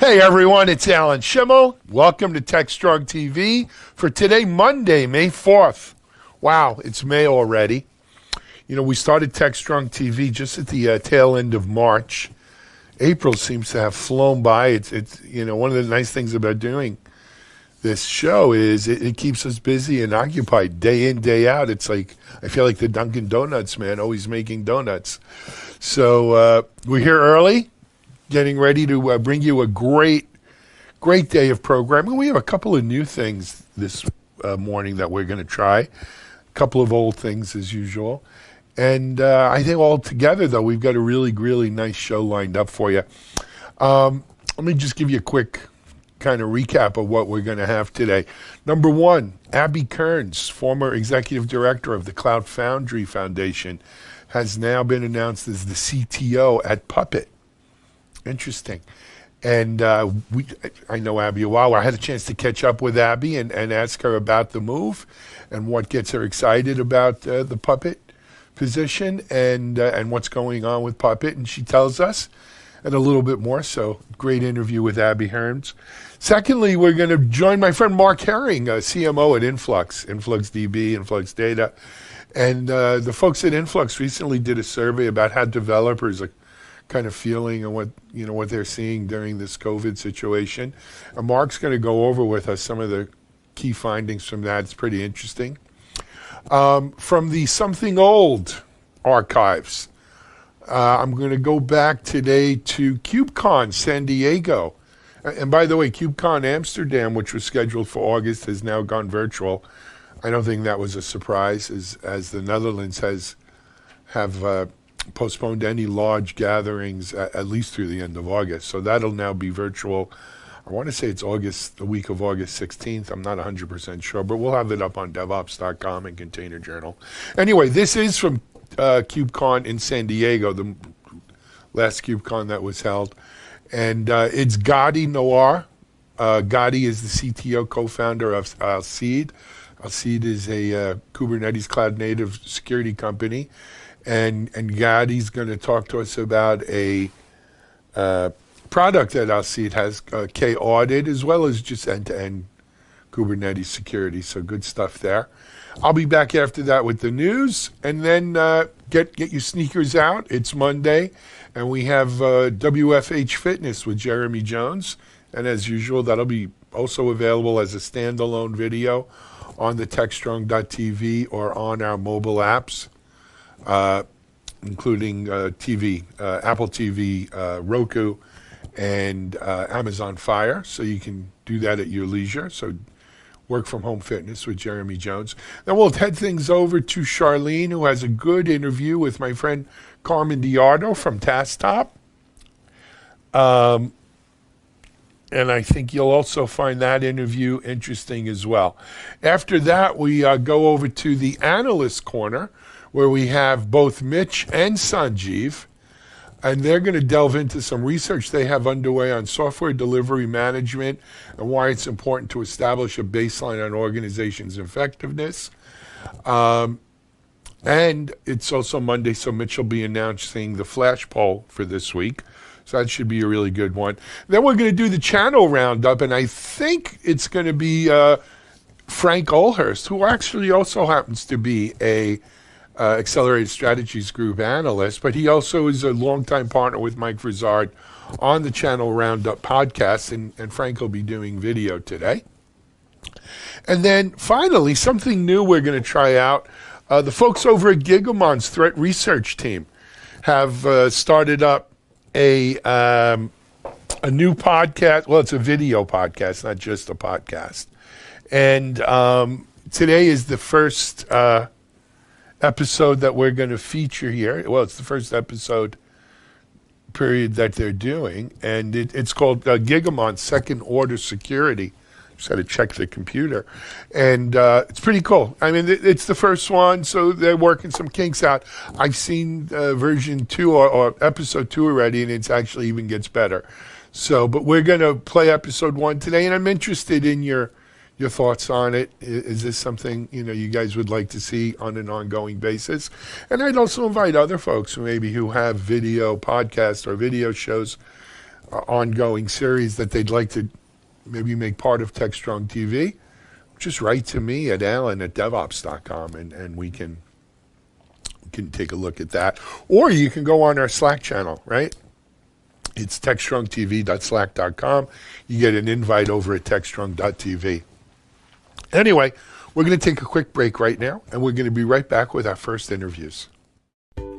Hey everyone, it's Alan Schimmel. Welcome to TechStrong TV for today, Monday, May 4th. Wow, it's May already. You know, we started TechStrong TV just at the tail end of March. April seems to have flown by. It's you know, one of the nice things about doing this show is it keeps us busy and occupied day in, day out. It's like, I feel like the Dunkin' Donuts man, always making donuts. So we're here early, getting ready to bring you a great day of programming. We have a couple of new things this morning that we're going to try. A couple of old things as usual. And I think all together, though, we've got a really nice show lined up for you. Let me just give you a quick kind of recap of what we're going to have today. Number one, Abby Kearns, former executive director of the Cloud Foundry Foundation, has now been announced as the CTO at Puppet. Interesting. And I know Abby a while. I had a chance to catch up with Abby and ask her about the move and what gets her excited about the Puppet position and what's going on with Puppet. And she tells us, and a little bit more. So great interview with Abby Kearns. Secondly, we're going to join my friend Mark Herring, CMO at InfluxDB, Influx Data. And the folks at Influx recently did a survey about how developers are kind of feeling and what they're seeing during this COVID situation. And Mark's going to go over with us some of the key findings from that. It's pretty interesting. From the Something Old archives, I'm going to go back today to KubeCon San Diego. And by the way, KubeCon Amsterdam, which was scheduled for August, has now gone virtual. I don't think that was a surprise, as the Netherlands have postponed any large gatherings at least through the end of August. So that'll now be virtual. I want to say it's the week of August 16th. I'm not 100% sure, but we'll have it up on DevOps.com and Container Journal. Anyway, this is from KubeCon in San Diego, the last KubeCon that was held. And it's Gadi Noir. Gadi is the CTO, co-founder of Alcide. Alcide is a Kubernetes cloud-native security company. And Gadi's going to talk to us about a product that Alcide has, K-Audit, as well as just end-to-end Kubernetes security. So good stuff there. I'll be back after that with the news, and then get your sneakers out. It's Monday, and we have WFH Fitness with Jeremy Jones. And as usual, that'll be also available as a standalone video on the TechStrong.tv or on our mobile apps, including Apple TV, Roku, and Amazon Fire. So you can do that at your leisure. So Work from Home Fitness with Jeremy Jones. Then we'll head things over to Charlene, who has a good interview with my friend Carmen Diardo from TaskTop. And I think you'll also find that interview interesting as well. After that, we go over to the Analyst Corner, where we have both Mitch and Sanjeev, and they're going to delve into some research they have underway on software delivery management and why it's important to establish a baseline on organization's effectiveness. And it's also Monday, so Mitch will be announcing the flash poll for this week. So that should be a really good one. Then we're going to do the channel roundup, and I think it's going to be Frank Olhurst, who actually also happens to be a Accelerated Strategies Group analyst, but he also is a longtime partner with Mike Verzard on the Channel Roundup podcast, and Frank will be doing video today. And then finally, something new we're going to try out. The folks over at Gigamon's threat research team have started up a new podcast. Well, it's a video podcast, not just a podcast. And today is the first episode that we're going to feature here. Well, it's the first episode period that they're doing, and it's called Gigamon Second Order Security. Just had to check the computer, and it's pretty cool. I mean, it's the first one, so they're working some kinks out. I've seen version 2 or episode 2 already, and it's actually even gets better. So, but we're going to play episode 1 today, and I'm interested in your thoughts on it. Is this something you guys would like to see on an ongoing basis? And I'd also invite other folks who have video podcasts or video shows ongoing series that they'd like to maybe make part of TechStrong TV, just write to me at alan@devops.com, and we can take a look at that. Or you can go on our Slack channel, right? It's techstrongtv.slack.com. You get an invite over at techstrong.tv. Anyway, we're going to take a quick break right now, and we're going to be right back with our first interviews.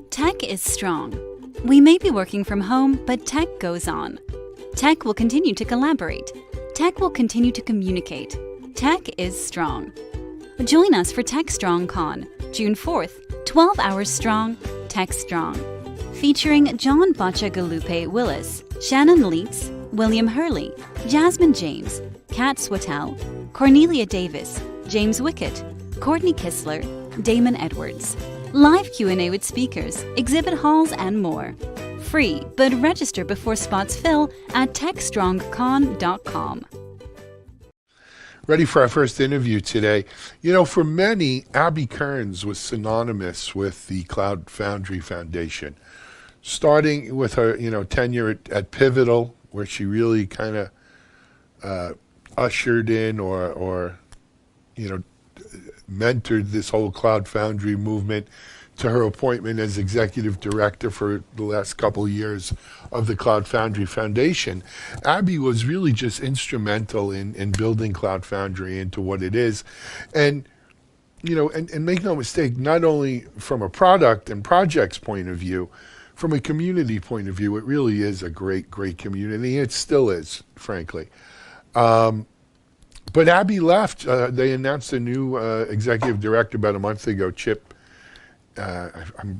Tech is strong. We may be working from home, but tech goes on. Tech will continue to collaborate. Tech will continue to communicate. Tech is strong. Join us for TechStrong Con, June 4th, 12 hours strong, Tech Strong. Featuring John Bacha-Galupe Willis, Shannon Leeks, William Hurley, Jasmine James, Kat Swatell, Cornelia Davis, James Wickett, Courtney Kistler, Damon Edwards. Live Q&A with speakers, exhibit halls, and more. Free, but register before spots fill at techstrongcon.com. Ready for our first interview today. You know, for many, Abby Kearns was synonymous with the Cloud Foundry Foundation. Starting with her, tenure at Pivotal, where she really kind of ushered in or mentored this whole Cloud Foundry movement, to her appointment as executive director for the last couple of years of the Cloud Foundry Foundation. Abby was really just instrumental in building Cloud Foundry into what it is. And, and make no mistake, not only from a product and projects point of view, from a community point of view, it really is a great, great community. It still is, frankly. But Abby left. They announced a new executive director about a month ago, Chip. I'm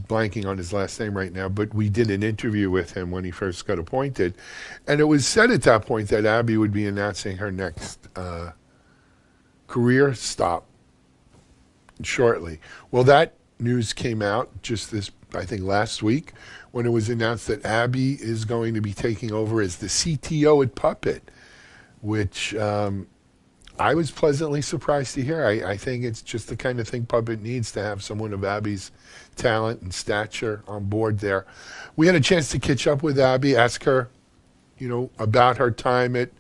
blanking on his last name right now, but we did an interview with him when he first got appointed. And it was said at that point that Abby would be announcing her next career stop shortly. Well, that news came out just I think last week, when it was announced that Abby is going to be taking over as the CTO at Puppet, which I was pleasantly surprised to hear. I think it's just the kind of thing Puppet needs, to have someone of Abby's talent and stature on board there. We had a chance to catch up with Abby, ask her, about her time at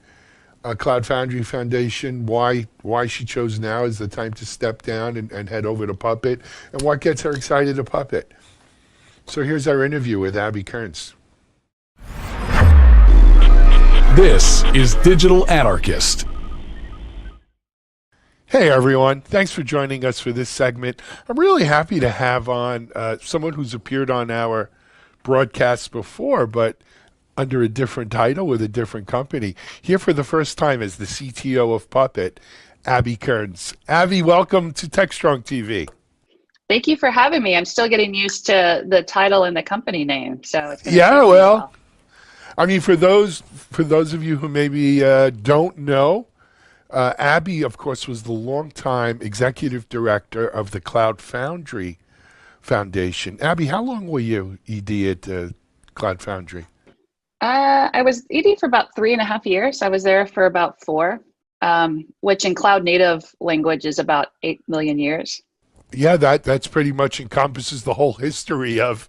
Cloud Foundry Foundation, why she chose now as the time to step down and head over to Puppet, and what gets her excited to Puppet. So here's our interview with Abby Kearns. This is Digital Anarchist. Hey everyone, thanks for joining us for this segment. I'm really happy to have on someone who's appeared on our broadcasts before, but under a different title with a different company. Here for the first time as the CTO of Puppet, Abby Kearns. Abby, welcome to TechStrong TV. Thank you for having me. I'm still getting used to the title and the company name. So it's I mean, for those of you who maybe don't know, Abby, of course, was the longtime executive director of the Cloud Foundry Foundation. Abby, how long were you ED at Cloud Foundry? I was ED for about 3.5 years. I was there for about 4, which in cloud native language is about 8 million years. Yeah, that's pretty much encompasses the whole history of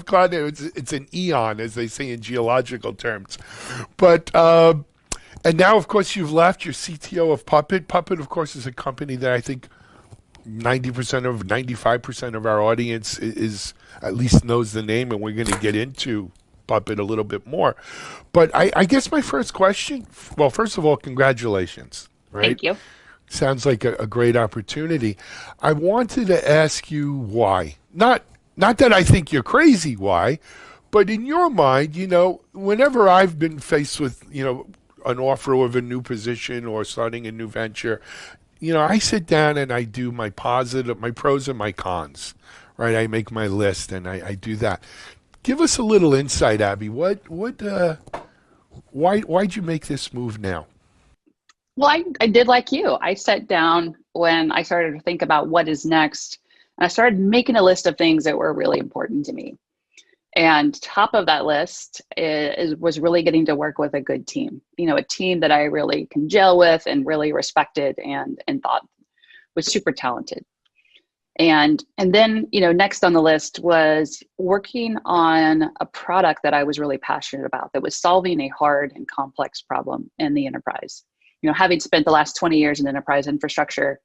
cloud native. It's an eon, as they say in geological terms. But and now, of course, you've left. You're CTO of Puppet. Puppet, of course, is a company that I think 95% of our audience is at least knows the name, and we're going to get into Puppet a little bit more. But I guess my first question, well, first of all, congratulations. Right? Thank you. Sounds like a great opportunity. I wanted to ask you why. Not that I think you're crazy why, but in your mind, whenever I've been faced with, an offer of a new position or starting a new venture, I sit down and I do my pros and my cons, right? I make my list and I do that. Give us a little insight, Abby. Why'd you make this move now? Well, I did like you. I sat down when I started to think about what is next, and I started making a list of things that were really important to me. And top of that list was really getting to work with a good team, a team that I really can gel with and really respected and thought was super talented. And then, next on the list was working on a product that I was really passionate about that was solving a hard and complex problem in the enterprise. Having spent the last 20 years in enterprise infrastructure,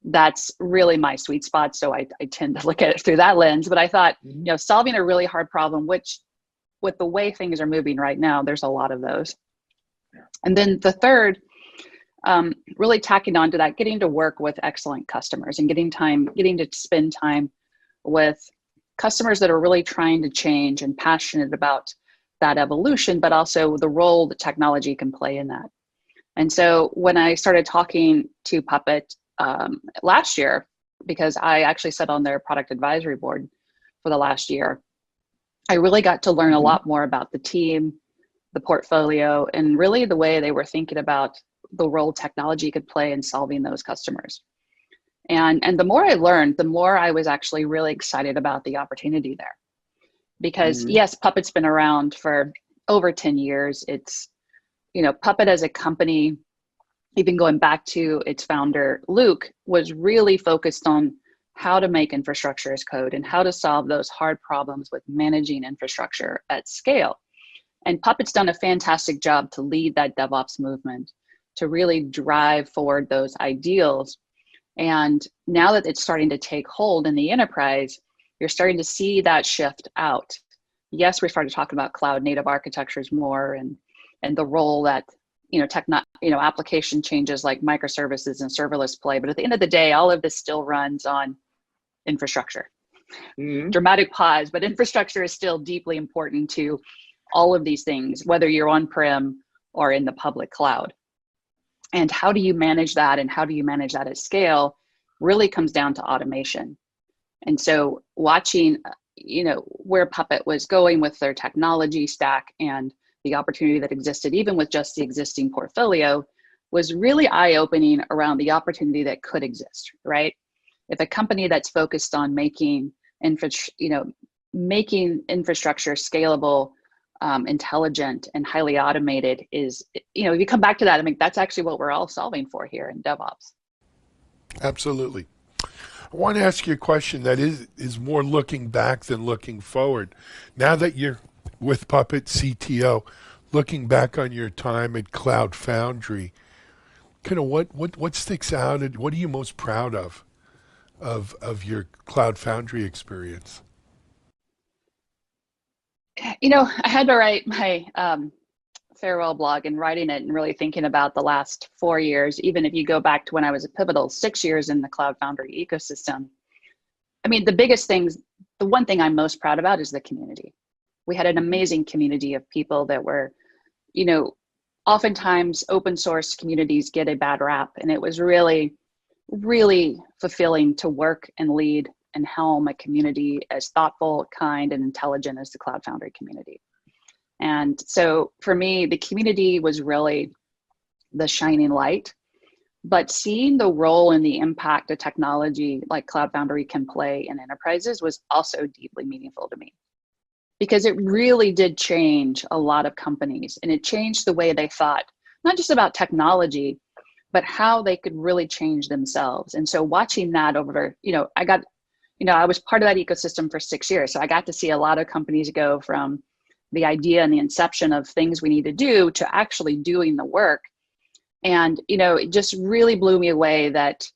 that's really my sweet spot. So I tend to look at it through that lens. But I thought, solving a really hard problem, which with the way things are moving right now, there's a lot of those. And then the third, really tacking on to that, getting to work with excellent customers and getting to spend time with customers that are really trying to change and passionate about that evolution, but also the role that technology can play in that. And so when I started talking to Puppet last year, because I actually sat on their product advisory board for the last year, I really got to learn a lot more about the team, the portfolio, and really the way they were thinking about the role technology could play in solving those customers. And the more I learned, the more I was actually really excited about the opportunity there. Because yes, Puppet's been around for over 10 years. It's, Puppet as a company, even going back to its founder, Luke, was really focused on how to make infrastructure as code and how to solve those hard problems with managing infrastructure at scale. And Puppet's done a fantastic job to lead that DevOps movement, to really drive forward those ideals. And now that it's starting to take hold in the enterprise, you're starting to see that shift out. Yes, we started talking about cloud native architectures more and the role that application changes like microservices and serverless play. But at the end of the day, all of this still runs on infrastructure. Dramatic pause, but infrastructure is still deeply important to all of these things, whether you're on-prem or in the public cloud. And how do you manage that, and how do you manage that at scale really comes down to automation. And so watching, where Puppet was going with their technology stack and the opportunity that existed, even with just the existing portfolio, was really eye-opening around the opportunity that could exist, right? If a company that's focused on making infrastructure scalable, intelligent, and highly automated is, if you come back to that, I mean, that's actually what we're all solving for here in DevOps. Absolutely. I want to ask you a question that is more looking back than looking forward. Now that you're with Puppet CTO, looking back on your time at Cloud Foundry, kind of what sticks out, and what are you most proud of your Cloud Foundry experience? I had to write my farewell blog, and writing it and really thinking about the last 4 years, even if you go back to when I was a pivotal 6 years in the Cloud Foundry ecosystem. I mean, the one thing I'm most proud about is the community. We had an amazing community of people that were, oftentimes open source communities get a bad rap, and it was really, really fulfilling to work and lead and helm a community as thoughtful, kind, and intelligent as the Cloud Foundry community. And so for me, the community was really the shining light, but seeing the role and the impact of technology like Cloud Foundry can play in enterprises was also deeply meaningful to me, because it really did change a lot of companies, and it changed the way they thought, not just about technology, but how they could really change themselves. And so watching that over, I was part of that ecosystem for 6 years. So I got to see a lot of companies go from the idea and the inception of things we need to do to actually doing the work. And, it just really blew me away that,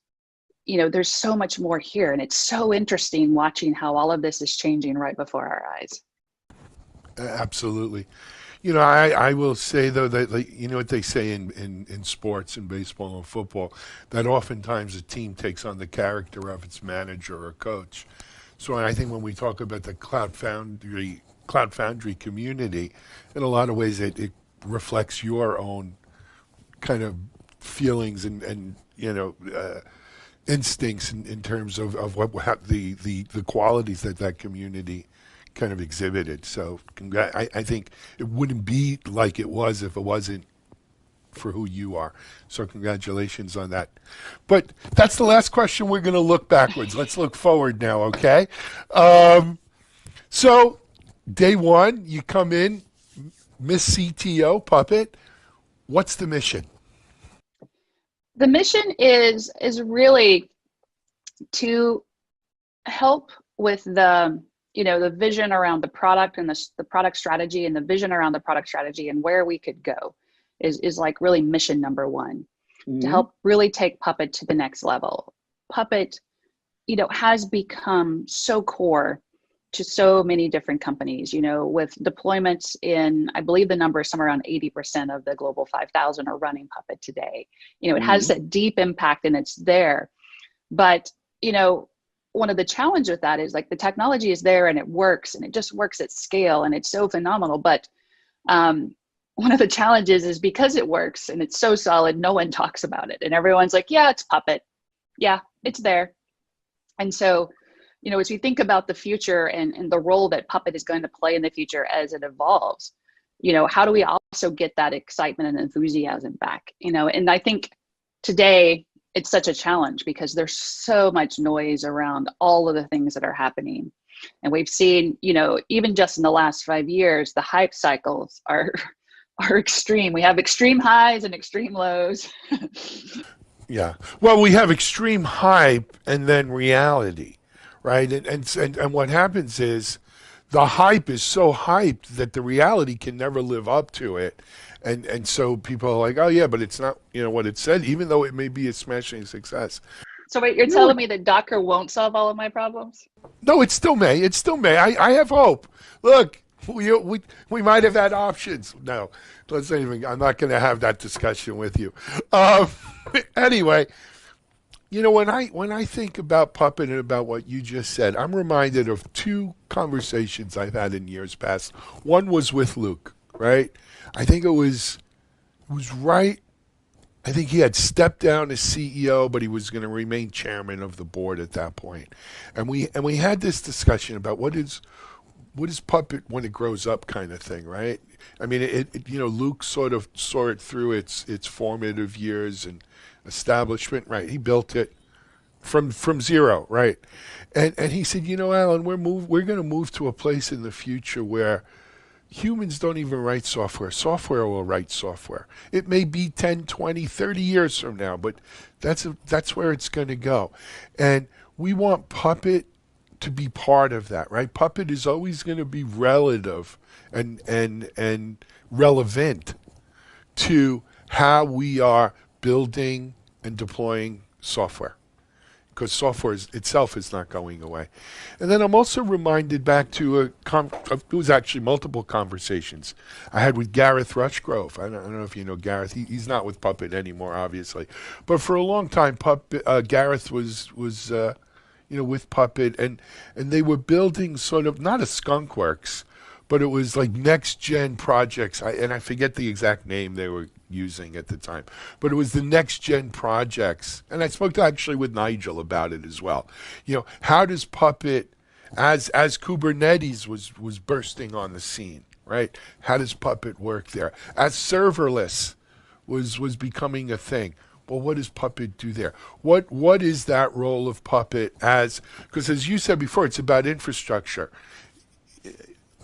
there's so much more here. And it's so interesting watching how all of this is changing right before our eyes. Absolutely. I will say, though, that what they say in sports and baseball and football, that oftentimes a team takes on the character of its manager or coach. So I think when we talk about the Cloud Foundry community, in a lot of ways it reflects your own kind of feelings and instincts in terms of the qualities that community kind of exhibited. So I think it wouldn't be like it was if it wasn't for who you are. So congratulations on that. But that's the last question. We're going to look backwards. Let's look forward now, okay? So day one, you come in, Miss CTO, Puppet. What's the mission? The mission is really to help with the vision around the product and the product strategy and the vision around the product strategy and where we could go is like really mission number one, to help really take Puppet to the next level. Puppet, has become so core to so many different companies, with deployments in, I believe the number is somewhere around 80% of the global 5,000 are running Puppet today. It has that deep impact and it's there. But, one of the challenges with that is like the technology is there and it works and it just works at scale and it's so phenomenal. But one of the challenges is because it works and it's so solid, no one talks about it. And everyone's like, yeah, it's Puppet. Yeah, it's there. And so, as we think about the future and the role that Puppet is going to play in the future as it evolves, how do we also get that excitement and enthusiasm back? And I think today it's such a challenge because there's so much noise around all of the things that are happening. And we've seen, even just in the last 5 years, the hype cycles are extreme. We have extreme highs and extreme lows. Yeah. Well, we have extreme hype and then reality, right? And what happens is the hype is so hyped that the reality can never live up to it. And so people are like, oh yeah, but it's not, what it said, even though it may be a smashing success. So wait, you're telling me that Docker won't solve all of my problems? No, it still may. It still may. I have hope. Look, we might have had options. No, let's not even. I'm not going to have that discussion with you. Anyway, when I think about Puppet and about what you just said, I'm reminded of two conversations I've had in years past. One was with Luke, right? I think it was right. I think he had stepped down as CEO, but he was going to remain chairman of the board at that point. And we had this discussion about what is Puppet when it grows up, kind of thing, right? I mean, Luke sort of saw it through its formative years and establishment, right? He built it from zero, right? And he said, Alan, we're going to move to a place in the future where humans don't even write software. Software will write software. It may be 10, 20, 30 years from now, but that's where it's going to go. And we want Puppet to be part of that, right? Puppet is always going to be relative and relevant to how we are building and deploying software, because software itself is not going away. And then I'm also reminded back to it was actually multiple conversations I had with Gareth Rushgrove. I don't know if you know Gareth. He's not with Puppet anymore, obviously, but for a long time, Gareth was with Puppet, and they were building sort of not a skunkworks, but it was like next gen projects. I forget the exact name they were using at the time, but it was the next gen projects. And I spoke actually with Nigel about it as well. How does Puppet, as Kubernetes was bursting on the scene, right? How does Puppet work there? As serverless was becoming a thing, well, what does Puppet do there? What is that role of Puppet because as you said before, it's about infrastructure.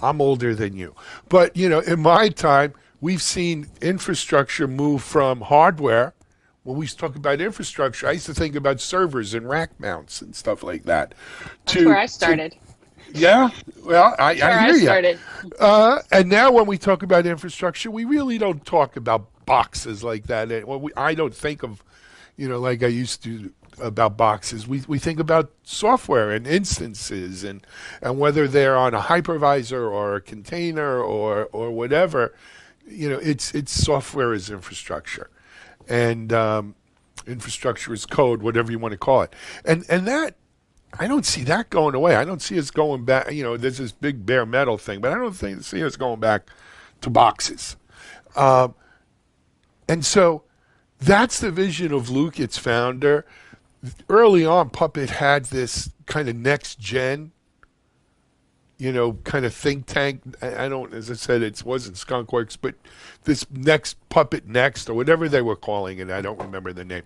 I'm older than you, but in my time, we've seen infrastructure move from hardware. When we talk about infrastructure, I used to think about servers and rack mounts and stuff like that. That's where I started. Yeah, well, I hear you. Started. And now when we talk about infrastructure, we really don't talk about boxes like that. I don't think of, like I used to about boxes. We think about software and instances and whether they're on a hypervisor or a container or whatever. It's software as infrastructure, and infrastructure is code, whatever you want to call it. And that, I don't see that going away. I don't see us going back. There's this big bare metal thing, but I don't see us going back to boxes. And so that's the vision of Luke, its founder. Early on, Puppet had this kind of next gen, kind of think tank. As I said, it wasn't Skunkworks, but this next Puppet Next or whatever they were calling it. I don't remember the name.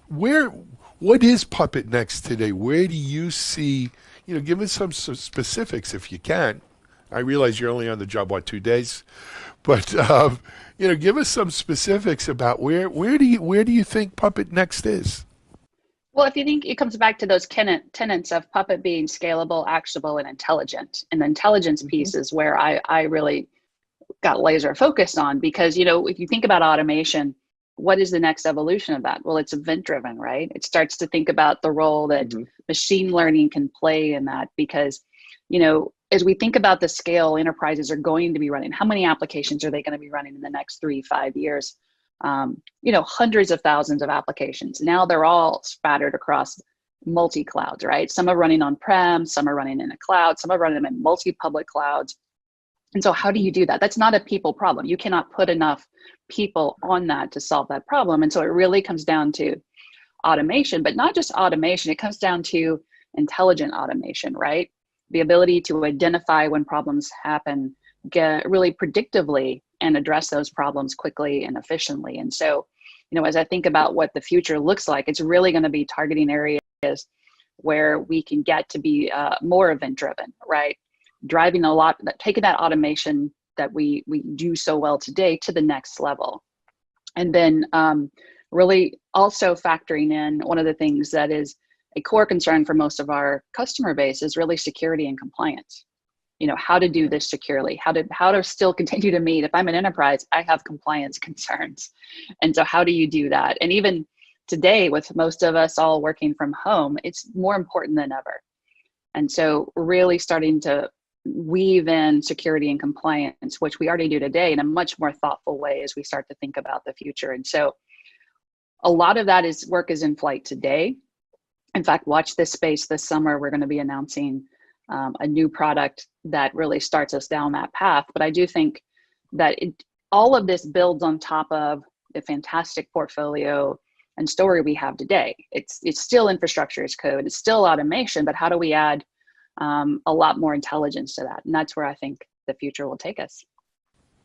What is Puppet Next today? Where do you see, give us some specifics if you can. I realize you're only on the job, 2 days? But, give us some specifics about where do you think Puppet Next is? Well, if you think it comes back to those tenets of Puppet being scalable, actionable, and intelligent, and the intelligence piece is where I really got laser focused on, because, if you think about automation, what is the next evolution of that? Well, it's event driven, right? It starts to think about the role that machine learning can play in that, because, as we think about the scale enterprises are going to be running, how many applications are they going to be running in the next 3-5 years? Hundreds of thousands of applications. Now they're all spattered across multi-clouds, right? Some are running on-prem, some are running in a cloud, some are running in multi-public clouds. And so how do you do that? That's not a people problem. You cannot put enough people on that to solve that problem. And so it really comes down to automation, but not just automation. It comes down to intelligent automation, right? The ability to identify when problems happen, get really predictively, and address those problems quickly and efficiently. And so, as I think about what the future looks like, it's really going to be targeting areas where we can get to be more event driven, right? Driving a lot, taking that automation that we do so well today to the next level. And then really also factoring in one of the things that is a core concern for most of our customer base is really security and compliance. How to do this securely, how to still continue to meet. If I'm an enterprise, I have compliance concerns. And so how do you do that? And even today, with most of us all working from home, it's more important than ever. And so really starting to weave in security and compliance, which we already do today, in a much more thoughtful way as we start to think about the future. And so a lot of that work is in flight today. In fact, watch this space this summer. We're going to be announcing a new product that really starts us down that path. But I do think that all of this builds on top of the fantastic portfolio and story we have today. It's still infrastructure as code, it's still automation, but how do we add a lot more intelligence to that? And that's where I think the future will take us.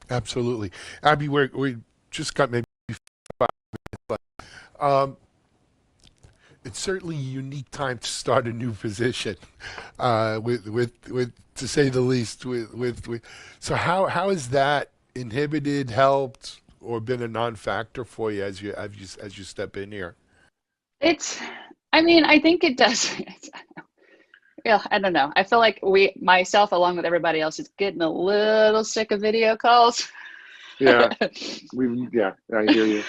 Absolutely. Abby, we just got maybe 5 minutes left. It's certainly a unique time to start a new position, with to say the least. So how has that inhibited, helped, or been a non-factor for you as you step in here? I think it does. Yeah, I don't know. I feel like myself, along with everybody else, is getting a little sick of video calls. Yeah, I hear you.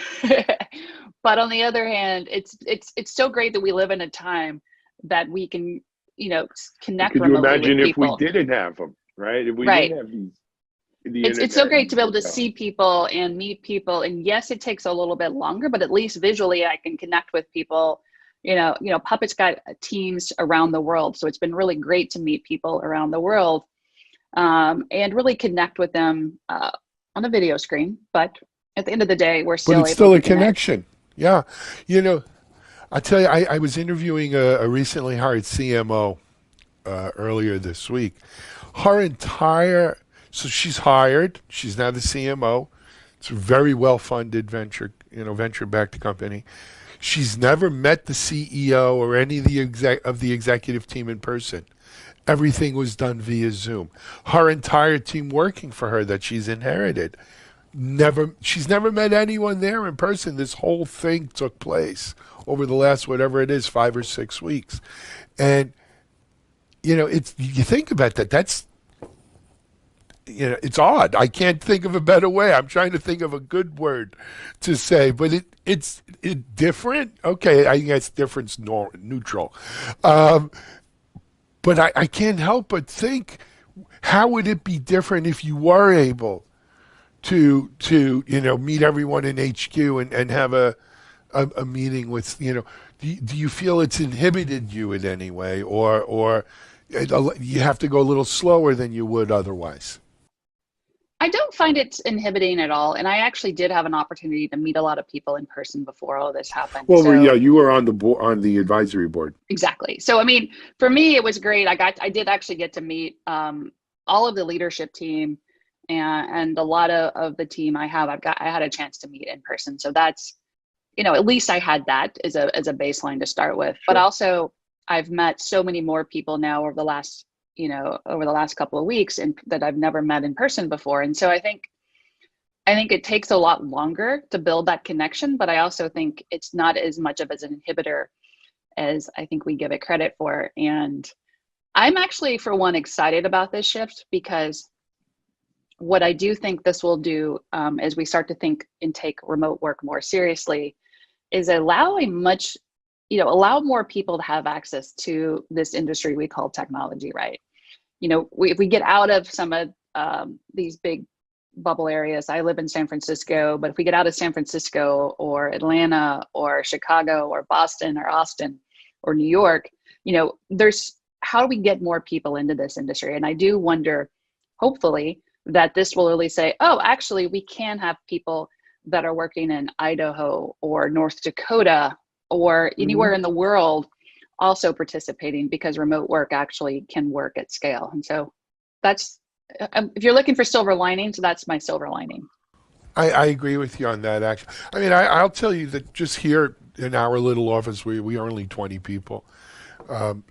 But on the other hand, it's so great that we live in a time that we can, connect Could you remotely imagine with if we people. didn't have them, right? If we Right. didn't have these, It's so great to be able to see people and meet people. And yes, it takes a little bit longer, but at least visually I can connect with people. Puppet's got teams around the world. So it's been really great to meet people around the world and really connect with them on a video screen. But at the end of the day, we're still But it's able still to a connect. connection. Yeah. I tell you, I was interviewing a recently hired CMO earlier this week. So she's hired. She's now the CMO. It's a very well-funded venture-backed company. She's never met the CEO or any of the executive team in person. Everything was done via Zoom. Her entire team working for her that she's inherited, she's never met anyone there in person. This whole thing took place over the last, whatever it is, 5 or 6 weeks. And, you think about that. That's, it's odd. I can't think of a better way. I'm trying to think of a good word to say, but it's different. Okay, I guess different's neutral. But I can't help but think, how would it be different if you were able to meet everyone in HQ and have a meeting with, do you feel it's inhibited you in any way, or you have to go a little slower than you would otherwise? I don't find it inhibiting at all. And I actually did have an opportunity to meet a lot of people in person before all this happened. Well, yeah, you were on the advisory board. Exactly. So, for me, it was great. I did actually get to meet all of the leadership team and a lot of the team I had a chance to meet in person. So that's, at least I had that as a baseline to start with. Sure. But also I've met so many more people now over the last couple of weeks and that I've never met in person before. And so I think it takes a lot longer to build that connection, but I also think it's not as much of an inhibitor as I think we give it credit for. And I'm actually, for one, excited about this shift, because what I do think this will do as we start to think and take remote work more seriously is allow more people to have access to this industry we call technology, right? If we get out of some of these big bubble areas. I live in San Francisco, but if we get out of San Francisco or Atlanta or Chicago or Boston or Austin or New York, there's how do we get more people into this industry? And I do wonder, hopefully, that this will really say, oh, actually, we can have people that are working in Idaho or North Dakota or anywhere in the world also participating, because remote work actually can work at scale. And so that's, if you're looking for silver linings, that's my silver lining. I agree with you on that, actually. I mean, I'll tell you that just here in our little office, we are only 20 people,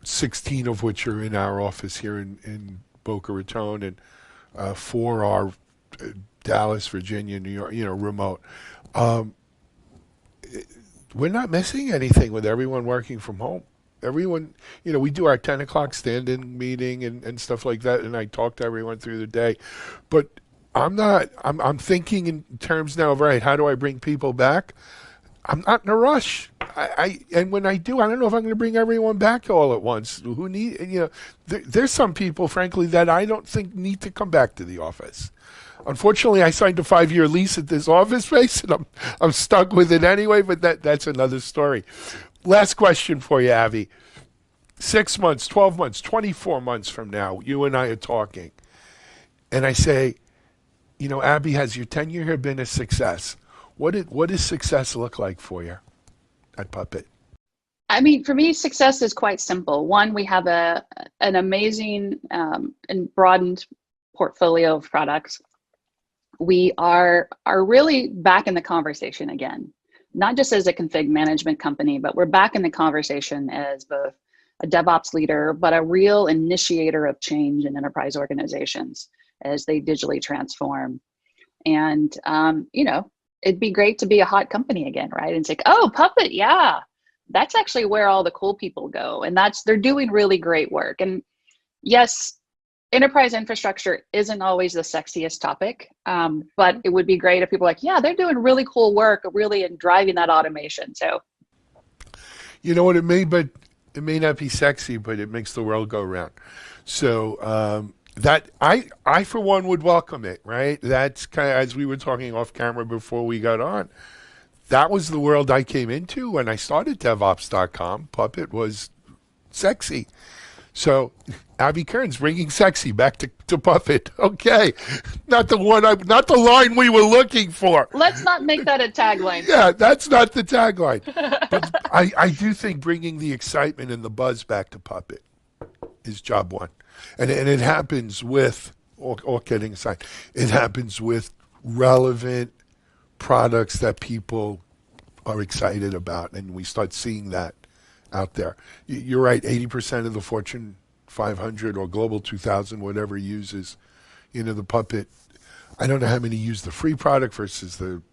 16 of which are in our office here in Boca Raton, and 4 are Dallas, Virginia, New York, remote. We're not missing anything with everyone working from home. Everyone, we do our 10 o'clock stand-in meeting and stuff like that, and I talk to everyone through the day. But I'm thinking in terms now of, right, how do I bring people back? I'm not in a rush. And when I do, I don't know if I'm going to bring everyone back all at once. There's some people, frankly, that I don't think need to come back to the office. Unfortunately, I signed a 5-year lease at this office space, and I'm stuck with it anyway, but that's another story. Last question for you, Avi. 6 months, 12 months, 24 months from now, you and I are talking, and I say, Abby, has your tenure here been a success? What does success look like for you at Puppet? I mean, for me, success is quite simple. One, we have an amazing and broadened portfolio of products. We are really back in the conversation again, not just as a config management company, but we're back in the conversation as both a DevOps leader, but a real initiator of change in enterprise organizations as they digitally transform. And, it'd be great to be a hot company again, right? And it's like, oh, Puppet, yeah, that's actually where all the cool people go. And they're doing really great work. And yes, enterprise infrastructure isn't always the sexiest topic, but it would be great if people are like, yeah, they're doing really cool work, really in driving that automation. So, what it may not be sexy, but it makes the world go round. So that I for one would welcome it, right? That's kind of, as we were talking off camera before we got on, that was the world I came into when I started DevOps.com. Puppet was sexy. So Abby Kearns bringing sexy back to Puppet. Okay, not the line we were looking for. Let's not make that a tagline. Yeah, that's not the tagline. But I do think bringing the excitement and the buzz back to Puppet is job one, and it happens with, all kidding aside, it happens with relevant products that people are excited about, and we start seeing that out there. You're right, 80% of the Fortune 500 or Global 2000, whatever, uses, the Puppet. I don't know how many use the free product versus the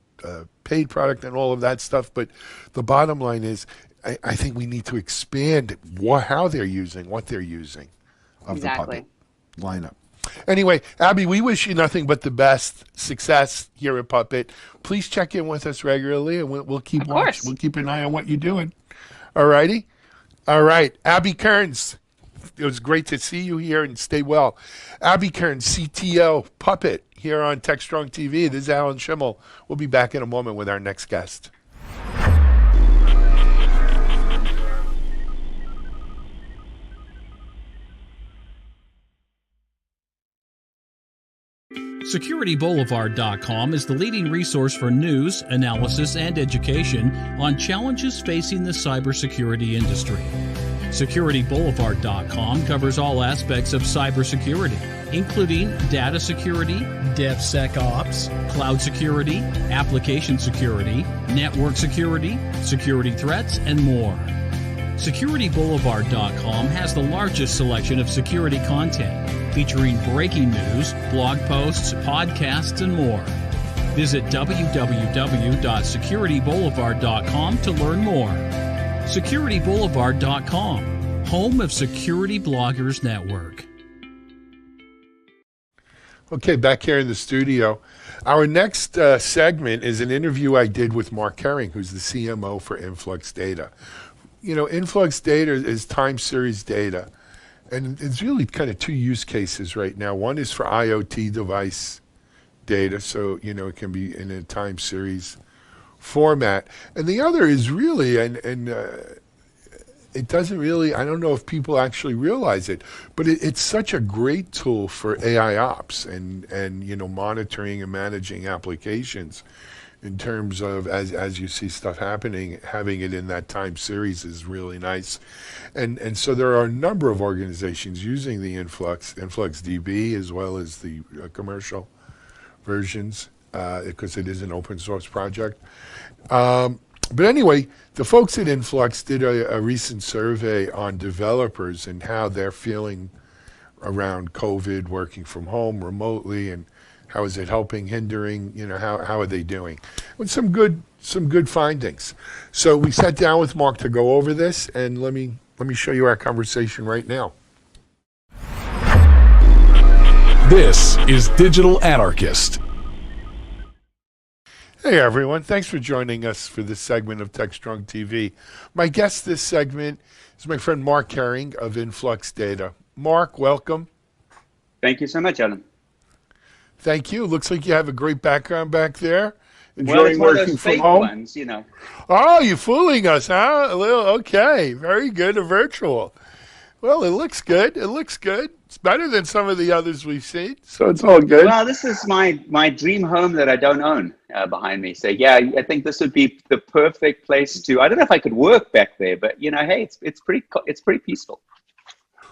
paid product and all of that stuff, but the bottom line is I think we need to expand how they're using, what they're using of the Puppet lineup. Anyway, Abby, we wish you nothing but the best success here at Puppet. Please check in with us regularly, and we'll keep watching. We'll keep an eye on what you're doing. All righty? All right. Abby Kearns, it was great to see you here, and stay well. Abby Kearns, CTO, Puppet, here on TechStrong TV. This is Alan Schimmel. We'll be back in a moment with our next guest. SecurityBoulevard.com is the leading resource for news, analysis, and education on challenges facing the cybersecurity industry. SecurityBoulevard.com covers all aspects of cybersecurity, including data security, DevSecOps, cloud security, application security, network security, security threats, and more. SecurityBoulevard.com has the largest selection of security content, featuring breaking news, blog posts, podcasts, and more. Visit www.securityboulevard.com to learn more. SecurityBoulevard.com, home of Security Bloggers Network. Okay, back here in the studio. Our next segment is an interview I did with Mark Herring, who's the CMO for Influx Data. You know, Influx Data is time series data, and it's really kind of two use cases right now. One is for IoT device data, so, you know, it can be in a time series format. And the other is really, it doesn't really, I don't know if people actually realize it, but it's such a great tool for AI ops and you know, monitoring and managing applications in terms of, as you see stuff happening, having it in that time series is really nice. And so there are a number of organizations using the Influx DB, as well as the commercial versions, because it is an open source project. But anyway, the folks at Influx did a recent survey on developers and how they're feeling around COVID, working from home remotely, and how is it helping, hindering, you know, how are they doing? With some good findings. So we sat down with Mark to go over this, and let me show you our conversation right now. This is Digital Anarchist. Hey everyone, thanks for joining us for this segment of TechStrong TV. My guest this segment is my friend Mark Herring of Influx Data. Mark, welcome. Thank you so much, Alan. Thank you. Looks like you have a great background back there. Well, it's Enjoying one of working those from fake home? ones, you know. Oh, you're fooling us, huh? A little, okay, very good, a virtual. Well, it looks good. It looks good. It's better than some of the others we've seen, so it's all good. Well, this is my dream home that I don't own behind me. So yeah, I think this would be the perfect place to. I don't know if I could work back there, but you know, hey, it's pretty peaceful.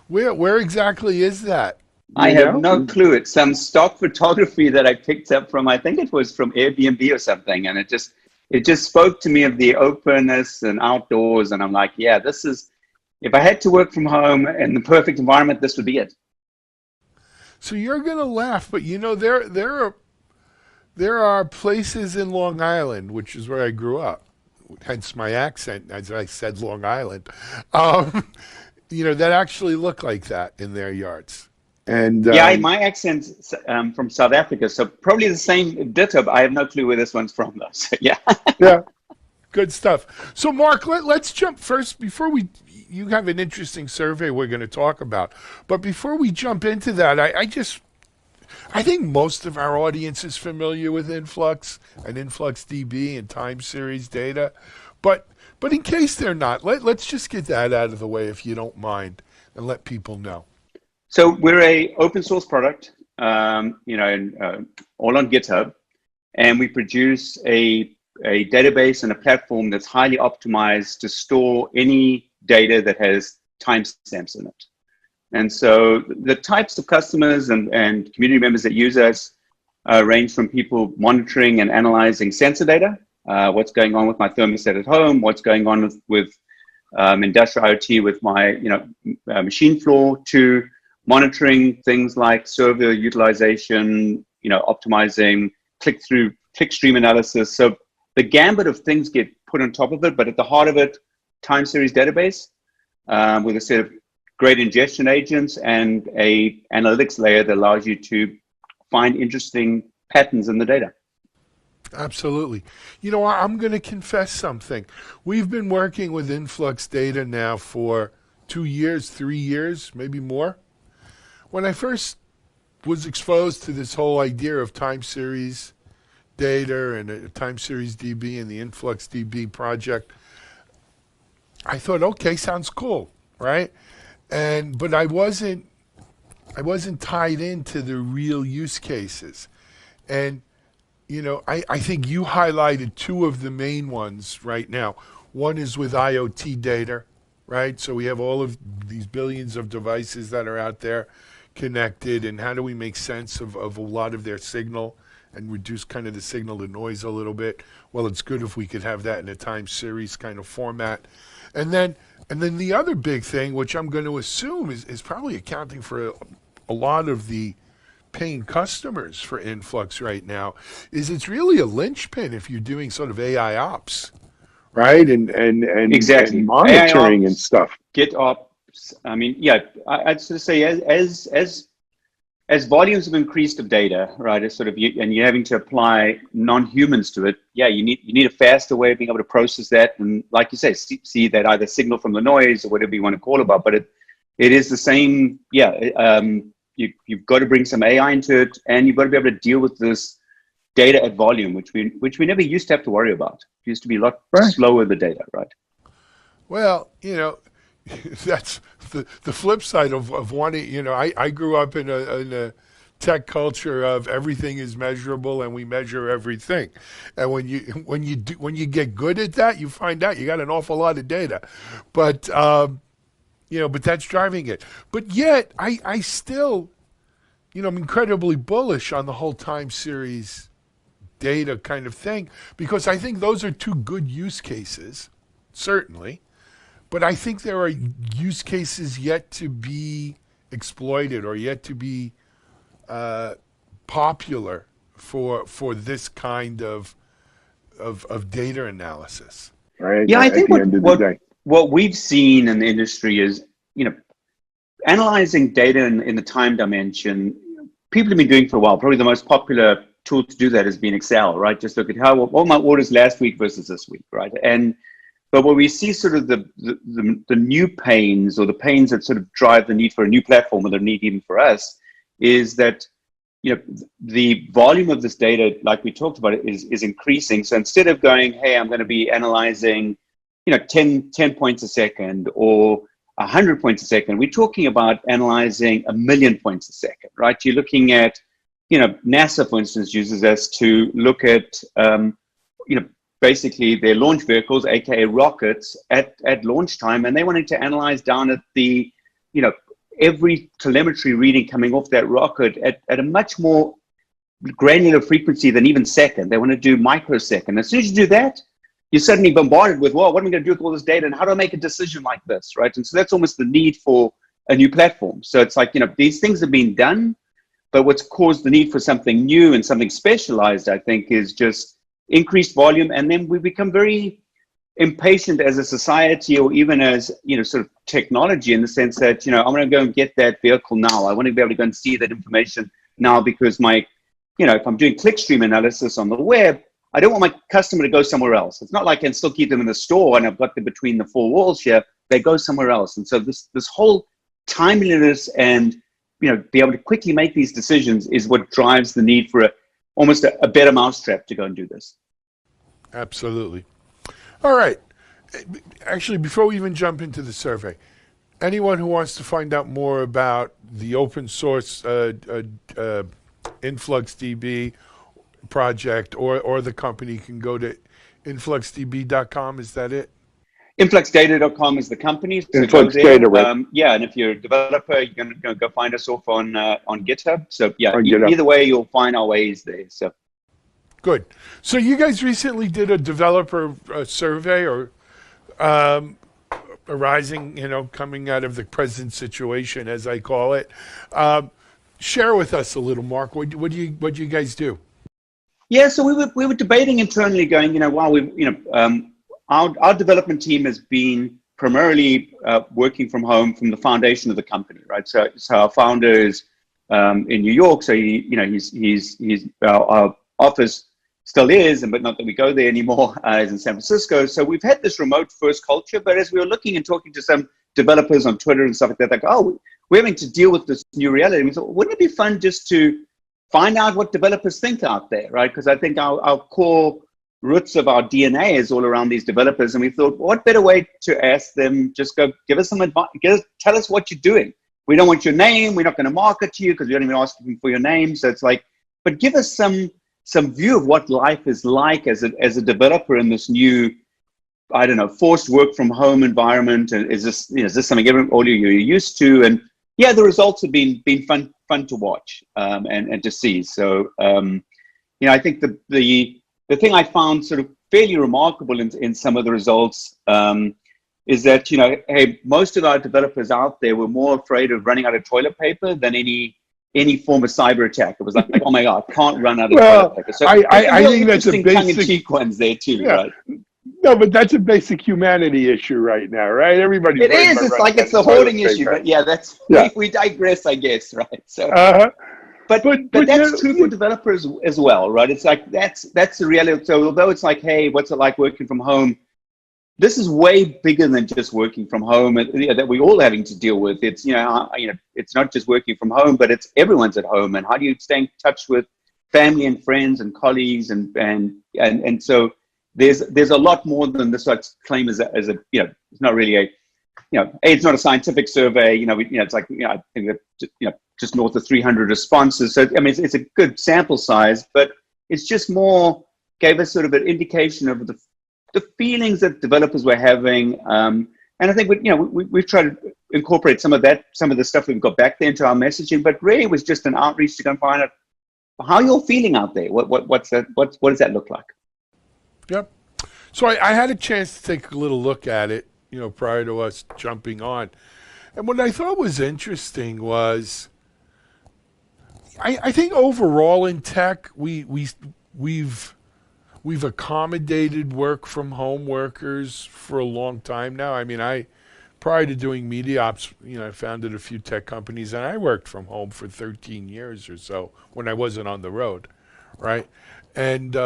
Where exactly is that? I have no clue. It's some stock photography that I picked up from, I think it was from Airbnb or something, and it just spoke to me of the openness and outdoors, and I'm like, yeah, this is. If I had to work from home in the perfect environment, this would be it. So you're gonna laugh, but you know there are places in Long Island, which is where I grew up, hence my accent, as I said Long Island, you know, that actually look like that in their yards. And yeah, my accent's from South Africa, so probably the same ditto, but I have no clue where this one's from though. So yeah. Yeah. Good stuff. So Mark, let's jump first before you have an interesting survey we're going to talk about. But before we jump into that, I think most of our audience is familiar with Influx and Influx DB and time series data. But in case they're not, let's just get that out of the way if you don't mind, and let people know. So we're a open source product, you know, all on GitHub, and we produce a database and a platform that's highly optimized to store any data that has timestamps in it. And so the types of customers and community members that use us range from people monitoring and analyzing sensor data, what's going on with my thermostat at home, what's going on with industrial IoT with my machine floor, to monitoring things like server utilization, you know, optimizing click-stream analysis. So the gambit of things get put on top of it, but at the heart of it, time series database with a set of great ingestion agents and a analytics layer that allows you to find interesting patterns in the data. Absolutely. You know, I'm going to confess something. We've been working with Influx Data now for 2 years, 3 years, maybe more. When I first was exposed to this whole idea of time series data and a time series DB and the Influx DB project, I thought, okay, sounds cool, right? But I wasn't tied into the real use cases. And you know, I think you highlighted two of the main ones right now. One is with IoT data, right? So we have all of these billions of devices that are out there connected, and how do we make sense of a lot of their signal and reduce kind of the signal to noise a little bit? Well, it's good if we could have that in a time series kind of format. And then the other big thing, which I'm going to assume is probably accounting for a lot of the paying customers for Influx right now, is it's really a linchpin if you're doing sort of AI ops, right? And Exactly. and monitoring and stuff. GitOps. I mean, yeah, I'd sort of say as volumes have increased of data, right? It's sort of and you're having to apply non-humans to it. Yeah, you need a faster way of being able to process that, and like you say, see that either signal from the noise or whatever you want to call about. But it is the same. Yeah, you've got to bring some AI into it, and you've got to be able to deal with this data at volume, which we never used to have to worry about. It used to be a lot slower, the data, right? Well, that's the flip side of wanting. I grew up in a tech culture of everything is measurable and we measure everything, and when you get good at that, you find out you got an awful lot of data, but but that's driving it. But yet, I still, I'm incredibly bullish on the whole time series data kind of thing, because I think those are two good use cases, certainly. But I think there are use cases yet to be exploited or yet to be popular for this kind of data analysis. Right. Yeah, I think what what we've seen in the industry is, analyzing data in the time dimension. People have been doing for a while. Probably the most popular tool to do that has been Excel, right? Just look at what my orders last week versus this week, right? But what we see sort of the new pains, or the pains that sort of drive the need for a new platform, or the need even for us, is that the volume of this data, like we talked about, is increasing. So instead of going, hey, I'm going to be analyzing 10 points a second or 100 points a second, we're talking about analyzing 1 million points a second, right? You're looking at, NASA, for instance, uses us to look at, basically their launch vehicles, aka rockets, at launch time, and they wanted to analyze down at the, every telemetry reading coming off that rocket at a much more granular frequency than even second. They want to do microsecond. As soon as you do that, you're suddenly bombarded with, well, what am I going to do with all this data, and how do I make a decision like this, right? And so that's almost the need for a new platform. So it's like, these things have been done, but what's caused the need for something new and something specialized, I think, is just increased volume. And then we become very impatient as a society, or even as, sort of technology, in the sense that, I want to go and get that vehicle now. I want to be able to go and see that information now, because my, if I'm doing clickstream analysis on the web, I don't want my customer to go somewhere else. It's not like I can still keep them in the store and I've got them between the four walls here. They go somewhere else. And so this whole timeliness and, be able to quickly make these decisions is what drives the need for almost a better mousetrap to go and do this. Absolutely. All right. Actually, before we even jump into the survey, anyone who wants to find out more about the open source InfluxDB project or the company can go to influxdb.com. Is that it? Influxdata.com is the company. So Influxdata, right? Yeah, and if you're a developer, you're going to go find us off on GitHub. So yeah, either way, you'll find our ways there. So good. So you guys recently did a developer survey, or arising, coming out of the present situation, as I call it. Share with us a little, Mark. What do you guys do? Yeah, so we were debating internally, going, while our development team has been primarily working from home from the foundation of the company, right? So our founder is in New York, so our office still is, but not that we go there anymore, is in San Francisco. So we've had this remote first culture, but as we were looking and talking to some developers on Twitter and stuff like that, like, oh, we're having to deal with this new reality. We thought, wouldn't it be fun just to find out what developers think out there, right? Because I think our core roots of our DNA is all around these developers. And we thought, what better way to ask them, just go give us some advice, tell us what you're doing. We don't want your name. We're not going to market to you because we don't even ask them for your name. So it's like, but give us some view of what life is like as a developer in this new, I don't know, forced work from home environment. And is this something all you're used to? And yeah, the results have been fun to watch and to see. So, I think the thing I found sort of fairly remarkable in some of the results is that, hey, most of our developers out there were more afraid of running out of toilet paper than any form of cyber attack. It was like, oh my God, can't run out of toilet paper. So I think that's a basic tongue-in-cheek ones there too, right? No, but that's a basic humanity issue right now, right? Everybody's It worried is. about It's running like out it's the of toilet hoarding issue. paper. But yeah, Yeah. we digress, I guess, right? So, Uh-huh. but But that's true for developers as well, right? It's like that's the reality. So although it's like, hey, what's it like working from home? This is way bigger than just working from home that we're all having to deal with. It's it's not just working from home, but it's everyone's at home. And how do you stay in touch with family and friends and colleagues and so there's a lot more than this claim as a it's not really a it's not a scientific survey. It's like I think that just north of 300 responses. So I mean it's a good sample size, but it's just more gave us sort of an indication of the feelings that developers were having, and I think we've tried to incorporate some of the stuff that we've got back there into our messaging. But really, it was just an outreach to go and find out how you're feeling out there. What does that look like? Yep. So I had a chance to take a little look at it, prior to us jumping on, and what I thought was interesting was, I think overall in tech we've accommodated work from home workers for a long time now. I mean, prior to doing media ops, I founded a few tech companies, and I worked from home for 13 years or so when I wasn't on the road, right? And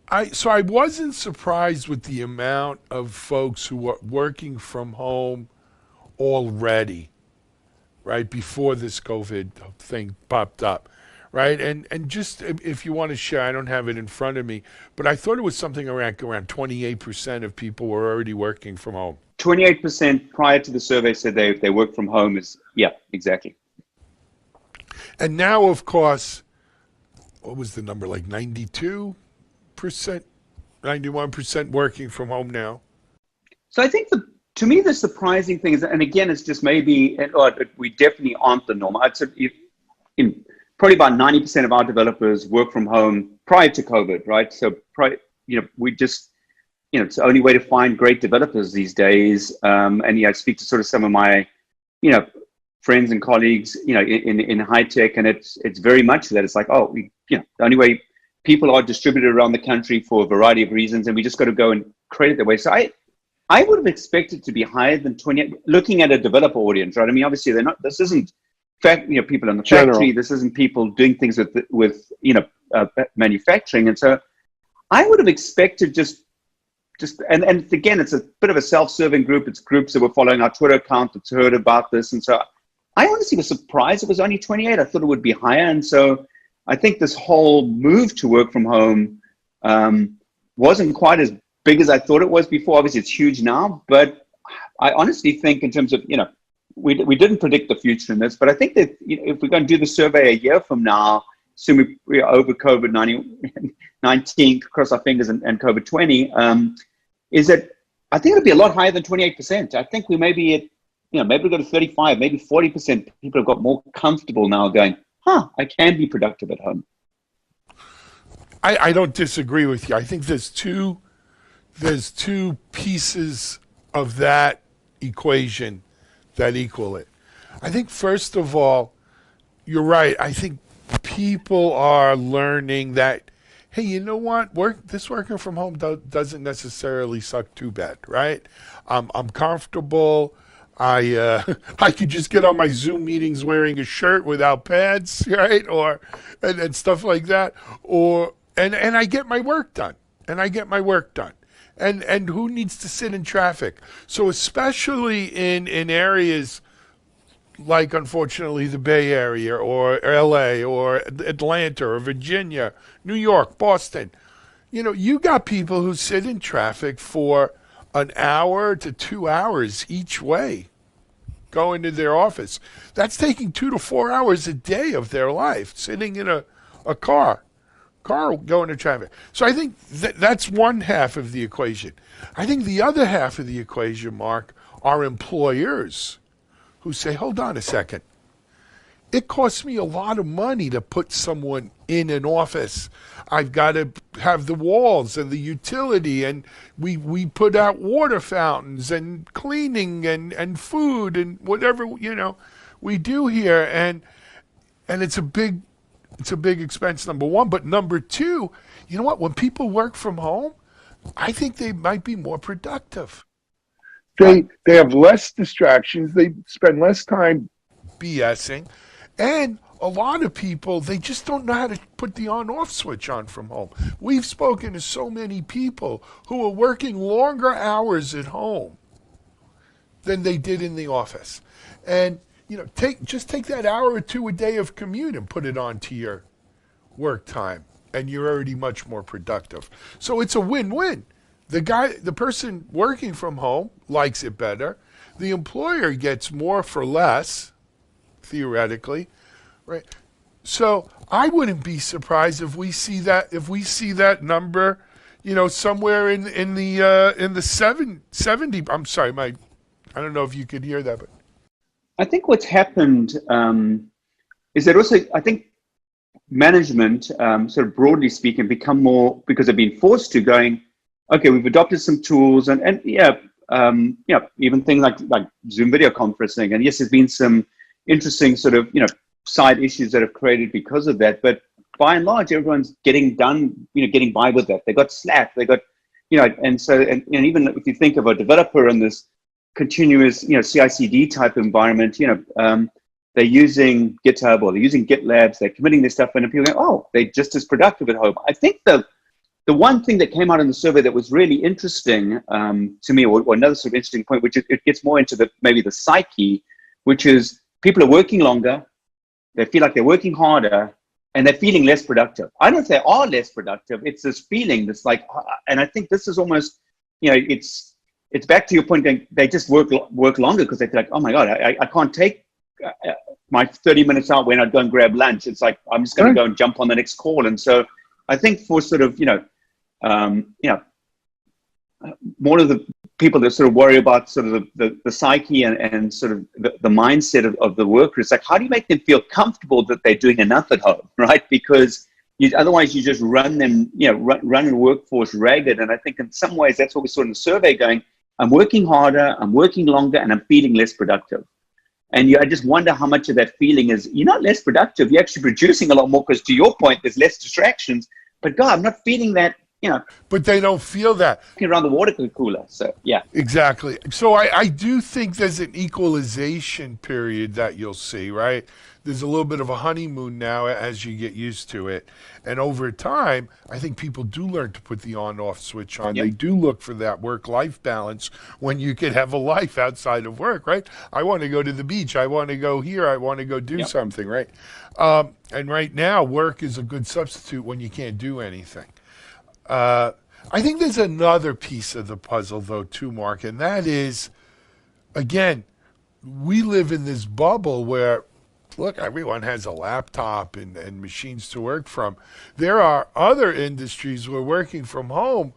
I wasn't surprised with the amount of folks who were working from home already, right, before this COVID thing popped up. Right, and just if you want to share, I don't have it in front of me, but I thought it was something around 28% of people were already working from home. 28% prior to the survey said they work from home. Exactly. And now, of course, what was the number, like 92%, 91% working from home now? So I think to me the surprising thing is, and again, it's just maybe we definitely aren't the norm. I'd say probably about 90% of our developers work from home prior to COVID, right? So, we just, it's the only way to find great developers these days. And I speak to sort of some of my, friends and colleagues, in high tech, and it's very much that. It's like, the only way people are distributed around the country for a variety of reasons, and we just got to go and create it that way. So I would have expected to be higher than 20, looking at a developer audience, right? I mean, obviously this isn't people in the factory. This isn't people doing things with manufacturing, and so I would have expected just and again, it's a bit of a self-serving group. It's groups that were following our Twitter account that's heard about this, and so I honestly was surprised it was only 28. I thought it would be higher, and so I think this whole move to work from home wasn't quite as big as I thought it was before. Obviously, it's huge now, but I honestly think in terms of we didn't predict the future in this, but I think that if we're going to do the survey a year from now, assuming we are over COVID-19, cross our fingers, and COVID-20, is that I think it'll be a lot higher than 28%. I think we may be at, maybe we go to 35, maybe 40%. People have got more comfortable now going, I can be productive at home. I don't disagree with you. I think there's two pieces of that equation that equal it. I think, first of all, you're right. I think people are learning that, hey, you know what? This working from home doesn't necessarily suck too bad, right? I'm comfortable. I could just get on my Zoom meetings wearing a shirt without pads, right? And stuff like that. And I get my work done. And who needs to sit in traffic? So especially in areas like, unfortunately, the Bay Area or LA or Atlanta or Virginia, New York, Boston, you got people who sit in traffic for an hour to 2 hours each way going to their office. That's taking 2 to 4 hours a day of their life, sitting in a car going to traffic. So I think that's one half of the equation. I think the other half of the equation, Mark, are employers who say, hold on a second. It costs me a lot of money to put someone in an office. I've got to have the walls and the utility, and we put out water fountains and cleaning and food and whatever, we do here. And it's a big expense, number one. But number two, you know what? When people work from home, I think they might be more productive. They have less distractions. They spend less time. BSing. And a lot of people, they just don't know how to put the on-off switch on from home. We've spoken to so many people who are working longer hours at home than they did in the office. And, you know, just take that hour or two a day of commute and put it onto your work time, and you're already much more productive. So it's a win-win. The person working from home likes it better. The employer gets more for less, theoretically, right? So I wouldn't be surprised if we see that number, you know, somewhere in the 70. I'm sorry, I don't know if you could hear that, but I think what's happened is that also, I think management, sort of broadly speaking, become more, because they've been forced to, going, okay, we've adopted some tools and even things like Zoom video conferencing. And yes, there's been some interesting sort of, side issues that have created because of that. But by and large, everyone's getting by with that. They got Slack, they got, and even if you think of a developer in this continuous, CI/CD type environment, they're using GitHub or they're using GitLabs, they're committing this stuff, and people go, oh, they're just as productive at home. I think the one thing that came out in the survey that was really interesting to me, or another sort of interesting point, which it gets more into maybe the psyche, which is people are working longer, they feel like they're working harder, and they're feeling less productive. I don't know if they are less productive. It's this feeling that's like, and I think this is almost, it's back to your point. They just work longer because they feel like, oh my God, I can't take my 30 minutes out when I'd go and grab lunch. It's like, I'm just going to go and jump on the next call. And so I think for sort of, more of the people that sort of worry about sort of the psyche and sort of the mindset of the worker, it's like, how do you make them feel comfortable that they're doing enough at home, right? Because otherwise you just run them, run a workforce ragged. And I think in some ways that's what we saw in the survey, going, I'm working harder, I'm working longer, and I'm feeling less productive. And I just wonder how much of that feeling is, you're not less productive, you're actually producing a lot more, because to your point, there's less distractions. But God, I'm not feeling that, But they don't feel that. Around the water cooler, so yeah. Exactly. So I do think there's an equalization period that you'll see, right? There's a little bit of a honeymoon now as you get used to it. And over time, I think people do learn to put the on-off switch on. Yep. They do look for that work-life balance when you could have a life outside of work, right? I want to go to the beach. I want to go here. I want to go do something, right? And right now, work is a good substitute when you can't do anything. I think there's another piece of the puzzle, though, too, Mark, and that is, again, we live in this bubble where, look, everyone has a laptop and machines to work from. There are other industries where working from home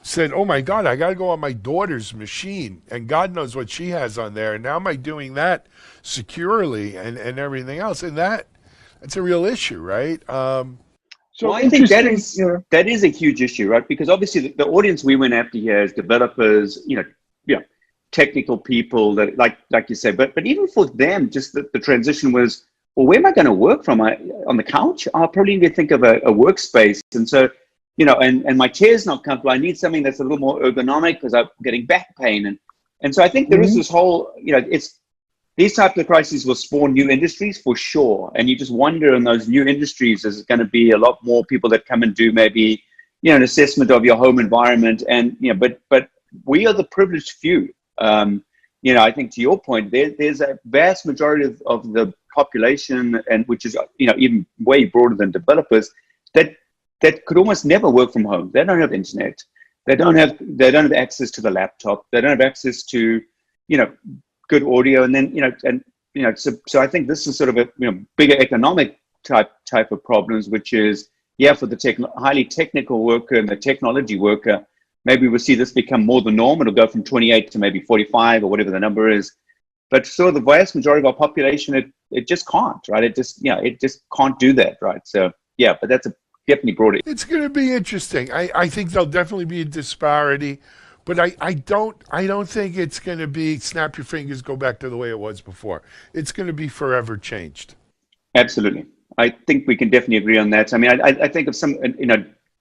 said, oh, my God, I got to go on my daughter's machine, and God knows what she has on there, and now am I doing that securely and everything else? And that's a real issue, right? So I think that is a huge issue, right? Because obviously the audience we went after here is developers, technical people that like you said, but even for them, just the transition was, well, where am I going to work from? On the couch? I'll probably need to think of a workspace. And so, and my chair's not comfortable. I need something that's a little more ergonomic because I'm getting back pain. And so I think there is this whole, these types of crises will spawn new industries for sure. And you just wonder in those new industries, is going to be a lot more people that come and do maybe, an assessment of your home environment. And, but we are the privileged few. I think to your point, there's a vast majority of the population, and which is, even way broader than developers, that could almost never work from home. They don't have internet. They don't have access to the laptop. They don't have access to, good audio, and then so I think this is sort of a bigger economic type of problems, which is for the highly technical worker and the technology worker, maybe we'll see this become more the norm. It'll go from 28 to maybe 45 or whatever the number is, but so the vast majority of our population, it just can't, right? It just can't do that, right? So but that's definitely broader. It's going to be interesting. I think there'll definitely be a disparity. But I don't think it's going to be snap your fingers, go back to the way it was before. It's going to be forever changed. Absolutely. I think we can definitely agree on that. I mean, I think of some,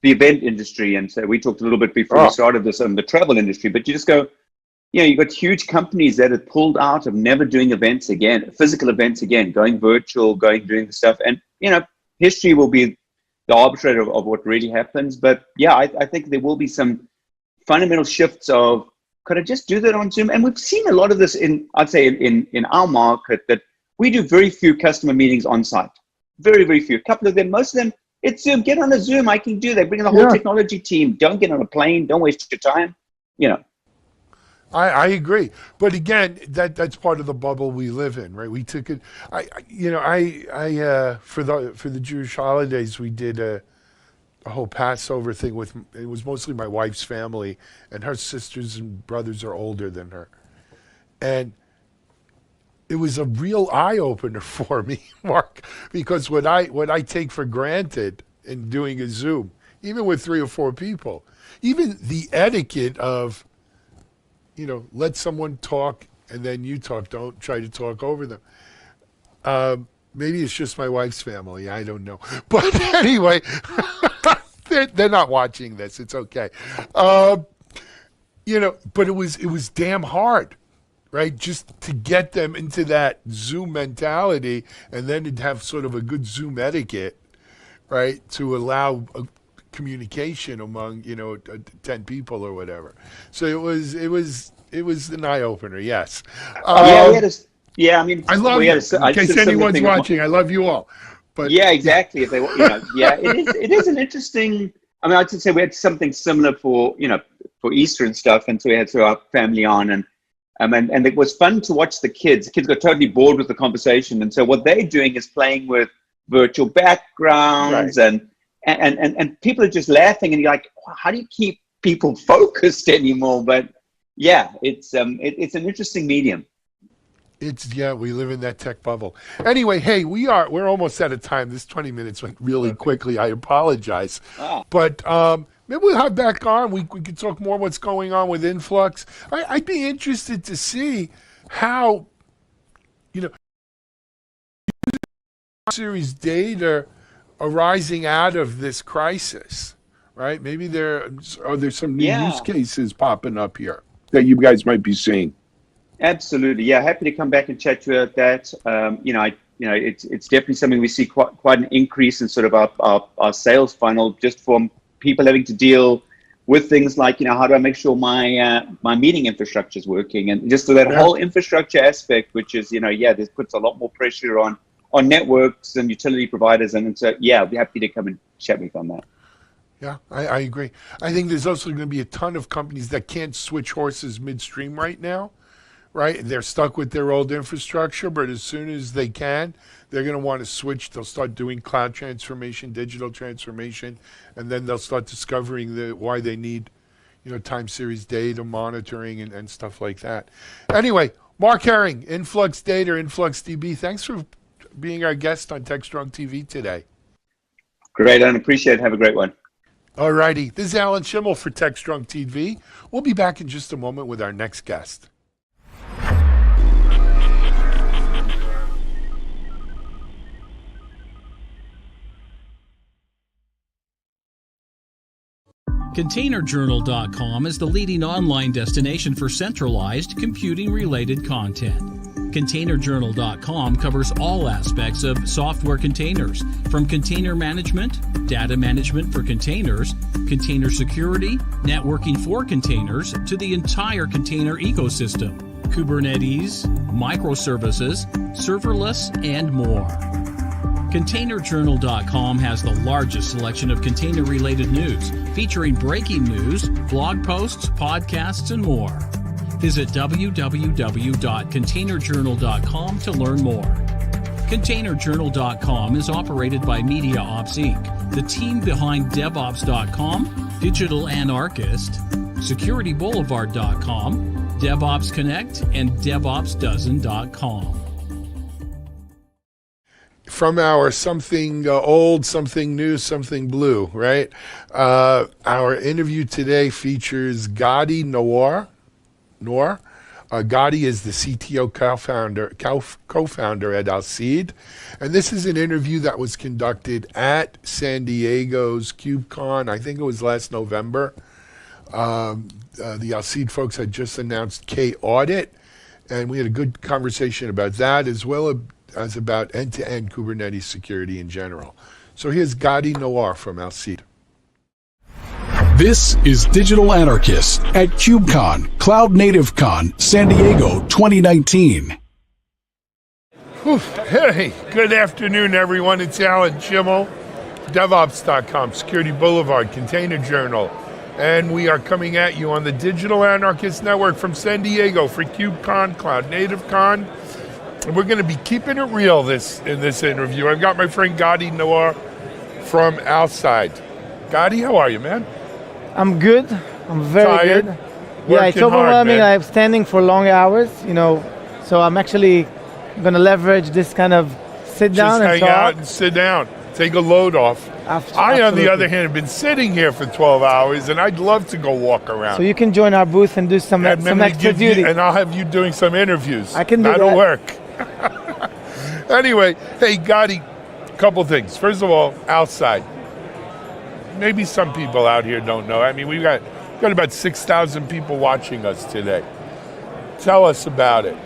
the event industry, and so we talked a little bit before we started this on the travel industry, but you just go, you've got huge companies that have pulled out of never doing events again, physical events again, going virtual, doing the stuff. And, history will be the arbitrator of what really happens. But yeah, I think there will be some fundamental shifts of, could I just do that on Zoom? And we've seen a lot of this in our market, that we do very few customer meetings on site. Very, very few. A couple of them, most of them, it's Zoom. Get on a Zoom. I can do that. Bring in the whole technology team. Don't get on a plane. Don't waste your time. I agree, but again, that's part of the bubble we live in, right? We took it. For the Jewish holidays, we did a whole Passover thing with. It was mostly my wife's family, and her sisters and brothers are older than her, and it was a real eye opener for me, Mark, because what I take for granted in doing a Zoom, even with 3 or 4 people, even the etiquette of, let someone talk and then you talk. Don't try to talk over them. Maybe it's just my wife's family. I don't know. But anyway, they're not watching this. It's okay. But it was damn hard, right? Just to get them into that Zoom mentality, and then to have sort of a good Zoom etiquette, right? To allow communication among 10 people or whatever. So it was an eye opener. Yes. I love you. In case anyone's watching, I love you all. But yeah, exactly. If they, it is an interesting. I mean, I'd say we had something similar for Easter and stuff, and so we had our family on, and it was fun to watch the kids. The kids got totally bored with the conversation, and so what they're doing is playing with virtual backgrounds and people are just laughing, and you're like, how do you keep people focused anymore? But yeah, it's an interesting medium. We live in that tech bubble. Anyway, hey, we're almost out of time. This 20 minutes went really quickly. I apologize. But maybe we'll have back on. We could talk more what's going on with Influx. I'd be interested to see how, series data arising out of this crisis, right? Maybe there's some new use cases popping up here that you guys might be seeing. Absolutely, yeah. Happy to come back and chat to you about that. It's definitely something we see quite an increase in sort of our sales funnel, just from people having to deal with things like, how do I make sure my meeting infrastructure is working, and just so that whole infrastructure aspect, which is this puts a lot more pressure on networks and utility providers, and so I'll be happy to come and chat with you on that. Yeah, I agree. I think there's also going to be a ton of companies that can't switch horses midstream right now, right? They're stuck with their old infrastructure, but as soon as they can, they're going to want to switch. They'll start doing cloud transformation, digital transformation, and then they'll start discovering why they need, time series data monitoring and stuff like that. Anyway, Mark Herring, Influx Data, InfluxDB. Thanks for being our guest on TechStrong TV today. Great, and appreciate it. Have a great one. All righty. This is Alan Schimmel for TechStrong TV. We'll be back in just a moment with our next guest. ContainerJournal.com is the leading online destination for centralized computing-related content. ContainerJournal.com covers all aspects of software containers, from container management, data management for containers, container security, networking for containers, to the entire container ecosystem, Kubernetes, microservices, serverless, and more. ContainerJournal.com has the largest selection of container-related news, featuring breaking news, blog posts, podcasts, and more. Visit www.containerjournal.com to learn more. ContainerJournal.com is operated by MediaOps Inc., the team behind DevOps.com, Digital Anarchist, SecurityBoulevard.com, DevOps Connect, and DevOpsDozen.com. From our something old, something new, something blue, right? Our interview today features Gadi Noor, Gotti is the CTO co-founder at Alcide. And this is an interview that was conducted at San Diego's KubeCon. I think it was last November. The Alcide folks had just announced K-Audit, and we had a good conversation about that as well as about end-to-end Kubernetes security in general. So here's Gotti Noir from Alcide. This is Digital Anarchist at KubeCon, Cloud Native Con, San Diego 2019. Hey, good afternoon, everyone. It's Alan Schimmel, DevOps.com, Security Boulevard, Container Journal. And we are coming at you on the Digital Anarchist Network from San Diego for KubeCon, Cloud Native Con. And we're going to be keeping it real in this interview. I've got my friend Gotti Noir from Alcide. Gotti, how are you, man? I'm good. I'm very Tired? good. Yeah, it's overwhelming. I'm standing for long hours, so I'm actually going to leverage this kind of sit down Just and hang talk. out and sit down. Take a load off. I, on the other hand, have been sitting here for 12 hours, and I'd love to go walk around. So you can join our booth and do some extra duty. And I'll have you doing some interviews. I can do That'll that. work. Anyway, hey, Gotti, a couple things. First of all, Alcide. Maybe some people out here don't know. I mean, we've got about 6,000 people watching us today. Tell us about it.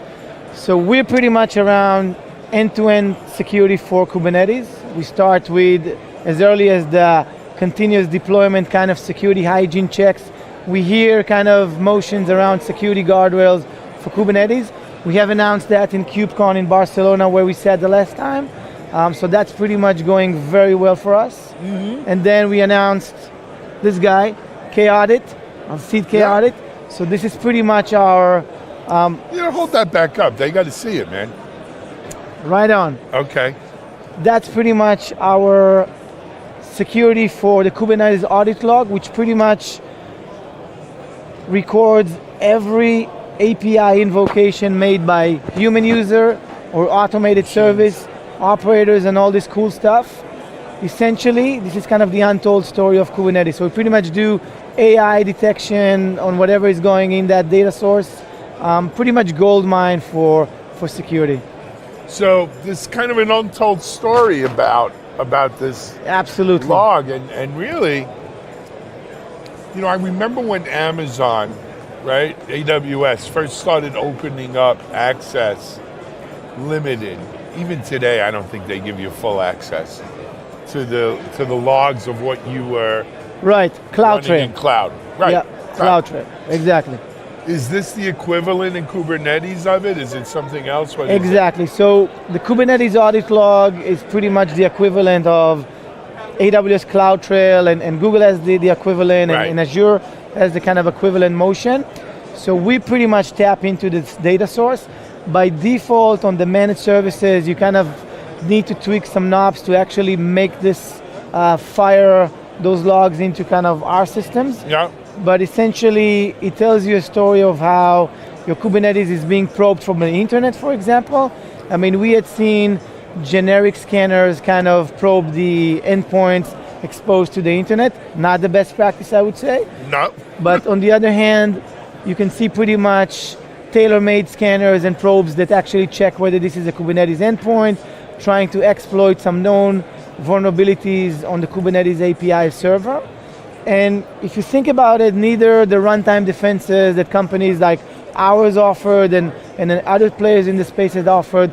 So we're pretty much around end-to-end security for Kubernetes. We start with as early as the continuous deployment kind of security hygiene checks. We hear kind of motions around security guardrails for Kubernetes. We have announced that in KubeCon in Barcelona where we said the last time. So that's pretty much going very well for us. Mm-hmm. And then we announced this guy, K-Audit, Alcide K-Audit. Yeah. So this is pretty much our... hold that back up. They got to see it, man. Right on. Okay. That's pretty much our security for the Kubernetes audit log, which pretty much records every API invocation made by human user or automated service, operators, and all this cool stuff. Essentially, this is kind of the untold story of Kubernetes. So we pretty much do AI detection on whatever is going in that data source. Pretty much gold mine for security. So this kind of an untold story about this absolutely log, and really, I remember when Amazon, right, AWS first started opening up access limited. Even today, I don't think they give you full access to the logs of what you were CloudTrail in cloud. Right. Yeah, CloudTrail, exactly. Is this the equivalent in Kubernetes of it? Is it something else? Exactly. So the Kubernetes audit log is pretty much the equivalent of AWS CloudTrail, and Google has the equivalent, right. and Azure has the kind of equivalent motion. So we pretty much tap into this data source. By default, on the managed services, you kind of need to tweak some knobs to actually make this fire those logs into kind of our systems. Yeah. But essentially, it tells you a story of how your Kubernetes is being probed from the internet, for example. I mean, we had seen generic scanners kind of probe the endpoints exposed to the internet. Not the best practice, I would say. No. But on the other hand, you can see pretty much tailor-made scanners and probes that actually check whether this is a Kubernetes endpoint, trying to exploit some known vulnerabilities on the Kubernetes API server. And if you think about it, neither the runtime defenses that companies like ours offered and other players in the space had offered,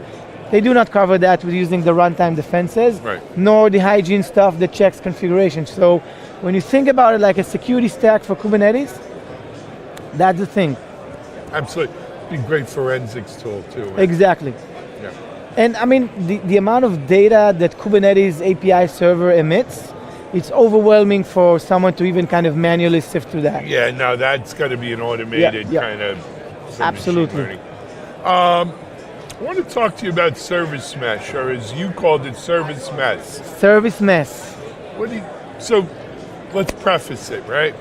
they do not cover that with using the runtime defenses, right. Nor the hygiene stuff that checks configuration. So when you think about it like a security stack for Kubernetes, that's the thing. Absolutely. Be a great forensics tool too. Right? Exactly. Yeah. And I mean, the amount of data that Kubernetes API server emits, it's overwhelming for someone to even kind of manually sift through that. Yeah, no, that's got to be an automated kind of absolutely. I want to talk to you about service mesh, or as you called it, service mess. Service mess. So let's preface it, right?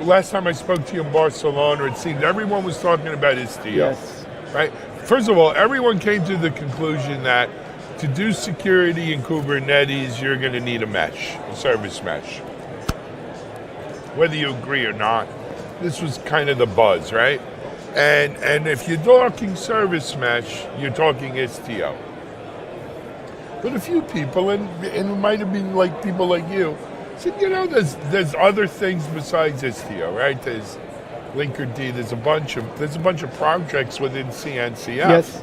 Last time I spoke to you in Barcelona, it seemed everyone was talking about Istio. Yes. Right? First of all, everyone came to the conclusion that to do security in Kubernetes, you're going to need a service mesh. Whether you agree or not, this was kind of the buzz, right? And if you're talking service mesh, you're talking Istio. But a few people, and it might have been like people like you, said, there's other things besides Istio, right? There's Linkerd, there's a bunch of projects within CNCF. Yes.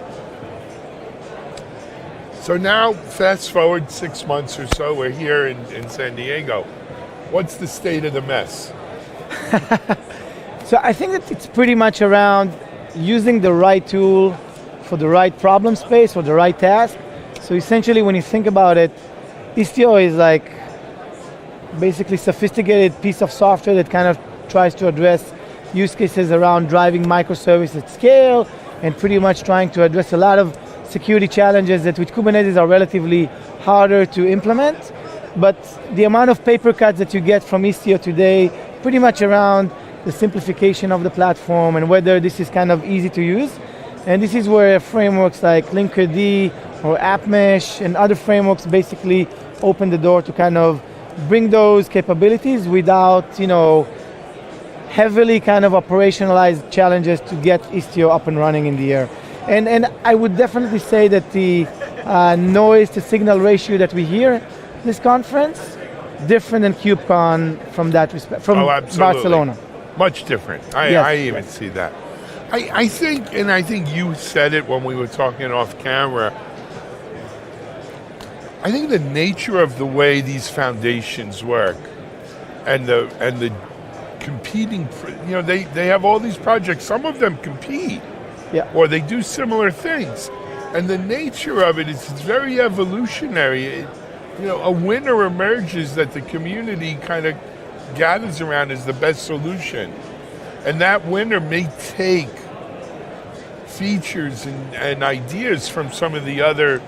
So now, fast forward 6 months or so, we're here in San Diego. What's the state of the mess? So I think that it's pretty much around using the right tool for the right problem space, for the right task. So essentially, when you think about it, Istio is like basically sophisticated piece of software that kind of tries to address use cases around driving microservices at scale and pretty much trying to address a lot of security challenges that with Kubernetes are relatively harder to implement. But the amount of paper cuts that you get from Istio today, pretty much around the simplification of the platform and whether this is kind of easy to use. And this is where frameworks like Linkerd or AppMesh and other frameworks basically open the door to kind of bring those capabilities without, heavily kind of operationalized challenges to get Istio up and running in the air. And I would definitely say that the noise to signal ratio that we hear this conference, different than KubeCon from that respect, from Barcelona. Much different. I even see that. I think you said it when we were talking off camera. I think the nature of the way these foundations work and the competing, they have all these projects. Some of them compete, or they do similar things, and the nature of it is it's very evolutionary. A winner emerges that the community kind of gathers around as the best solution, and that winner may take features and ideas from some of the other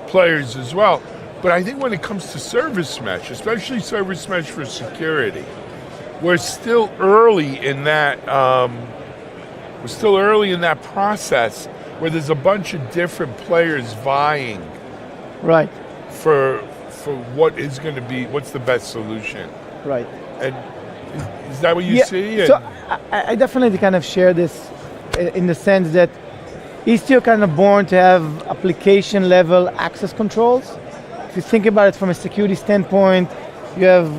players as well. But I think when it comes to service mesh, especially service mesh for security, we're still early in that. Process where there's a bunch of different players vying, right, for what is going to be what's the best solution, right? And is that what you see? So I definitely kind of share this in the sense that Istio kind of born to have application level access controls. If you think about it from a security standpoint, you have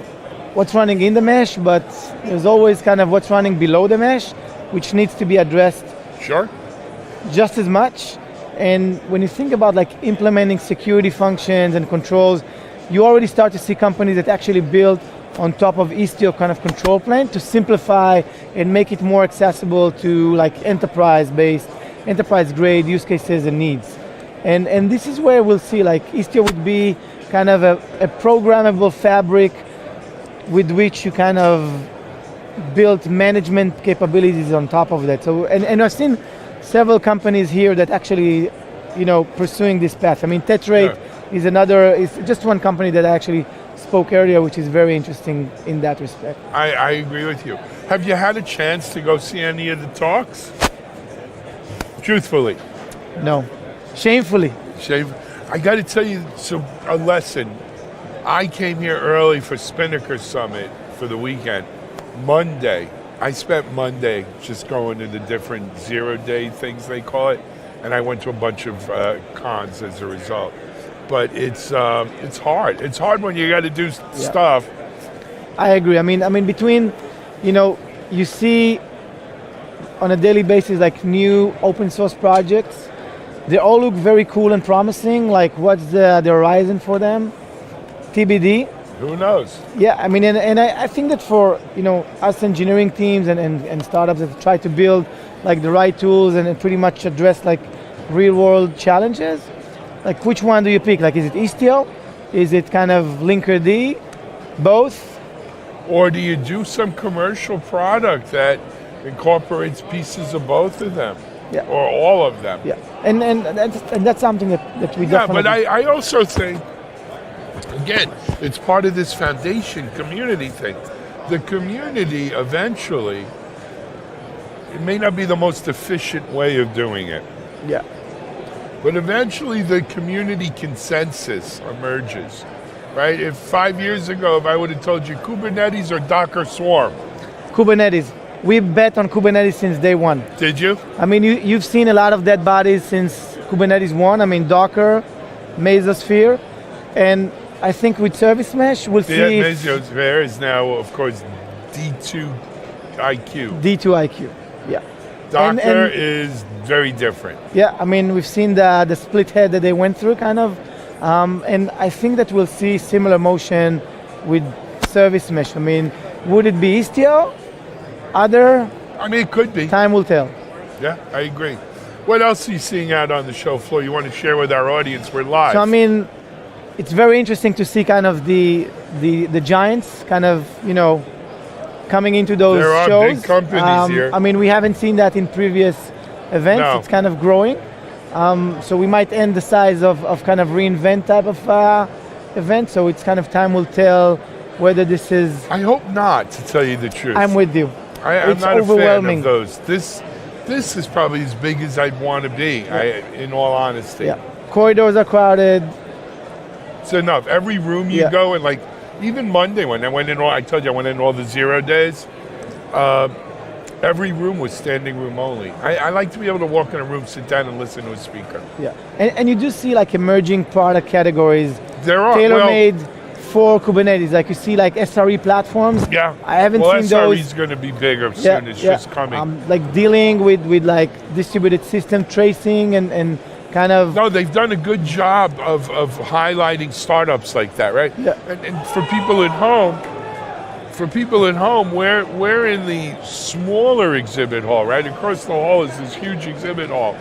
what's running in the mesh, but there's always kind of what's running below the mesh, which needs to be addressed just as much. And when you think about like implementing security functions and controls, you already start to see companies that actually build on top of Istio kind of control plane to simplify and make it more accessible to like enterprise grade use cases and needs. And this is where we'll see like Istio would be kind of a programmable fabric with which you kind of build management capabilities on top of that. So and I've seen several companies here that actually, pursuing this path. I mean, Tetrate is just one company that I actually spoke earlier, which is very interesting in that respect. I agree with you. Have you had a chance to go see any of the talks? Truthfully. No. Shamefully. I got to tell you a lesson. I came here early for Spinnaker Summit for the weekend. Monday, I spent Monday just going to the different zero-day things they call it, and I went to a bunch of cons as a result. But it's hard. It's hard when you got to do stuff. I agree. I mean, between, you see on a daily basis like new open source projects. They all look very cool and promising. Like, what's the horizon for them? TBD. Who knows? Yeah, I mean, and I think that for us engineering teams and startups that try to build like the right tools and pretty much address like real world challenges, like which one do you pick? Like, is it Istio? Is it kind of Linkerd? Both? Or do you do some commercial product that incorporates pieces of both of them? Yeah. Or all of them? Yeah, and that's something that we definitely. Yeah, but I also think, again, it's part of this foundation community thing. The community eventually, it may not be the most efficient way of doing it. Yeah. But eventually the community consensus emerges, right? If 5 years ago, if I would have told you Kubernetes or Docker Swarm. Kubernetes. we bet on Kubernetes since day one. Did you? I mean, you've seen a lot of dead bodies since Kubernetes 1. I mean, Docker, Mesosphere, and I think with Service Mesh, we'll see. Mesosphere is now, of course, D2IQ. D2IQ, yeah. Docker is very different. Yeah, I mean, we've seen the split head that they went through, kind of, and I think that we'll see similar motion with Service Mesh. I mean, would it be Istio? Other? I mean, it could be. Time will tell. Yeah, I agree. What else are you seeing out on the show floor you want to share with our audience? We're live. So, I mean, it's very interesting to see kind of the giants kind of, you know, coming into those shows. There are big companies here. I mean, we haven't seen that in previous events. No. It's kind of growing. So we might end the size of kind of reInvent type of event. So it's kind of time will tell whether this is... I hope not, to tell you the truth. I'm with you. I'm It's not overwhelming. a fan of those. This is probably as big as I'd want to be, in all honesty. Yeah. Corridors are crowded. It's enough. Every room you go in, like, even Monday when I went in, I told you I went in all the 0 days, every room was standing room only. I like to be able to walk in a room, sit down, and listen to a speaker. Yeah. And you do see like emerging product categories. There are. Tailor-made for Kubernetes. Like you see like SRE platforms. Yeah. I haven't seen SRE those. is going to be bigger soon. It's just coming. Like dealing with like distributed system tracing and kind of... No, they've done a good job of highlighting startups like that, right? Yeah. And for people at home, we're in the smaller exhibit hall, right? Across the hall is this huge exhibit hall.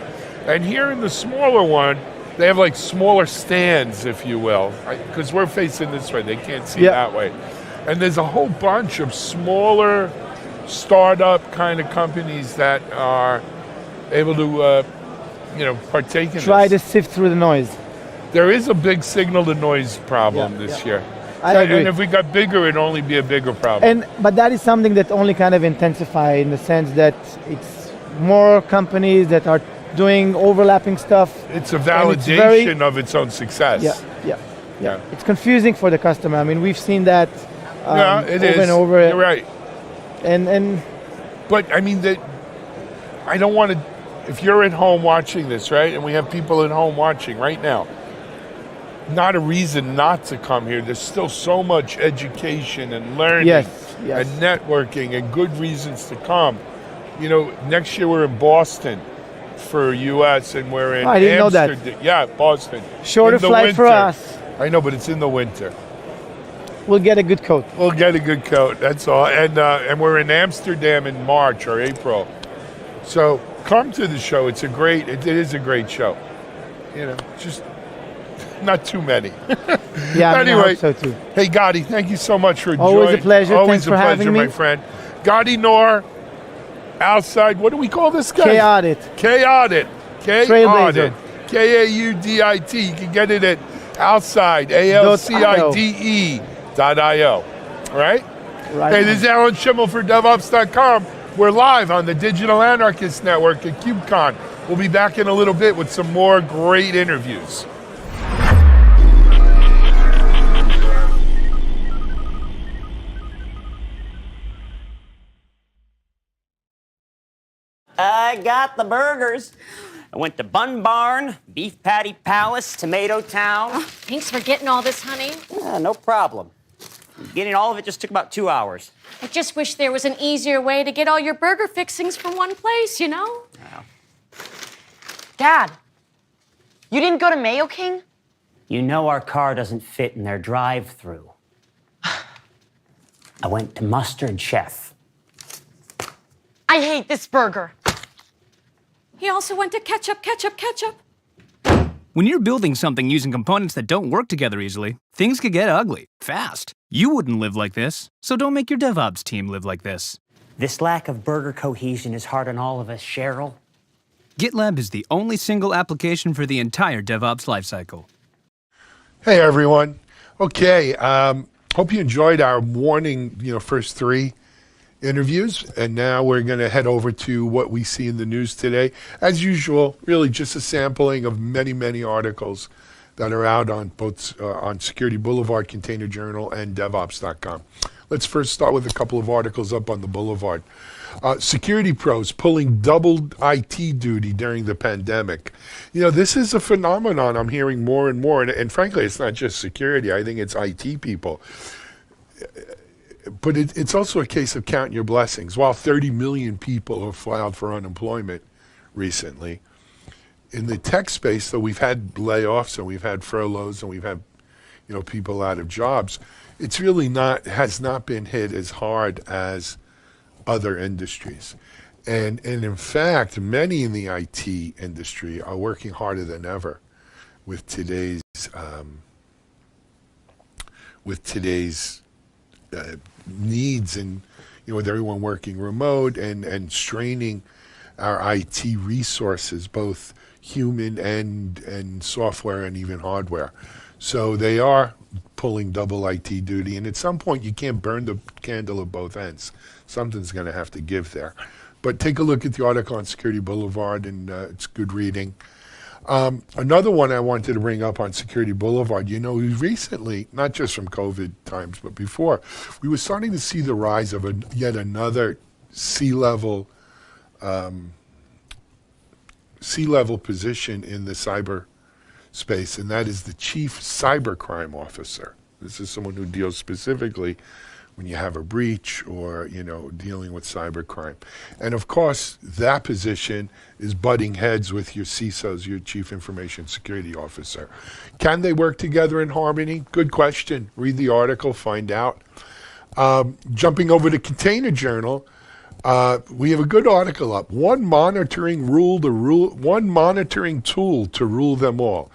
And here in the smaller one, they have like smaller stands, if you will, because we're facing this way. They can't see that way. And there's a whole bunch of smaller startup kind of companies that are able to partake in try this. to sift through the noise. There is a big signal-to-noise problem this year. I agree. And if we got bigger, it'd only be a bigger problem. But that is something that only kind of intensify in the sense that it's more companies that are doing overlapping stuff. It's a validation of its own success. Yeah. It's confusing for the customer. I mean, we've seen that it over is. and over. You're right. But I mean, I don't want to. If you're at home watching this, right, and we have people at home watching right now, not a reason not to come here. There's still so much education and learning and networking and good reasons to come. You know, next year we're in Boston for US and we're in I didn't Amsterdam. know that. Yeah, Boston. Shorter flight for us. I know, but it's in the winter. We'll get a good coat. We'll get a good coat, that's all. And we're in Amsterdam in March or April. So come to the show. It is a great show. You know, just not too many. Yeah, anyway, I hope so too. Hey, Gadi, thank you so much for joining. Always a pleasure. Always Thanks for having pleasure, me. my friend. Gadi Noor, outside. What do we call this guy? K-Audit. K-Audit. Trailblazer. K-A-U-D-I-T. You can get it at outside, ALCIDE.io. All right? Hey, this is Alan Schimmel for DevOps.com. We're live on the Digital Anarchist Network at KubeCon. We'll be back in a little bit with some more great interviews. I got the burgers. I went to Bun Barn, Beef Patty Palace, Tomato Town. Oh, thanks for getting all this, honey. Yeah, no problem. Getting all of it just took about 2 hours. I just wish there was an easier way to get all your burger fixings from one place, you know? Wow. Dad, you didn't go to Mayo King? You know our car doesn't fit in their drive-thru. I went to Mustard Chef. I hate this burger. He also went to ketchup. When you're building something using components that don't work together easily, things could get ugly, fast. You wouldn't live like this, so don't make your DevOps team live like this. This lack of burger cohesion is hard on all of us, Cheryl. GitLab is the only single application for the entire DevOps lifecycle. Hey, everyone. Okay, hope you enjoyed our morning, first 3 interviews, and now we're going to head over to what we see in the news today. As usual, really just a sampling of many, many articles that are out on both on Security Boulevard, Container Journal, and DevOps.com. Let's first start with a couple of articles up on the Boulevard. Security pros pulling double IT duty during the pandemic. This is a phenomenon I'm hearing more and more, and frankly, it's not just security. I think it's IT people. But it's also a case of counting your blessings. While 30 million people have filed for unemployment recently, in the tech space, though, we've had layoffs and we've had furloughs and we've had people out of jobs. It's really has not been hit as hard as other industries. And in fact, many in the IT industry are working harder than ever with today's needs, and with everyone working remote and straining our IT resources, both human and software and even hardware. So they are pulling double IT duty, and at some point you can't burn the candle at both ends. Something's going to have to give there. But take a look at the article on Security Boulevard, and it's good reading. Another one I wanted to bring up on Security Boulevard, recently, not just from COVID times, but before, we were starting to see the rise of yet another C-level position in the cyber space, and that is the Chief Cybercrime Officer. This is someone who deals specifically when you have a breach or, dealing with cybercrime. And of course, that position is butting heads with your CISOs, your Chief Information Security Officer. Can they work together in harmony? Good question. Read the article, find out. Jumping over to Container Journal, we have a good article up. One monitoring tool to rule them all.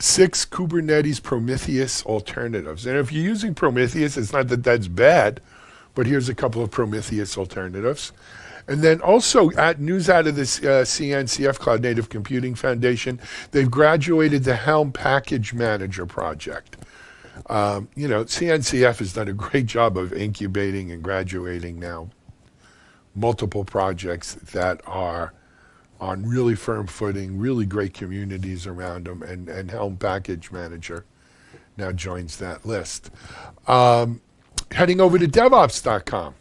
6 Kubernetes Prometheus alternatives. And if you're using Prometheus, it's not that that's bad, but here's a couple of Prometheus alternatives. And then also news out of this CNCF, Cloud Native Computing Foundation, they've graduated the Helm Package Manager project. CNCF has done a great job of incubating and graduating now multiple projects that are on really firm footing, really great communities around them, and Helm Package Manager now joins that list. Heading over to DevOps.com.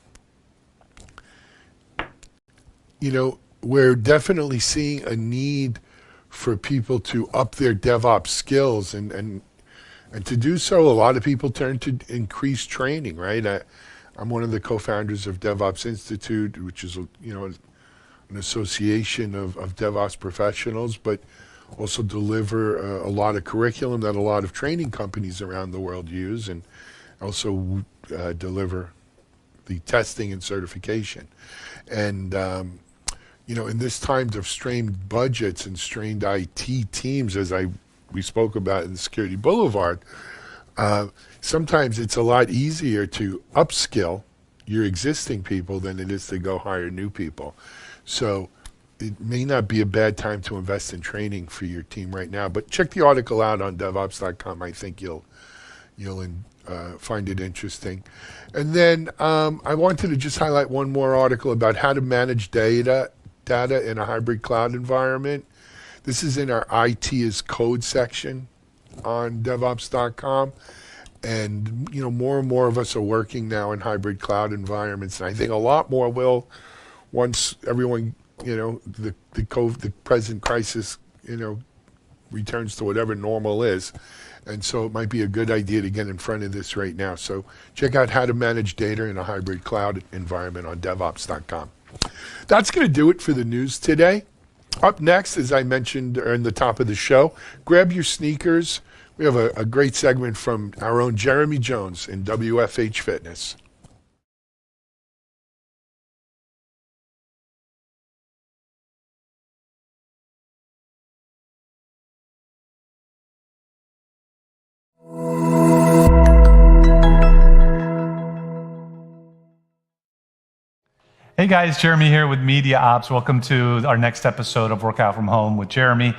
We're definitely seeing a need for people to up their DevOps skills, and to do so, a lot of people turn to increased training, right? I'm one of the co-founders of DevOps Institute, which is, an association of DevOps professionals, but also deliver a lot of curriculum that a lot of training companies around the world use, and also deliver the testing and certification. And, in this times of strained budgets and strained IT teams, as we spoke about in the Security Boulevard, sometimes it's a lot easier to upskill your existing people than it is to go hire new people. So it may not be a bad time to invest in training for your team right now, but check the article out on DevOps.com. I think you'll find it interesting. And then I wanted to just highlight one more article about how to manage data in a hybrid cloud environment. This is in our IT as Code section on DevOps.com. And, more and more of us are working now in hybrid cloud environments. And I think a lot more will once everyone, the present crisis, returns to whatever normal is. And so it might be a good idea to get in front of this right now. So check out how to manage data in a hybrid cloud environment on DevOps.com. That's going to do it for the news today. Up next, as I mentioned in the top of the show, grab your sneakers. We have a great segment from our own Jeremy Jones in WFH Fitness. Hey guys, Jeremy here with Media Ops. Welcome to our next episode of Workout from Home with Jeremy.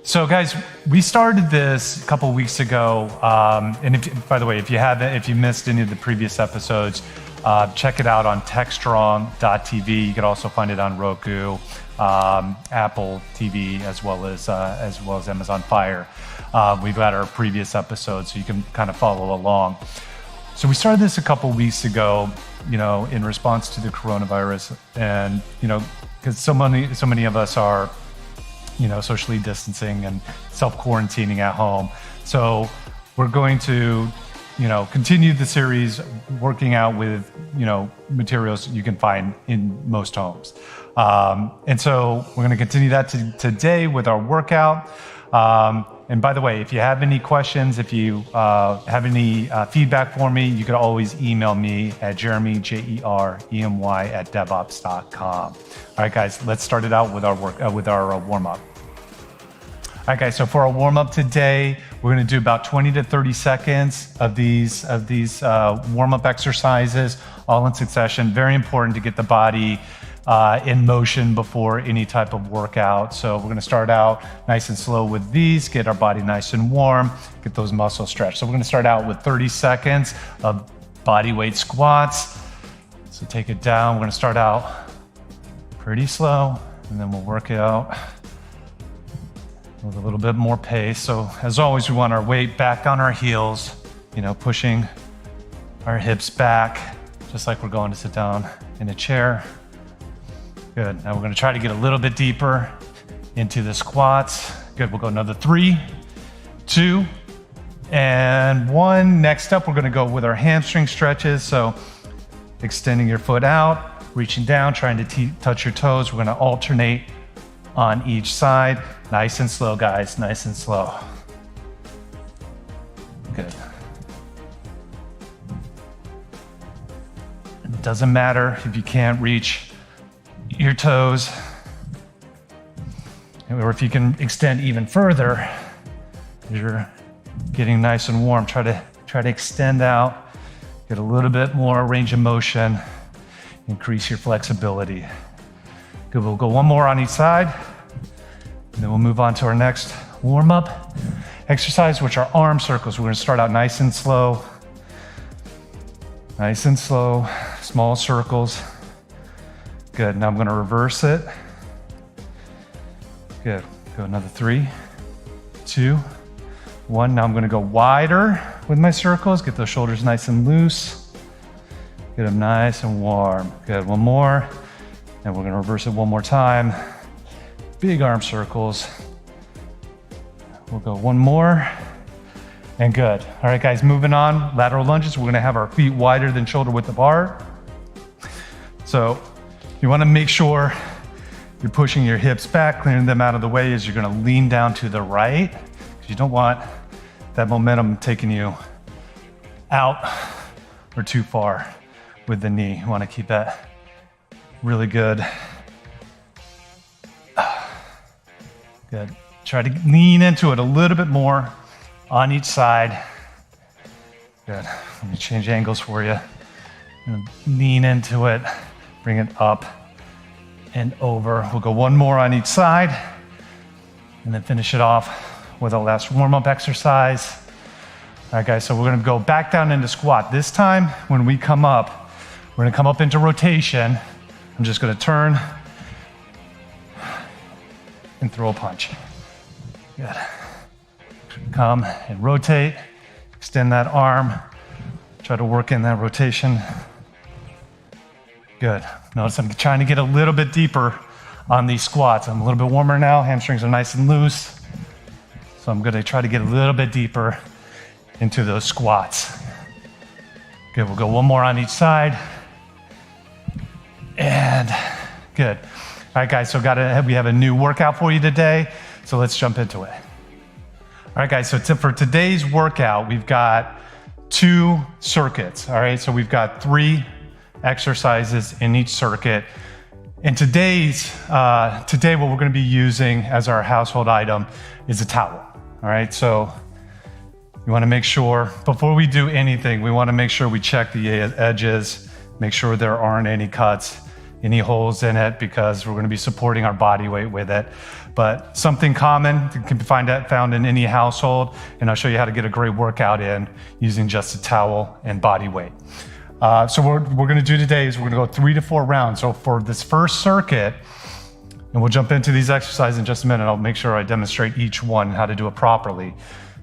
So guys, we started this a couple weeks ago, and by the way, if you missed any of the previous episodes, check it out on TechStrong.TV. You can also find it on Roku, Apple TV, as well as Amazon Fire. We've got our previous episodes, so you can kind of follow along. So we started this a couple weeks ago, in response to the coronavirus, and because so many of us are, socially distancing and self-quarantining at home. So we're going to, continue the series working out with, materials you can find in most homes. And so we're going to continue that today with our workout. And by the way, if you have any questions, if you have any feedback for me, you can always email me at Jeremy, Jeremy @devops.com. All right, guys, let's start it out with our warm-up. All right, guys, so for our warm-up today, we're going to do about 20 to 30 seconds of these warm-up exercises, all in succession. Very important to get the body in motion before any type of workout. So we're going to start out nice and slow with these, get our body nice and warm, get those muscles stretched. So we're going to start out with 30 seconds of body weight squats. So take it down. We're going to start out pretty slow, and then we'll work it out with a little bit more pace. So as always, we want our weight back on our heels, pushing our hips back, just like we're going to sit down in a chair. Good. Now we're going to try to get a little bit deeper into the squats. Good. We'll go another 3, 2, and 1. Next up, we're going to go with our hamstring stretches. So extending your foot out, reaching down, trying to touch your toes. We're going to alternate on each side. Nice and slow, guys. Nice and slow. Good. It doesn't matter if you can't reach your toes, or if you can extend even further as you're getting nice and warm. Try to extend out, get a little bit more range of motion, increase your flexibility. Good. We'll go one more on each side, and then we'll move on to our next warm-up exercise, which are arm circles. We're going to start out nice and slow, small circles. Good. Now I'm going to reverse it. Good. Go another 3, 2, 1. Now I'm going to go wider with my circles. Get those shoulders nice and loose. Get them nice and warm. Good. One more. And we're going to reverse it one more time. Big arm circles. We'll go one more. And good. All right, guys, moving on. Lateral lunges. We're going to have our feet wider than shoulder width apart. So you want to make sure you're pushing your hips back, clearing them out of the way as you're going to lean down to the right, because you don't want that momentum taking you out or too far with the knee. You want to keep that really good. Good. Try to lean into it a little bit more on each side. Good. Let me change angles for you. Lean into it. Bring it up and over. We'll go one more on each side, and then finish it off with our last warm-up exercise. All right, guys, so we're gonna go back down into squat. This time, when we come up, we're gonna come up into rotation. I'm just gonna turn and throw a punch. Good. Come and rotate, extend that arm, try to work in that rotation. Good. Notice I'm trying to get a little bit deeper on these squats. I'm a little bit warmer now. Hamstrings are nice and loose. So I'm going to try to get a little bit deeper into those squats. Good. We'll go one more on each side. And good. All right, guys. So we have a new workout for you today. So let's jump into it. All right, guys. So for today's workout, we've got 2 circuits. All right. So we've got 3 exercises in each circuit. And today what we're going to be using as our household item is a towel. All right, so you want to make sure before we do anything, we want to make sure we check the edges, make sure there aren't any cuts, any holes in it, because we're going to be supporting our body weight with it. But something common can be found in any household, and I'll show you how to get a great workout in using just a towel and body weight. So what we're going to do today is we're going to go 3 to 4 rounds. So for this first circuit, and we'll jump into these exercises in just a minute. I'll make sure I demonstrate each one and how to do it properly.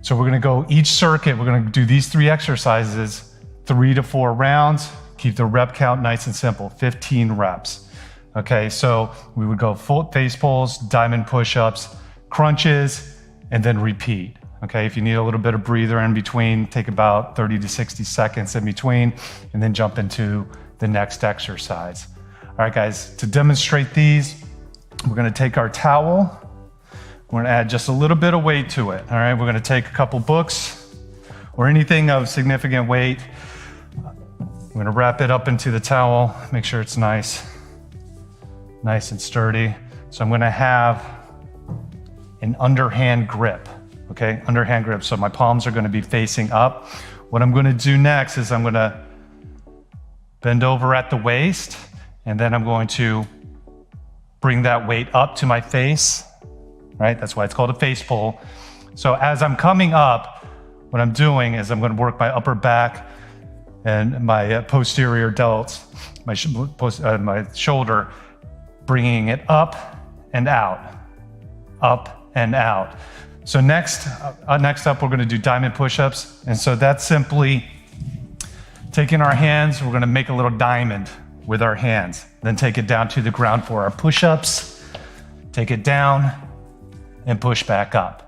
So we're going to go each circuit. We're going to do these 3 exercises 3 to 4 rounds. Keep the rep count nice and simple, 15 reps. Okay, so we would go full face pulls, diamond push-ups, crunches, and then repeat. Okay, if you need a little bit of breather in between, take about 30 to 60 seconds in between, and then jump into the next exercise. All right, guys, to demonstrate these, we're gonna take our towel, we're gonna add just a little bit of weight to it. All right, we're gonna take a couple books or anything of significant weight. We're gonna wrap it up into the towel, make sure it's nice and sturdy. So I'm gonna have an underhand grip, okay? Underhand grip, so my palms are gonna be facing up. What I'm gonna do next is I'm gonna bend over at the waist, and then I'm going to bring that weight up to my face, right? That's why it's called a face pull. So as I'm coming up, what I'm doing is I'm gonna work my upper back and my posterior delts, my shoulder, bringing it up and out, up and out. So next up, we're gonna do diamond push-ups. And so that's simply taking our hands, we're gonna make a little diamond with our hands, then take it down to the ground for our push-ups, take it down and push back up.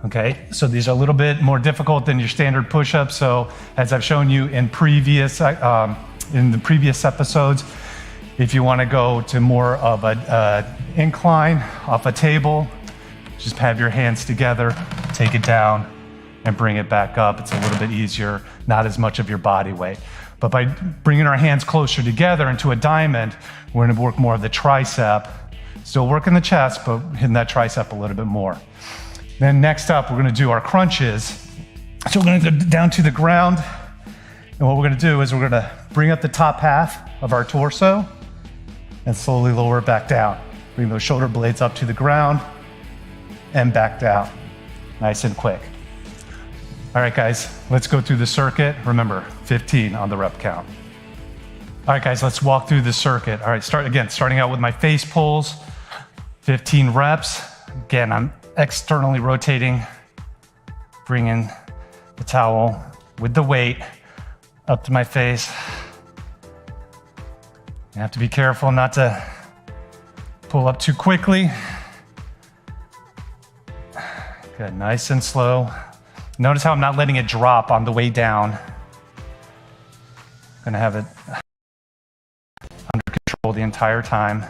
Okay, so these are a little bit more difficult than your standard push-ups. So as I've shown you in the previous episodes, if you wanna go to more of an incline off a table, just have your hands together, take it down, and bring it back up. It's a little bit easier, not as much of your body weight. But by bringing our hands closer together into a diamond, we're gonna work more of the tricep. Still working the chest, but hitting that tricep a little bit more. Then next up, we're gonna do our crunches. So we're gonna go down to the ground, and what we're gonna do is we're gonna bring up the top half of our torso and slowly lower it back down. Bring those shoulder blades up to the ground and back down, nice and quick. All right, guys, let's go through the circuit. Remember, 15 on the rep count. All right, guys, let's walk through the circuit. All right, starting out with my face pulls, 15 reps. Again, I'm externally rotating, bringing the towel with the weight up to my face. You have to be careful not to pull up too quickly. Good, nice and slow. Notice how I'm not letting it drop on the way down. Gonna have it under control the entire time.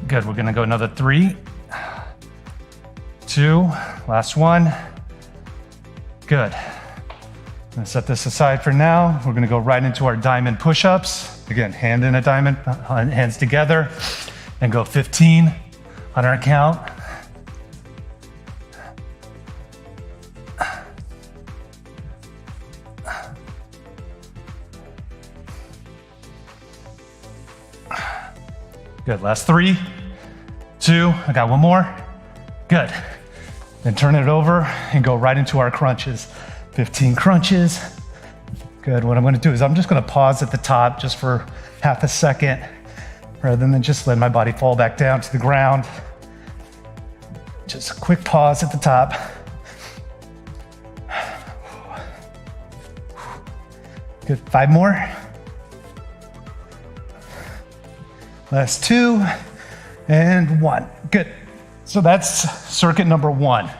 Good, we're gonna go another 3, 2, last one. Good. I'm gonna set this aside for now. We're gonna go right into our diamond push-ups. Again, hand in a diamond, hands together, and go 15 on our count. Good, last 3, 2, I got one more. Good. Then turn it over and go right into our crunches. 15 crunches. Good, what I'm gonna do is I'm just gonna pause at the top just for half a second, rather than just let my body fall back down to the ground. Just a quick pause at the top. Good, 5 more. Last 2 and 1. Good. So that's circuit number 1.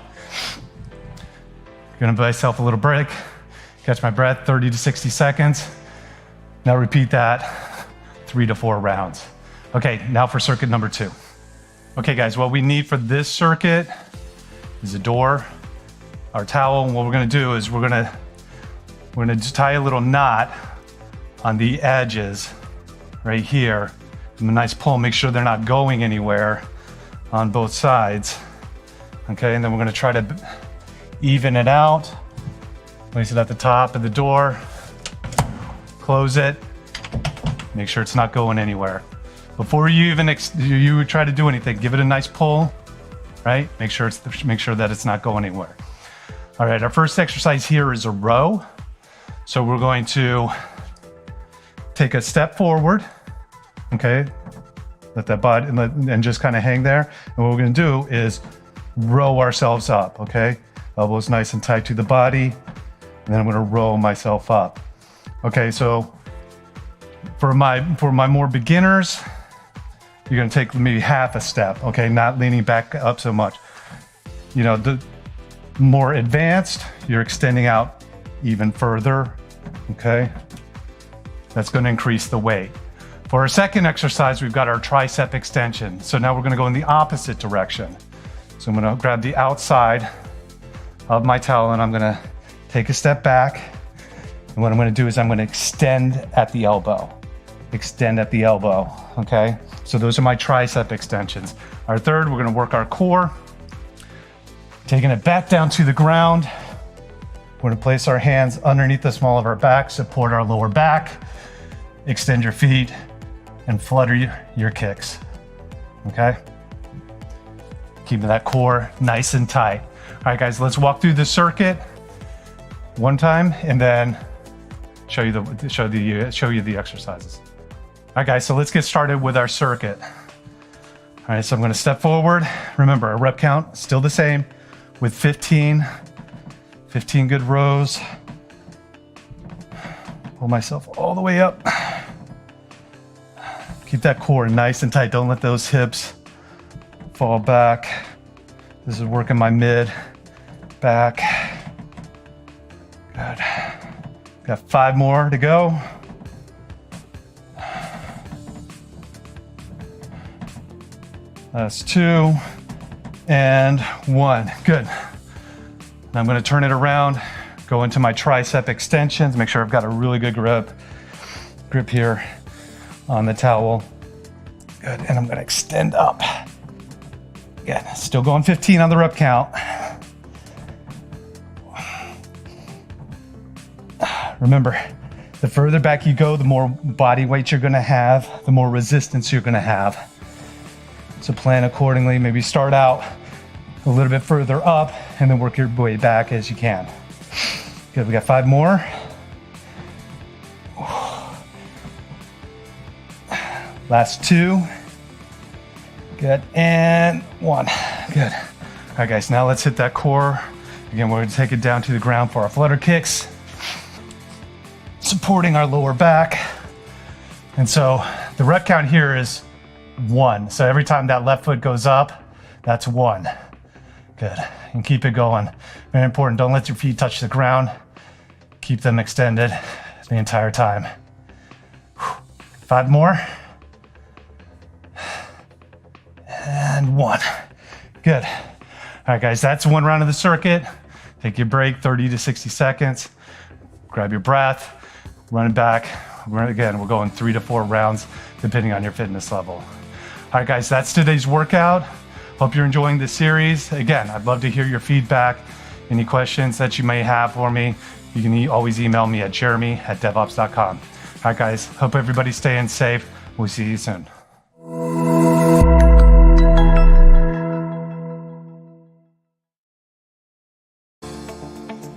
Gonna give myself a little break, catch my breath, 30 to 60 seconds. Now repeat that 3 to 4 rounds. Okay, now for circuit number 2. Okay guys, what we need for this circuit is a door, our towel, and what we're gonna do is we're gonna tie a little knot on the edges right here. And a nice pull, make sure they're not going anywhere on both sides. Okay, and then we're gonna try to even it out. Place it at the top of the door, close it, make sure it's not going anywhere. Before you even you try to do anything, give it a nice pull, right? Make sure that it's not going anywhere. All right, our first exercise here is a row. So we're going to take a step forward, okay? Let that body, and just kind of hang there. And what we're gonna do is row ourselves up, okay? Elbows nice and tight to the body. and then I'm gonna roll myself up. Okay, so for my more beginners, you're gonna take maybe half a step, okay? Not leaning back up so much. You know, the more advanced, you're extending out even further, okay? That's gonna increase the weight. For our second exercise, we've got our tricep extension. So now we're gonna go in the opposite direction. So I'm gonna grab the outside of my towel and I'm gonna take a step back. And what I'm gonna do is I'm gonna extend at the elbow. Extend at the elbow, okay? So those are my tricep extensions. Our third, we're gonna work our core. Taking it back down to the ground. We're gonna place our hands underneath the small of our back, support our lower back, extend your feet, and flutter your kicks, okay? Keeping that core nice and tight. All right, guys, let's walk through the circuit one time and then show you the exercises. All right, guys, so let's get started with our circuit. All right, so I'm gonna step forward. Remember, our rep count is still the same with 15 good rows. Pull myself all the way up. Keep that core nice and tight. Don't let those hips fall back. This is working my mid, back. Good. Got 5 more to go. That's 2 and 1. Good. Now I'm going to turn it around, go into my tricep extensions, make sure I've got a really good grip here on the towel. Good, and I'm gonna extend up. Again, still going 15 on the rep count. Remember, the further back you go, the more body weight you're gonna have, the more resistance you're gonna have. So plan accordingly. Maybe start out a little bit further up and then work your way back as you can. Good, we got 5 more. Last 2. Good, and 1. Good. All right, guys, now let's hit that core. Again, we're gonna take it down to the ground for our flutter kicks, supporting our lower back. And so the rep count here is 1. So every time that left foot goes up, that's 1. Good, and keep it going. Very important, don't let your feet touch the ground. Keep them extended the entire time. 5 more. And 1. Good. All right, guys, that's 1 round of the circuit. Take your break, 30 to 60 seconds. Grab your breath, run it back. Again, we're going 3 to 4 rounds, depending on your fitness level. All right, guys, that's today's workout. Hope you're enjoying this series. Again, I'd love to hear your feedback. Any questions that you may have for me, you can always email me at jeremy@devops.com. All right, guys, hope everybody's staying safe. We'll see you soon.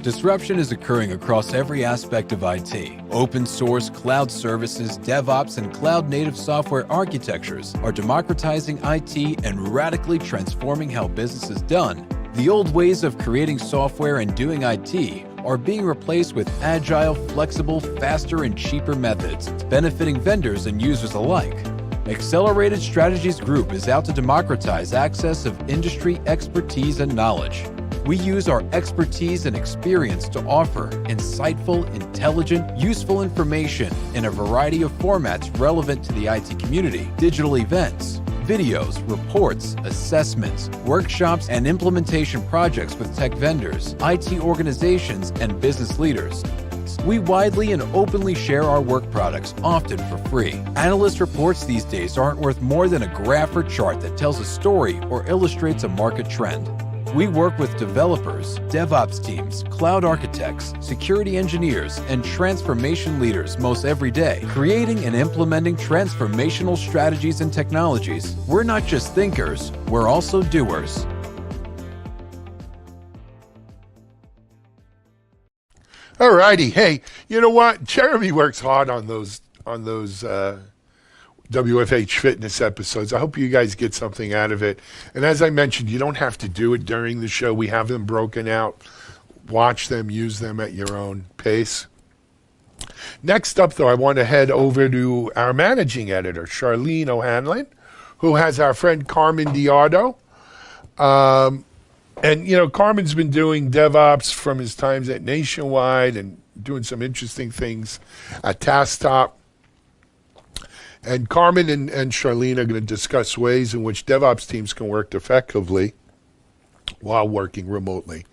Disruption is occurring across every aspect of IT. Open source, cloud services, DevOps, and cloud-native software architectures are democratizing IT and radically transforming how business is done. The old ways of creating software and doing IT are being replaced with agile, flexible, faster, and cheaper methods, benefiting vendors and users alike. Accelerated Strategies Group is out to democratize access of industry expertise and knowledge. We use our expertise and experience to offer insightful, intelligent, useful information in a variety of formats relevant to the IT community, digital events, videos, reports, assessments, workshops, and implementation projects with tech vendors, IT organizations, and business leaders. We widely and openly share our work products, often for free. Analyst reports these days aren't worth more than a graph or chart that tells a story or illustrates a market trend. We work with developers, DevOps teams, cloud architects, security engineers, and transformation leaders most every day, creating and implementing transformational strategies and technologies. We're not just thinkers, we're also doers. All righty. Hey, you know what? Jeremy works hard on those WFH Fitness episodes. I hope you guys get something out of it. And as I mentioned, you don't have to do it during the show. We have them broken out watch them, use them at your own pace. Next up, though, I want to head over to our managing editor, Charlene O'Hanlon, who has our friend Carmen Diardo. And, you know, Carmen's been doing DevOps from his times at Nationwide and doing some interesting things at TaskTop. And Carmen and Charlene are going to discuss ways in which DevOps teams can work effectively while working remotely.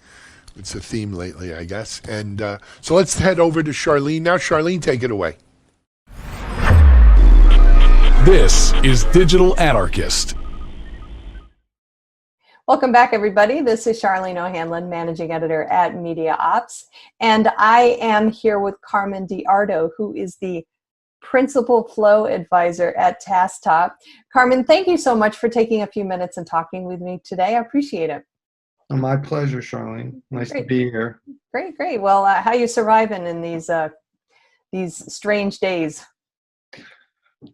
It's a theme lately, I guess. And so let's head over to Charlene now. Charlene, take it away. This is Digital Anarchist. Welcome back, everybody. This is Charlene O'Hanlon, Managing Editor at Media Ops. And I am here with Carmen Diardo, who is the Principal Flow Advisor at TaskTop. Carmen, thank you so much for taking a few minutes and talking with me today. I appreciate it. My pleasure, Charlene. Nice to be here. Great, great. Well, how are you surviving in these strange days?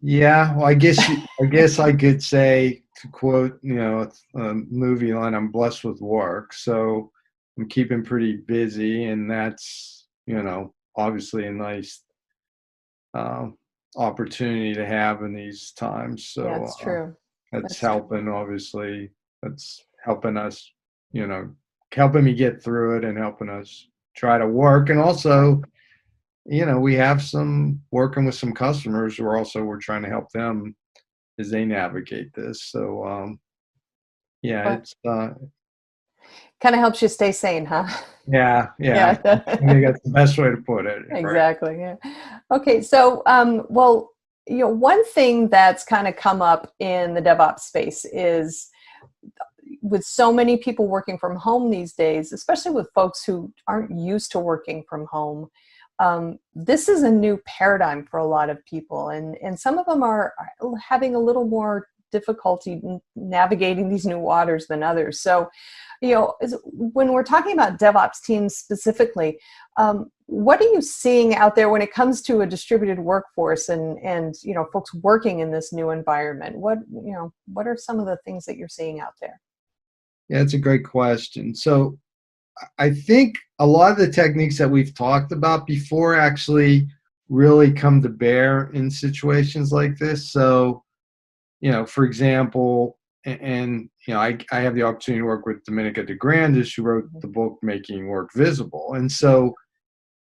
Yeah, well, I guess I could say, to quote, you know, a movie line, I'm blessed with work. So I'm keeping pretty busy, and that's, you know, obviously a nice opportunity to have in these times. So yeah, that's true. That's helping, obviously. That's helping us, you know, helping me get through it and helping us try to work. And also, you know, we have some working with some customers who are also, we're trying to help them as they navigate this. So, yeah, it's kind of helps you stay sane, huh? Yeah. I think that's the best way to put it. Exactly. Right? Yeah. Okay. So, well, you know, one thing that's kind of come up in the DevOps space is with so many people working from home these days, especially with folks who aren't used to working from home, this is a new paradigm for a lot of people, and some of them are having a little more difficulty navigating these new waters than others. So, you know, when we're talking about DevOps teams specifically, what are you seeing out there when it comes to a distributed workforce and you know, folks working in this new environment? What are some of the things that you're seeing out there? Yeah, it's a great question. So I think a lot of the techniques that we've talked about before actually really come to bear in situations like this. So, you know, for example, and you know, I have the opportunity to work with Dominica DeGrandis, who wrote the book Making Work Visible. And so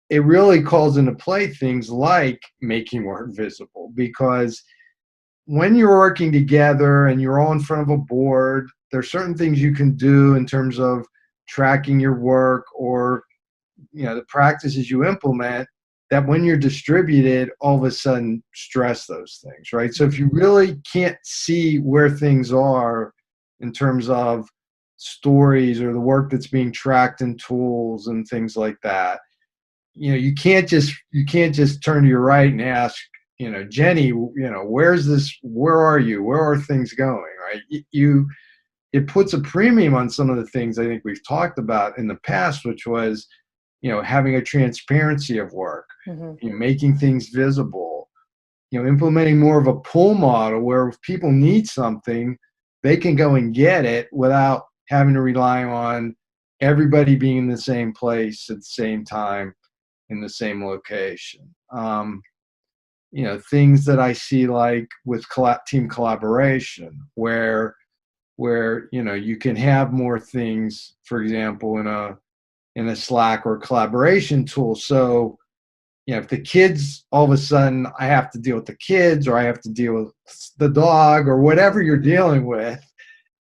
it really calls into play things like making work visible, because when you're working together and you're all in front of a board, there's certain things you can do in terms of tracking your work, or, you know, the practices you implement that when you're distributed, all of a sudden stress those things, right? So if you really can't see where things are in terms of stories or the work that's being tracked in tools and things like that, you know, you can't just turn to your right and ask, you know, Jenny, you know, where are you? Where are things going, right? It puts a premium on some of the things I think we've talked about in the past, which was, you know, having a transparency of work, you know, making things visible, you know, implementing more of a pull model where if people need something, they can go and get it without having to rely on everybody being in the same place at the same time in the same location. You know, things that I see like with team collaboration, where you know, you can have more things, for example, in a Slack or collaboration tool. So, you know, if the kids, all of a sudden I have to deal with the kids, or I have to deal with the dog, or whatever you're dealing with,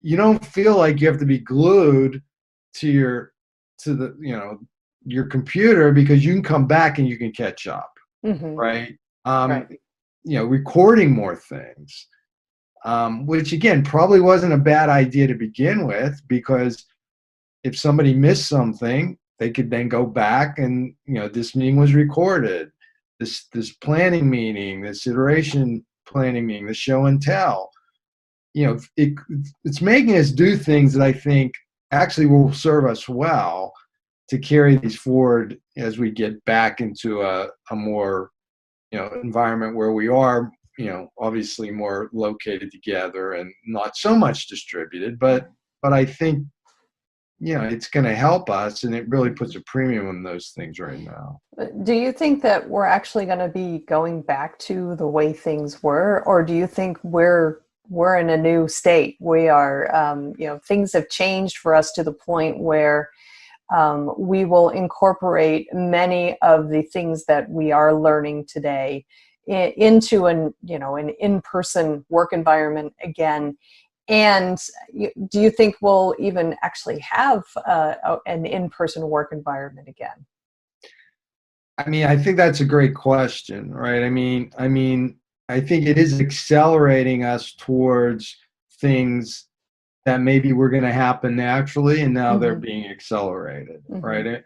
you don't feel like you have to be glued to the you know, your computer, because you can come back and you can catch up, right? Right. You know, recording more things. Which again probably wasn't a bad idea to begin with, because if somebody missed something, they could then go back and, you know, this meeting was recorded, this planning meeting, this iteration planning meeting, the show and tell. You know, it's making us do things that I think actually will serve us well to carry these forward as we get back into a more, you know, environment where we are, you know, obviously more located together and not so much distributed, but I think it's going to help us, and it really puts a premium on those things right now. Do you think that we're actually going to be going back to the way things were, or do you think we're in a new state? We are, things have changed for us to the point where we will incorporate many of the things that we are learning today into an in-person work environment again. And do you think we'll even actually have an in-person work environment again? I mean, I think that's a great question, right? I mean, I think it is accelerating us towards things that maybe were going to happen naturally, and now they're being accelerated, right?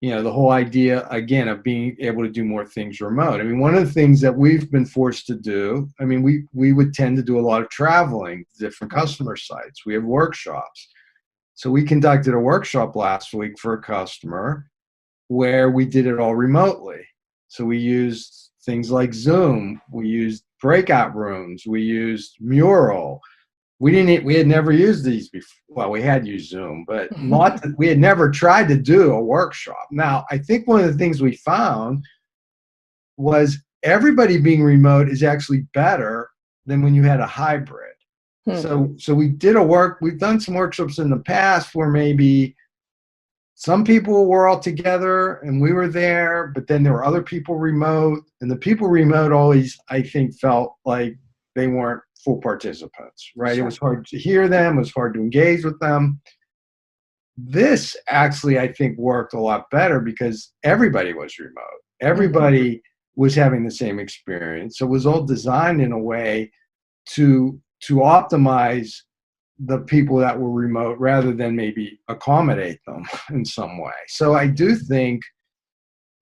The whole idea, again, of being able to do more things remote. I mean, one of the things that we've been forced to do, I mean, we would tend to do a lot of traveling to different customer sites. We have workshops. So we conducted a workshop last week for a customer where we did it all remotely. So we used things like Zoom. We used breakout rooms. We used Mural. We had never used these before. Well, we had used Zoom, but we had never tried to do a workshop. Now, I think one of the things we found was everybody being remote is actually better than when you had a hybrid. So we've done some workshops in the past where maybe some people were all together and we were there, but then there were other people remote, and the people remote always, I think, felt like they weren't full participants, right? Sure. It was hard to hear them. It was hard to engage with them. This actually, I think, worked a lot better because everybody was remote. Everybody was having the same experience. So it was all designed in a way to optimize the people that were remote rather than maybe accommodate them in some way. So I do think,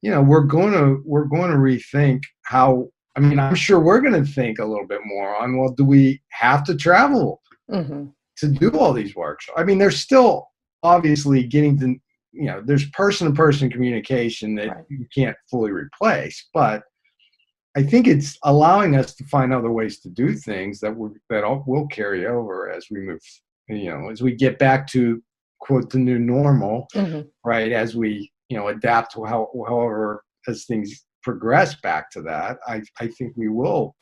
we're going to rethink how. I mean, I'm sure we're going to think a little bit more on, well, do we have to travel to do all these workshops? I mean, there's still obviously getting to, there's person-to-person communication that you can't fully replace, but I think it's allowing us to find other ways to do things that will carry over as we move, as we get back to, quote, the new normal, right? As we, adapt to however, as things progress back to that, I think we will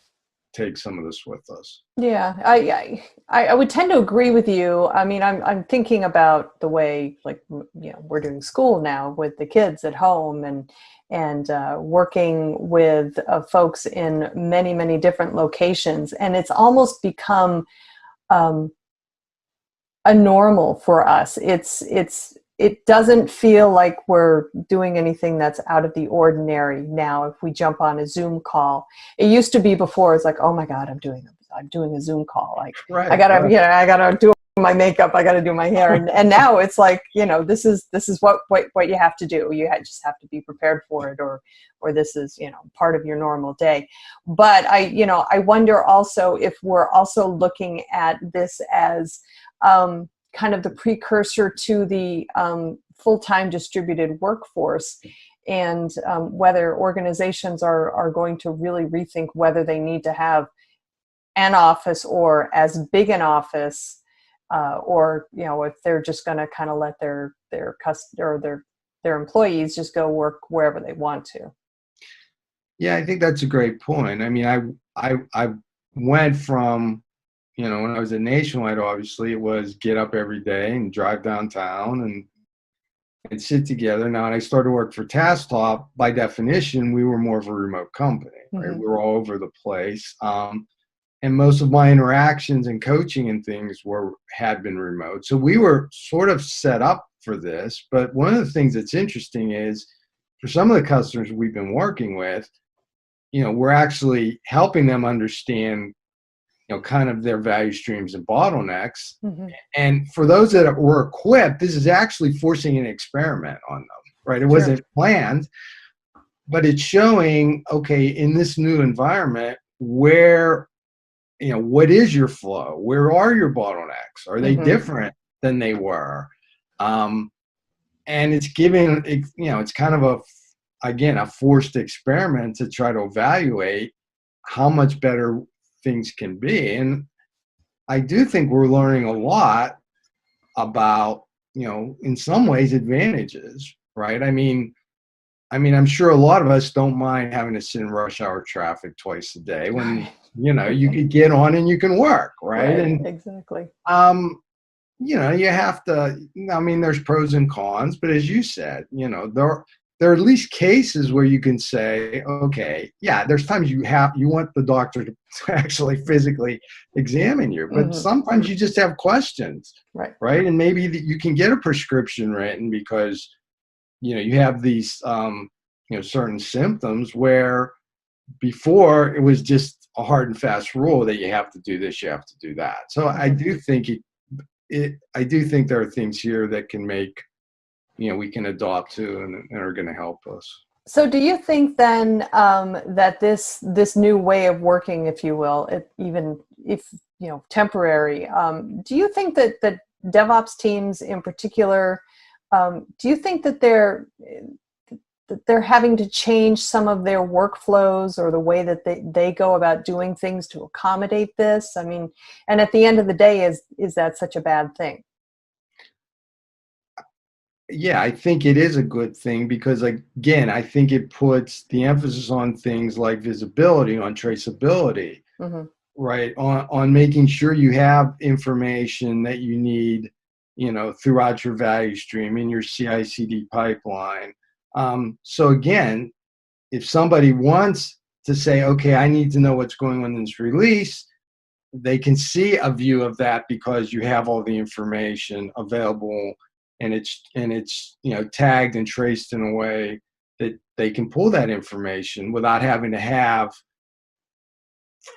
take some of this with us. Yeah, I would tend to agree with you. I mean, I'm thinking about the way, like, we're doing school now with the kids at home and working with folks in many, many different locations, and it's almost become a normal for us. It doesn't feel like we're doing anything that's out of the ordinary now if we jump on a Zoom call. It used to be before, it's like, oh my God, I'm doing a Zoom call. Like, I gotta do my makeup, I gotta do my hair. And now it's like, this is what you have to do. You just have to be prepared for it, or this is, part of your normal day. But I wonder also if we're also looking at this as, kind of the precursor to the full-time distributed workforce, and whether organizations are going to really rethink whether they need to have an office or as big an office, or if they're just going to kind of let their employees just go work wherever they want to. Yeah, I think that's a great point. I mean, I went from, when I was at Nationwide, obviously it was get up every day and drive downtown and sit together. Now, when I started to work for TaskTop, by definition, we were more of a remote company, right? We were all over the place. And most of my interactions and coaching and things had been remote. So we were sort of set up for this. But one of the things that's interesting is for some of the customers we've been working with, we're actually helping them understand kind of their value streams and bottlenecks. And for those that were equipped, this is actually forcing an experiment on them, right? It wasn't planned, but it's showing, okay, in this new environment, where, what is your flow? Where are your bottlenecks? Are they different than they were? And it's giving, it's kind of a forced experiment to try to evaluate how much better things can be. And I do think we're learning a lot about in some ways advantages, right? I'm sure a lot of us don't mind having to sit in rush hour traffic twice a day when, you could get on and you can work, right? And exactly. you have to, there's pros and cons, but as you said, there are at least cases where you can say, okay, yeah, there's times you want the doctor to actually physically examine you, but sometimes you just have questions, right? And maybe you can get a prescription written because, you have these, certain symptoms where before it was just a hard and fast rule that you have to do this, you have to do that. So I do think I do think there are things here that can make, we can adopt to and are going to help us. So do you think then that this new way of working, if you will, even if temporary, do you think that DevOps teams in particular, do you think that they're having to change some of their workflows or the way that they go about doing things to accommodate this? And at the end of the day, is that such a bad thing? Yeah, I think it is a good thing because, again, I think it puts the emphasis on things like visibility, on traceability, right? On making sure you have information that you need, throughout your value stream in your CI/CD pipeline. So again, if somebody wants to say, okay, I need to know what's going on in this release, they can see a view of that because you have all the information available and it's tagged and traced in a way that they can pull that information without having to have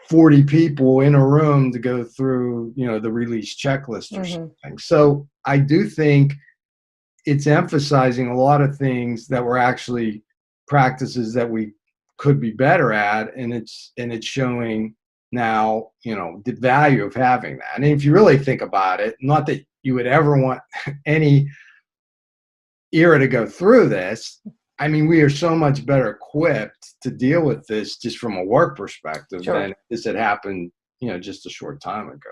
40 people in a room to go through, the release checklist or something. So I do think it's emphasizing a lot of things that were actually practices that we could be better at, and it's showing now, the value of having that. And if you really think about it, not that you would ever want any era to go through this. We are so much better equipped to deal with this just from a work perspective than if this had happened, just a short time ago.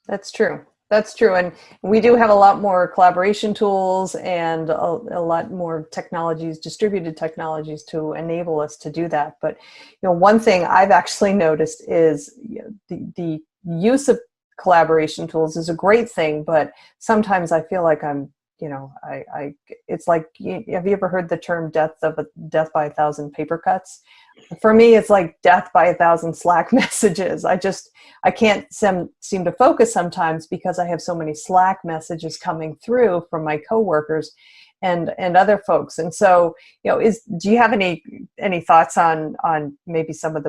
That's true. That's true. And we do have a lot more collaboration tools and a lot more technologies, distributed technologies to enable us to do that. But, one thing I've actually noticed is the use of collaboration tools is a great thing, but sometimes I feel like I'm, it's like, have you ever heard the term death by 1,000 paper cuts? For me, it's like death by 1,000 Slack messages. I can't seem to focus sometimes because I have so many Slack messages coming through from my coworkers and other folks. And so, do you have any thoughts on maybe some of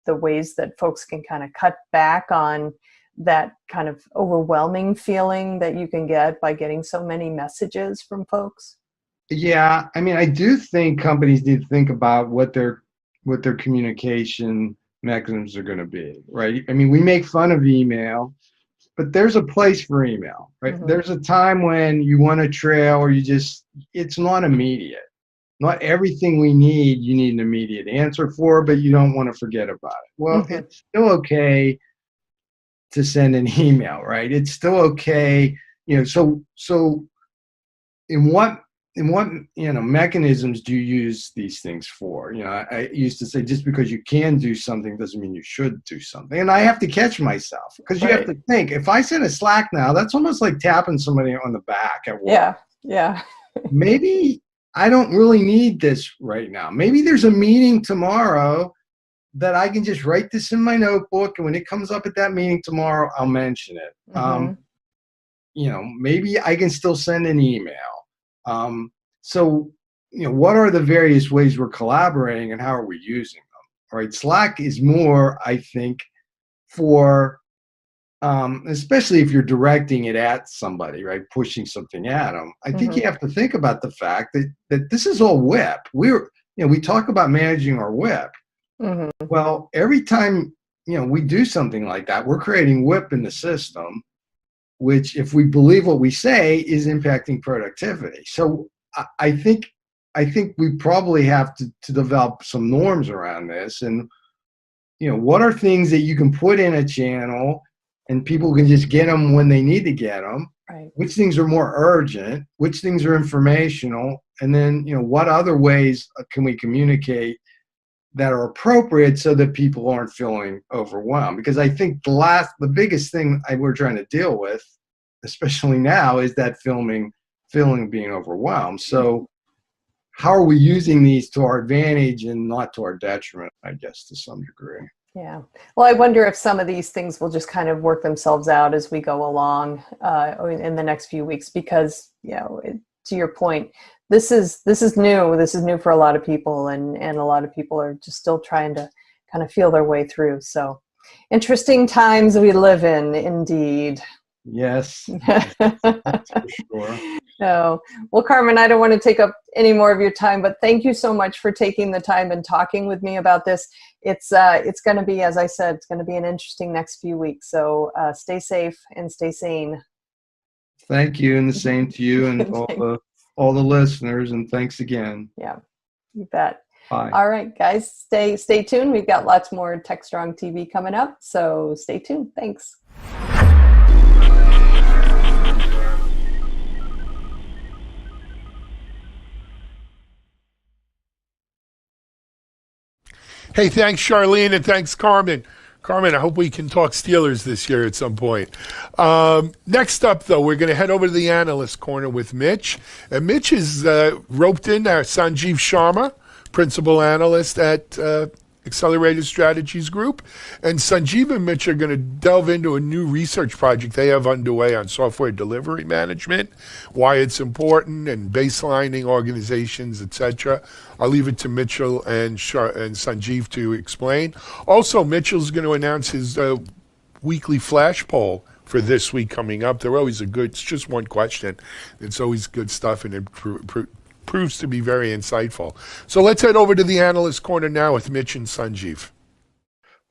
the ways that folks can kind of cut back on that kind of overwhelming feeling that you can get by getting so many messages from folks? Yeah, I do think companies need to think about what their communication mechanisms are going to be, right? We make fun of email, but there's a place for email, right? There's a time when you want to trail or it's not immediate. Not everything we need, you need an immediate answer for, but you don't want to forget about it. Well, it's still okay to send an email, right? It's still okay, so in what mechanisms do you use these things for? I used to say just because you can do something doesn't mean you should do something. And I have to catch myself because you have to think, if I send a Slack now, that's almost like tapping somebody on the back at work. Yeah. Maybe I don't really need this right now. Maybe there's a meeting tomorrow that I can just write this in my notebook, and when it comes up at that meeting tomorrow, I'll mention it. Maybe I can still send an email. So, what are the various ways we're collaborating and how are we using them? All right, Slack is more, I think, for, especially if you're directing it at somebody, right, pushing something at them. I think you have to think about the fact that this is all WIP. We talk about managing our WIP. Well, every time we do something like that, we're creating WIP in the system, which, if we believe what we say, is impacting productivity. So I think we probably have to develop some norms around this. And what are things that you can put in a channel and people can just get them when they need to get them, Right. Which things are more urgent? Which things are informational? And then, what other ways can we communicate that are appropriate so that people aren't feeling overwhelmed? Because I think the biggest thing we're trying to deal with, especially now, is that feeling being overwhelmed. So how are we using these to our advantage and not to our detriment, I guess, to some degree? Yeah. Well, I wonder if some of these things will just kind of work themselves out as we go along in the next few weeks, because, to your point, this is new. This is new for a lot of people, and a lot of people are just still trying to kind of feel their way through. So interesting times we live in, indeed. Yes. That's for sure. No. Well, Carmen, I don't want to take up any more of your time, but thank you so much for taking the time and talking with me about this. It's going to be, as I said, it's going to be an interesting next few weeks. So stay safe and stay sane. Thank you, and the same to you and all the listeners, and thanks again. Yeah, you bet. Bye. All right, guys, stay tuned. We've got lots more TechStrong TV coming up, so stay tuned. Thanks. Hey, thanks, Charlene, and thanks, Carmen. Carmen, I hope we can talk Steelers this year at some point. Next up, though, we're going to head over to the analyst corner with Mitch. And Mitch is roped in our Sanjeev Sharma, principal analyst at Accelerated Strategies Group. And Sanjeev and Mitch are going to delve into a new research project they have underway on software delivery management, why it's important, and baselining organizations, etc. I'll leave it to Mitchell and Sanjeev to explain. Also, Mitchell's going to announce his weekly flash poll for this week coming up. They're always it's just one question. It's always good stuff, and it proves to be very insightful. So let's head over to the analyst corner now with Mitch and Sanjeev.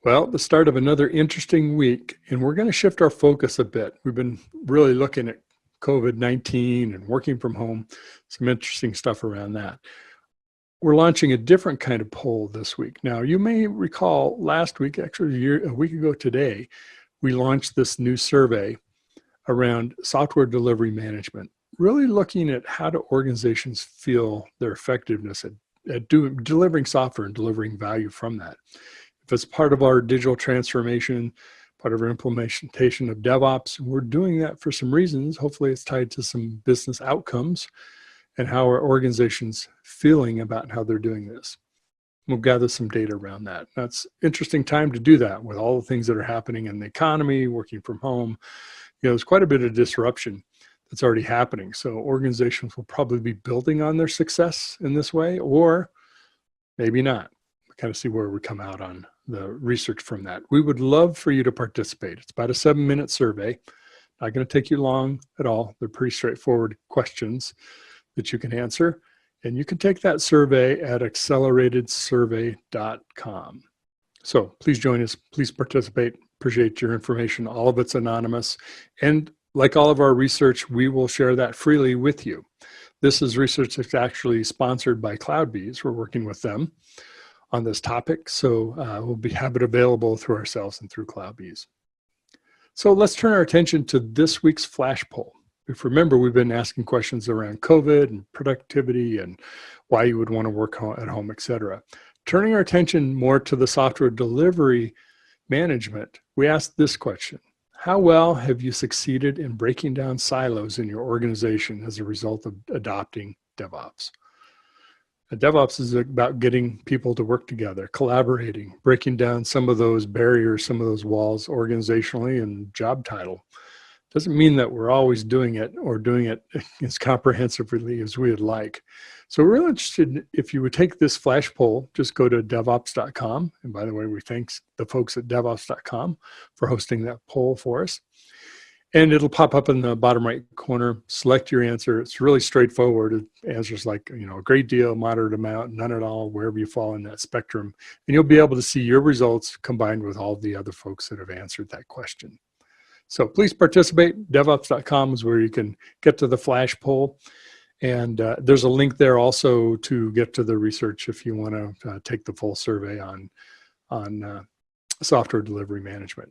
Well, the start of another interesting week, and we're going to shift our focus a bit. We've been really looking at COVID-19 and working from home, some interesting stuff around that. We're launching a different kind of poll this week. Now, you may recall last week, actually a week ago today, we launched this new survey around software delivery management, really looking at how do organizations feel their effectiveness at delivering software and delivering value from that. If it's part of our digital transformation, part of our implementation of DevOps, we're doing that for some reasons. Hopefully it's tied to some business outcomes and how our organization's feeling about how they're doing this. We'll gather some data around that. That's an interesting time to do that with all the things that are happening in the economy, working from home. There's quite a bit of disruption that's already happening. So organizations will probably be building on their success in this way, or maybe not. We kind of see where we come out on the research from that. We would love for you to participate. It's about a 7-minute survey. Not going to take you long at all. They're pretty straightforward questions that you can answer. And you can take that survey at acceleratedsurvey.com. So please join us. Please participate. Appreciate your information. All of it's anonymous. And like all of our research, we will share that freely with you. This is research that's actually sponsored by CloudBees. We're working with them on this topic. So we'll have it available through ourselves and through CloudBees. So let's turn our attention to this week's flash poll. If remember, we've been asking questions around COVID and productivity and why you would want to work at home, et cetera. Turning our attention more to the software delivery management, we asked this question: how well have you succeeded in breaking down silos in your organization as a result of adopting DevOps? DevOps is about getting people to work together, collaborating, breaking down some of those barriers, some of those walls organizationally and job title. Doesn't mean that we're always doing it or doing it as comprehensively as we would like. So we're really interested if you would take this flash poll, just go to devops.com. And by the way, we thank the folks at devops.com for hosting that poll for us. And it'll pop up in the bottom right corner. Select your answer. It's really straightforward. Answers like, a great deal, moderate amount, none at all, wherever you fall in that spectrum. And you'll be able to see your results combined with all the other folks that have answered that question. So please participate. DevOps.com is where you can get to the flash poll. And there's a link there also to get to the research if you want to take the full survey on software delivery management.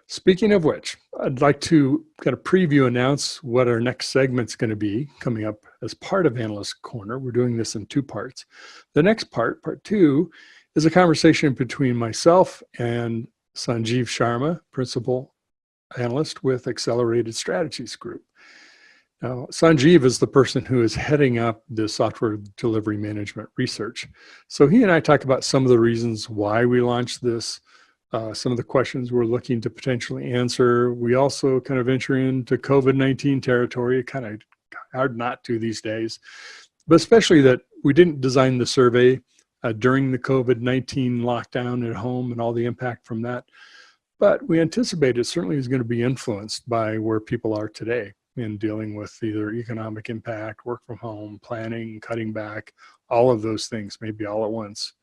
Speaking of which, I'd like to kind of announce what our next segment's going to be coming up as part of Analyst Corner. We're doing this in 2 parts. The next part 2, is a conversation between myself and Sanjeev Sharma, Principal Analyst with Accelerated Strategies Group. Now, Sanjeev is the person who is heading up the software delivery management research. So he and I talk about some of the reasons why we launched this, some of the questions we're looking to potentially answer. We also kind of enter into COVID-19 territory, kind of hard not to these days, but especially that we didn't design the survey during the COVID-19 lockdown at home and all the impact from that. But we anticipate it certainly is going to be influenced by where people are today in dealing with either economic impact, work from home, planning, cutting back, all of those things, maybe all at once.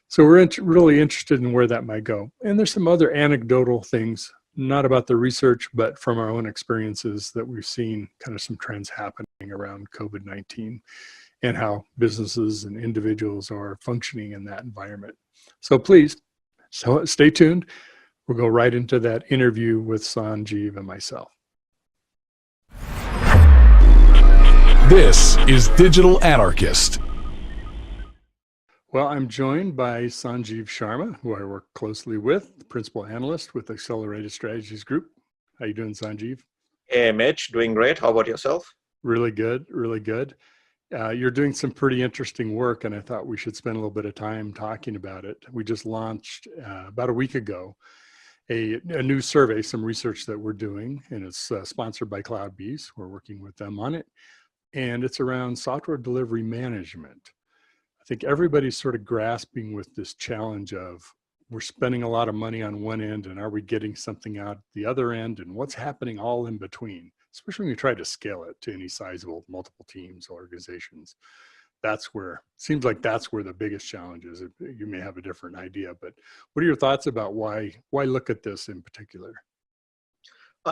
So we're really interested in where that might go. And there's some other anecdotal things, not about the research, but from our own experiences that we've seen kind of some trends happening around COVID-19 and how businesses and individuals are functioning in that environment. So please, stay tuned. We'll go right into that interview with Sanjeev and myself. This is Digital Anarchist. Well, I'm joined by Sanjeev Sharma, who I work closely with, the Principal Analyst with Accelerated Strategies Group. How you doing, Sanjeev? Hey, Mitch, doing great. How about yourself? Really good, really good. You're doing some pretty interesting work, and I thought we should spend a little bit of time talking about it. We just launched about a week ago a new survey, some research that we're doing, and it's sponsored by CloudBees. We're working with them on it, and it's around software delivery management. I think everybody's sort of grasping with this challenge of we're spending a lot of money on one end, and are we getting something out the other end, and what's happening all in between, especially when you try to scale it to any sizable multiple teams or organizations. Seems like that's where the biggest challenge is. You may have a different idea, but what are your thoughts about why look at this in particular?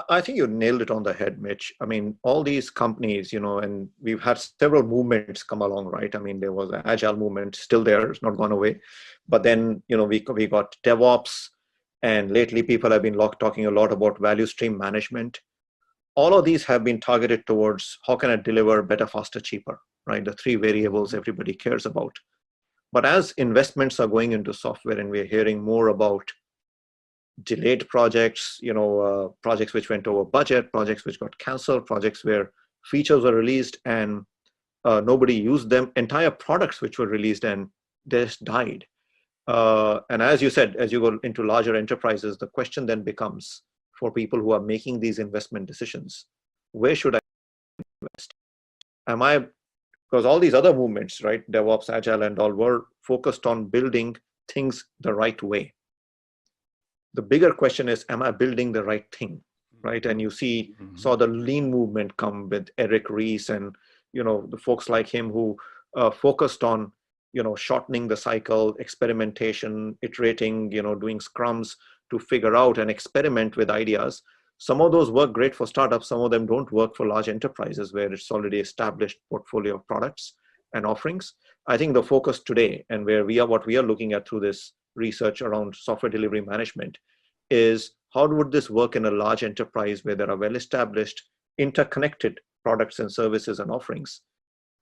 I think you nailed it on the head, Mitch. I mean, all these companies, and we've had several movements come along, right? I mean, there was an agile movement still there, it's not gone away. But then, we got DevOps, and lately people have been talking a lot about value stream management. All of these have been targeted towards how can I deliver better, faster, cheaper, right? The 3 variables everybody cares about. But as investments are going into software and we're hearing more about delayed projects, projects which went over budget, projects which got canceled, projects where features were released and nobody used them, entire products which were released and they just died. And as you said, as you go into larger enterprises, the question then becomes for people who are making these investment decisions, where should I invest? Because all these other movements, right, DevOps, Agile and all were focused on building things the right way. The bigger question is, am I building the right thing, right? And you saw the lean movement come with Eric Ries and, the folks like him who focused on, shortening the cycle, experimentation, iterating, doing scrums to figure out and experiment with ideas. Some of those work great for startups. Some of them don't work for large enterprises where it's already established portfolio of products and offerings. I think the focus today and what we are looking at through this research around software delivery management is how would this work in a large enterprise where there are well-established, interconnected products and services and offerings?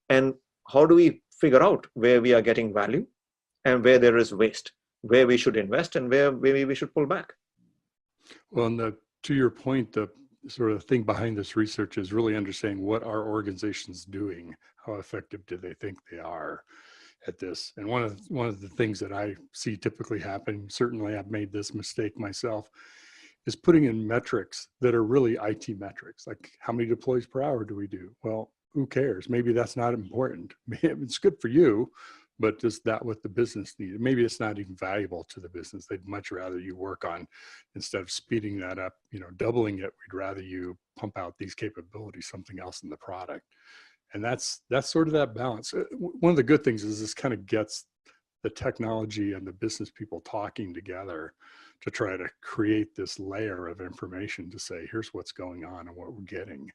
And how do we figure out where we are getting value and where there is waste, where we should invest and where we should pull back? Well, and to your point, the sort of thing behind this research is really understanding what are organizations doing, how effective do they think they are at this. And one of the things that I see typically happen, certainly I've made this mistake myself, is putting in metrics that are really IT metrics, like how many deploys per hour do we do? Well, who cares? Maybe that's not important. It's good for you, but is that what the business needs? Maybe it's not even valuable to the business. They'd much rather you work on, instead of speeding that up, doubling it, we'd rather you pump out these capabilities, something else in the product. And that's sort of that balance. One of the good things is this kind of gets the technology and the business people talking together to try to create this layer of information to say, here's what's going on and what we're getting.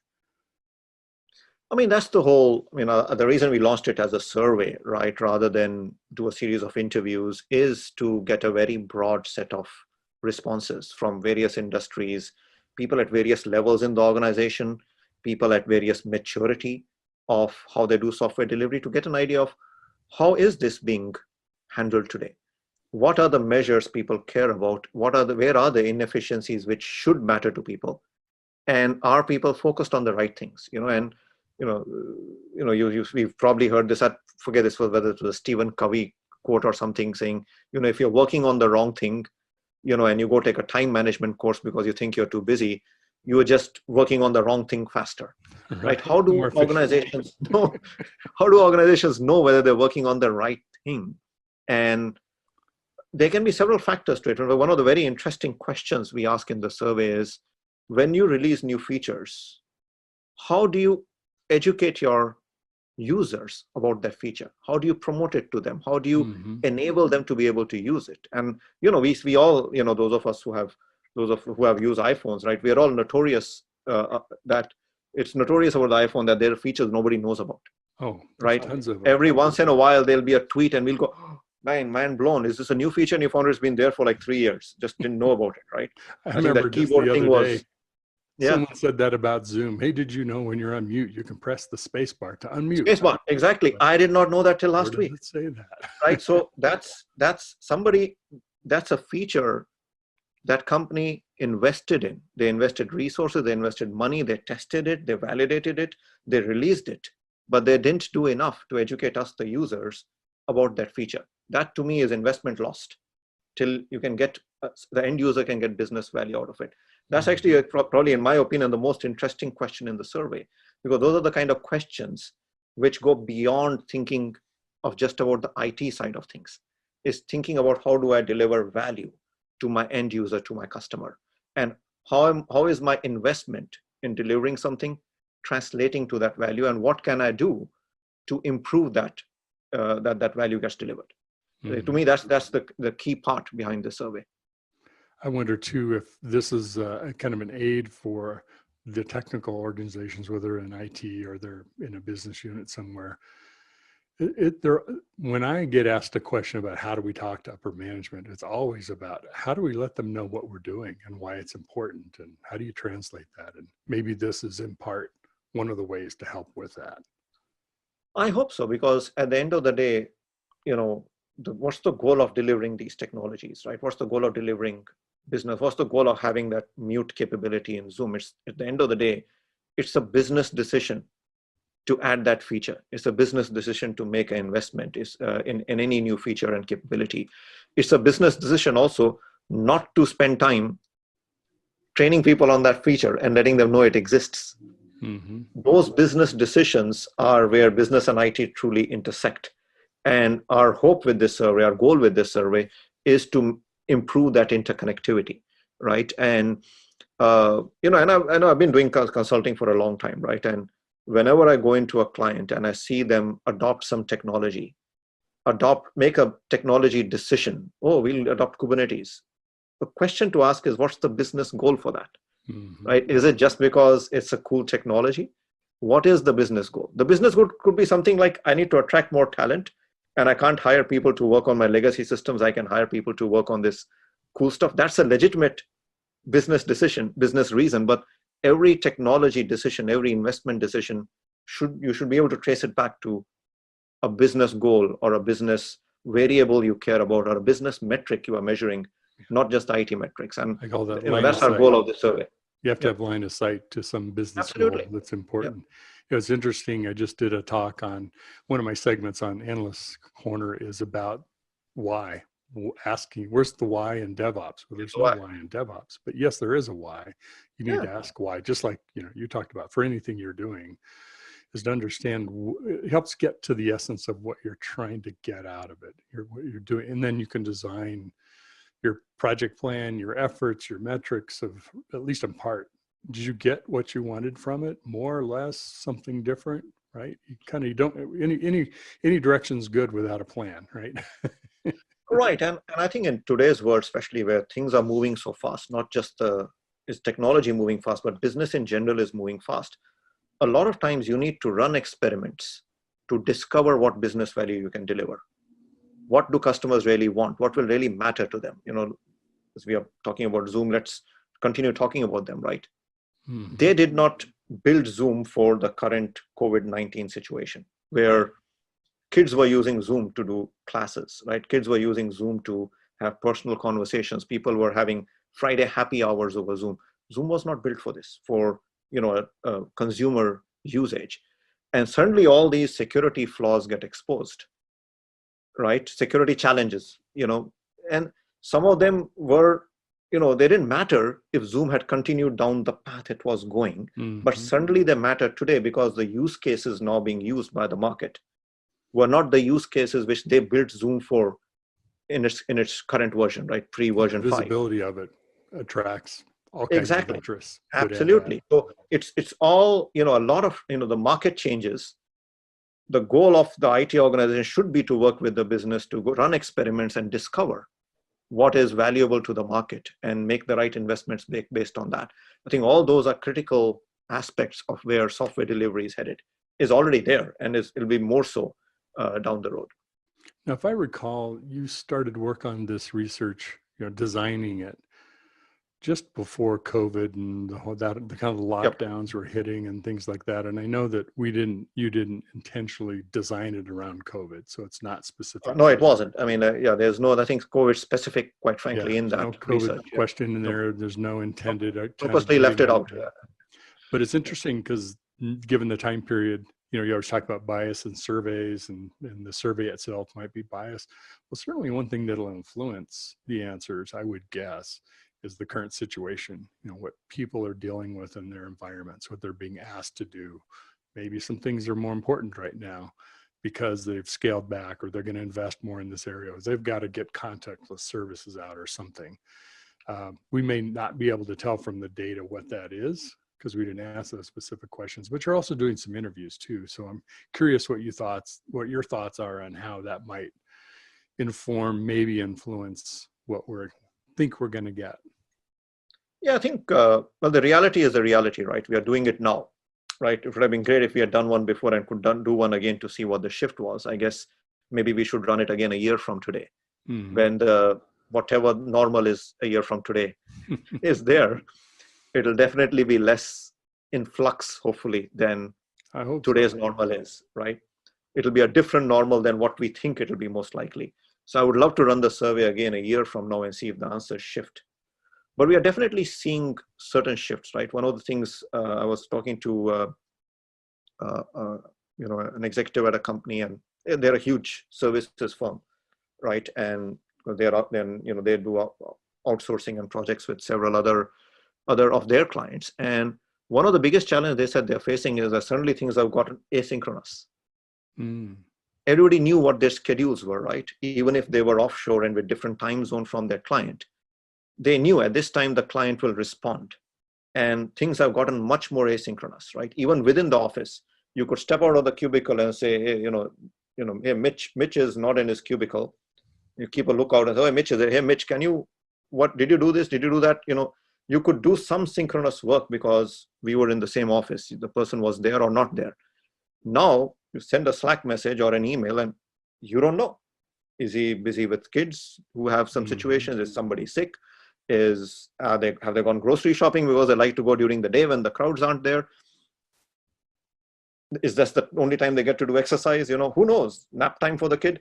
I mean, that's the whole, the reason we launched it as a survey, right, rather than do a series of interviews, is to get a very broad set of responses from various industries, people at various levels in the organization, people at various maturity of how they do software delivery, to get an idea of how is this being handled today? What are the measures people care about? Where are the inefficiencies which should matter to people? And are people focused on the right things? We've probably heard this. I forget this was whether it was a Stephen Covey quote or something saying, if you're working on the wrong thing, and you go take a time management course because you think you're too busy, you are just working on the wrong thing faster, right? How do organizations know? How do organizations know whether they're working on the right thing? And there can be several factors to it. One of the very interesting questions we ask in the survey is, when you release new features, how do you educate your users about that feature? How do you promote it to them? How do you enable them to be able to use it? And we all, those of us who have used iPhones, right? We are all notorious that it's notorious about the iPhone that there are features nobody knows about. Oh, right. Tons of them. Every once in a while there'll be a tweet and we'll go, oh, man blown. Is this a new feature? And you found it's been there for like 3 years. Just didn't know about it, right? I remember think that keyboard thing was. Someone said that about Zoom. Hey, did you know when you're on mute, you can press the space bar to unmute? Spacebar, exactly. I did not know that till last week. Where does it say that? Right. So that's a feature that company invested in. They invested resources, they invested money, they tested it, they validated it, they released it, but they didn't do enough to educate us, the users, about that feature. That to me is investment lost till you can get, the end user can get business value out of it. That's actually probably, in my opinion, the most interesting question in the survey, because those are the kind of questions which go beyond thinking of just about the IT side of things. Is thinking about how do I deliver value to my end user, to my customer, and how is my investment in delivering something translating to that value, and what can I do to improve that that value gets delivered. To me, that's the key part behind the survey. I wonder too if this is kind of an aid for the technical organizations, whether in IT or they're in a business unit somewhere. When I get asked a question about how do we talk to upper management, it's always about how do we let them know what we're doing and why it's important, and how do you translate that? And maybe this is in part one of the ways to help with that. I hope so, because at the end of the day, what's the goal of delivering these technologies, right? What's the goal of delivering business? What's the goal of having that mute capability in Zoom? It's at the end of the day, it's a business decision to add that feature. It's a business decision to make an investment in any new feature and capability. It's a business decision also not to spend time training people on that feature and letting them know it exists. Those business decisions are where business and IT truly intersect. And our hope with this survey, our goal with this survey, is to improve that interconnectivity, right? And and I know I've been doing consulting for a long time, right? And whenever I go into a client and I see them adopt some technology, make a technology decision, oh, we'll adopt Kubernetes. The question to ask is, what's the business goal for that, right? Is it just because it's a cool technology? What is the business goal? The business goal could be something like, I need to attract more talent, and I can't hire people to work on my legacy systems. I can hire people to work on this cool stuff. That's a legitimate business decision, business reason. But every technology decision, every investment decision, you should be able to trace it back to a business goal or a business variable you care about, or a business metric you are measuring, not just IT metrics. And I call that that's our goal of the survey. You have to have line of sight to some business Absolutely. goal that's important. It's interesting. I just did a talk on one of my segments on Analyst Corner is about why, asking where's the why in DevOps? Well, there's no why in DevOps, but yes, there is a why. You need to ask why, just like you talked about for anything you're doing, is to understand. It helps get to the essence of what you're trying to get out of it. What you're doing, and then you can design your project plan, your efforts, your metrics of, at least in part. Did you get what you wanted from it? More or less, something different, right? You don't, any direction's good without a plan, right? Right, and I think in today's world, especially where things are moving so fast, not just is technology moving fast, but business in general is moving fast. A lot of times you need to run experiments to discover what business value you can deliver. What do customers really want? What will really matter to them? as we are talking about Zoom, let's continue talking about them, right? Mhm. They did not build Zoom for the current COVID-19 situation where kids were using Zoom to do classes, right? Kids were using Zoom to have personal conversations. People were having Friday happy hours over Zoom. Zoom was not built for this, for a consumer usage. And suddenly all these security flaws get exposed, right? Security challenges, and some of them were, they didn't matter if Zoom had continued down the path it was going, but suddenly they matter today because the use cases now being used by the market were not the use cases which they built Zoom for in its current version, right? Pre-version 5. Visibility of it attracts all kinds of interests. good and bad. Absolutely. So it's all, a lot of, the market changes. The goal of the IT organization should be to work with the business to go run experiments and discover what is valuable to the market and make the right investments based on that. I think all those are critical aspects of where software delivery is headed, is already there, and it'll be more so down the road. Now, if I recall, you started work on this research, designing it just before COVID and the kind of lockdowns were hitting and things like that. And I know that you didn't intentionally design it around COVID, so it's not specific. No, it wasn't. I mean, there's no, I think COVID specific, quite frankly, in that no COVID research. question in there. There's no intended. Purposely left it out. But it's interesting because given the time period, you always talk about bias in surveys and the survey itself might be biased. Well, certainly one thing that'll influence the answers, I would guess, is the current situation, what people are dealing with in their environments, what they're being asked to do. Maybe some things are more important right now because they've scaled back or they're going to invest more in this area. They've got to get contactless services out or something. We may not be able to tell from the data what that is because we didn't ask those specific questions, but you're also doing some interviews too. So I'm curious what your thoughts are on how that might inform, maybe influence what think we're going to get. Yeah, I think, well, the reality is the reality, right? We are doing it now, right? It would have been great if we had done one before and could do one again to see what the shift was. I guess maybe we should run it again a year from today, when whatever normal is a year from today is there. It'll definitely be less in flux, hopefully, than today's normal is, right? It'll be a different normal than what we think it'll be most likely. So I would love to run the survey again a year from now and see if the answers shift. But we are definitely seeing certain shifts, right? One of the things I was talking to, an executive at a company, and they're a huge services firm, right? And they do outsourcing and projects with several other of their clients. And one of the biggest challenges they said they're facing is that suddenly things have gotten asynchronous. Everybody knew what their schedules were, right? Even if they were offshore and with different time zone from their client, they knew at this time the client will respond. And things have gotten much more asynchronous, right? Even within the office, you could step out of the cubicle and say, hey, hey, Mitch is not in his cubicle. You keep a lookout and say, oh, Mitch is there. Hey, Mitch, did you do this? Did you do that? You could do some synchronous work because we were in the same office. The person was there or not there. Now you send a Slack message or an email and you don't know. Is he busy with kids who have some situations? Is somebody sick? Have they gone grocery shopping because they like to go during the day when the crowds aren't there? Is this the only time they get to do exercise? Who knows? Nap time for the kid?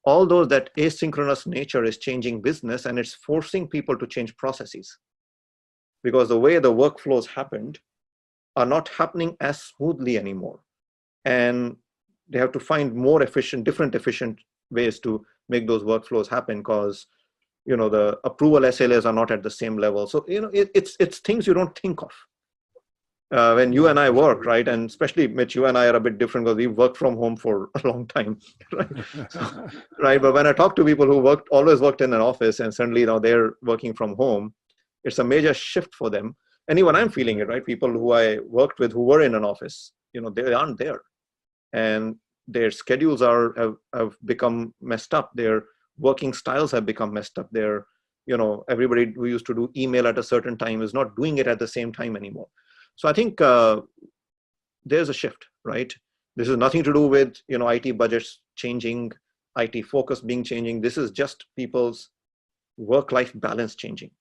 All those, that asynchronous nature is changing business, and it's forcing people to change processes. Because the way the workflows happened are not happening as smoothly anymore. And they have to find different efficient ways to make those workflows happen because, the approval SLAs are not at the same level. So, it's things you don't think of. When you and I work, right? And especially, Mitch, you and I are a bit different because we've worked from home for a long time, right? Right. But when I talk to people who always worked in an office and suddenly now they're working from home, it's a major shift for them. And even I'm feeling it, right? People who I worked with who were in an office, they aren't there. And their schedules have become messed up. Their working styles have become messed up. Everybody who used to do email at a certain time is not doing it at the same time anymore. So I think there's a shift, right? This is nothing to do with, IT budgets changing, IT focus changing. This is just people's work-life balance changing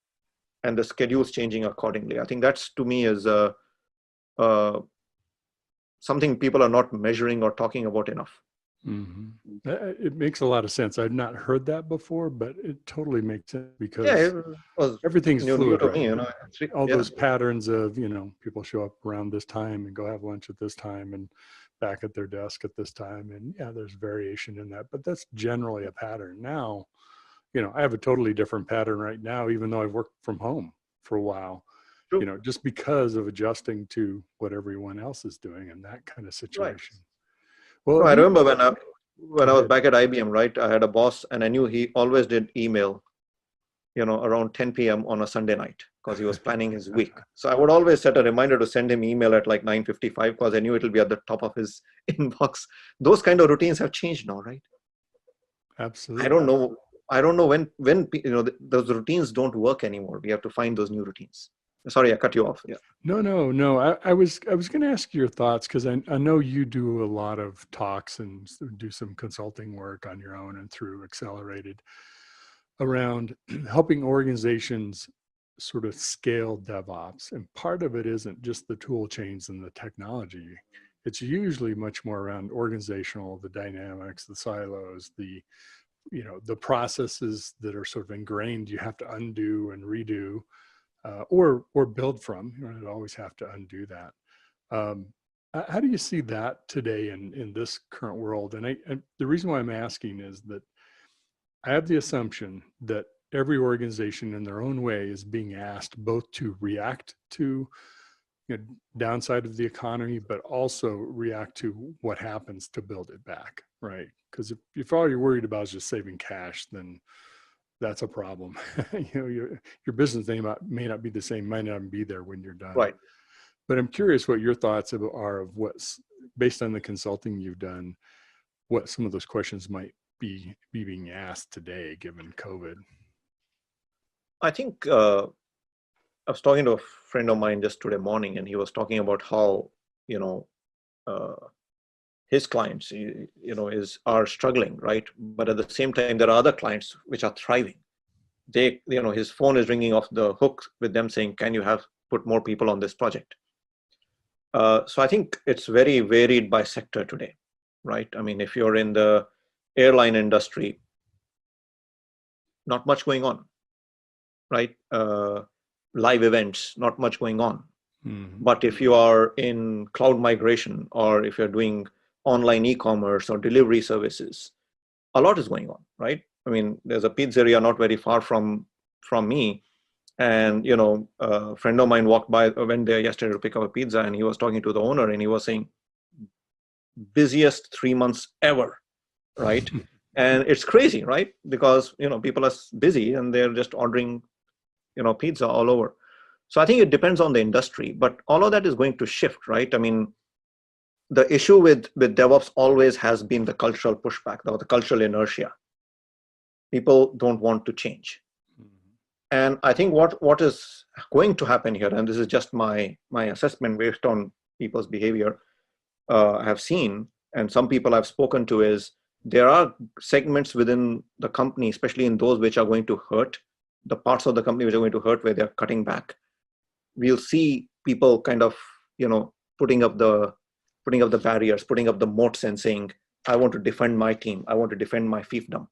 and the schedules changing accordingly. I think that's, to me, is something people are not measuring or talking about enough. Mm-hmm. It makes a lot of sense. I've not heard that before, but it totally makes sense because it was everything's new fluid, to right? me, All those patterns of, people show up around this time and go have lunch at this time and back at their desk at this time. And yeah, there's variation in that, but that's generally a pattern. Now, I have a totally different pattern right now, even though I've worked from home for a while. True. Just because of adjusting to what everyone else is doing in that kind of situation. Well, I remember when I was back at IBM, right? I had a boss, and I knew he always did email, around 10 p.m. on a Sunday night because he was planning his week. So I would always set a reminder to send him email at like 9:55 because I knew it'll be at the top of his inbox. Those kind of routines have changed now, right? Absolutely. I don't know when those routines don't work anymore. We have to find those new routines. Sorry, I cut you off. Yeah. No. I was going to ask your thoughts because I know you do a lot of talks and do some consulting work on your own and through Accelerated around helping organizations sort of scale DevOps. And part of it isn't just the tool chains and the technology. It's usually much more around organizational, the dynamics, the silos, the processes that are sort of ingrained you have to undo and redo. Or build from. You don't always have to undo that. How do you see that today in this current world? And the reason why I'm asking is that I have the assumption that every organization in their own way is being asked both to react to downside of the economy, but also react to what happens to build it back, right? Because if all you're worried about is just saving cash, then that's a problem. Your business may not be the same, might not be there when you're done. Right. But I'm curious what your thoughts are of what's, based on the consulting you've done, what some of those questions might be being asked today, given COVID. I think I was talking to a friend of mine just today morning, and he was talking about how, his clients, are struggling, right? But at the same time, there are other clients which are thriving. They, his phone is ringing off the hook with them saying, "Can you put more people on this project?" So I think it's very varied by sector today, right? I mean, if you're in the airline industry, not much going on, right? Live events, not much going on. Mm-hmm. But if you are in cloud migration, or if you're doing online e-commerce or delivery services, a lot is going on, right? I mean, there's a pizzeria not very far from me, and a friend of mine went there yesterday to pick up a pizza, and he was talking to the owner, and he was saying, busiest 3 months ever, right? And it's crazy, right? Because people are busy and they're just ordering pizza all over. So I think it depends on the industry, but all of that is going to shift, right? I mean, the issue with DevOps always has been the cultural pushback, the cultural inertia. People don't want to change. And I think what is going to happen here, and this is just my assessment based on people's behavior I have seen, and some people I've spoken to, is there are segments within the company, especially in those which are going to hurt, the parts of the company which are going to hurt where they're cutting back. We'll see people kind of, putting up the barriers, putting up the moats and saying, I want to defend my team. I want to defend my fiefdom.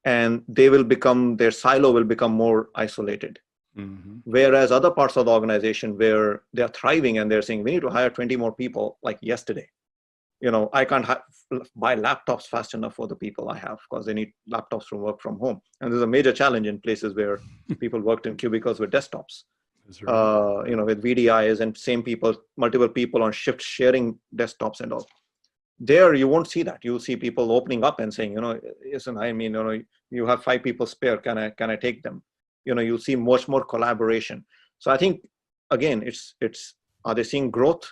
And their silo will become more isolated. Mm-hmm. Whereas other parts of the organization where they're thriving and they're saying, we need to hire 20 more people like yesterday. I can't buy laptops fast enough for the people I have because they need laptops from work from home. And there's a major challenge in places where people worked in cubicles with desktops. Right. With VDIs and multiple people on shift sharing desktops and all. There, you won't see that. You'll see people opening up and saying, listen, I mean, you have 5 people spare. Can I take them? You'll see much more collaboration. So I think, again, it's are they seeing growth?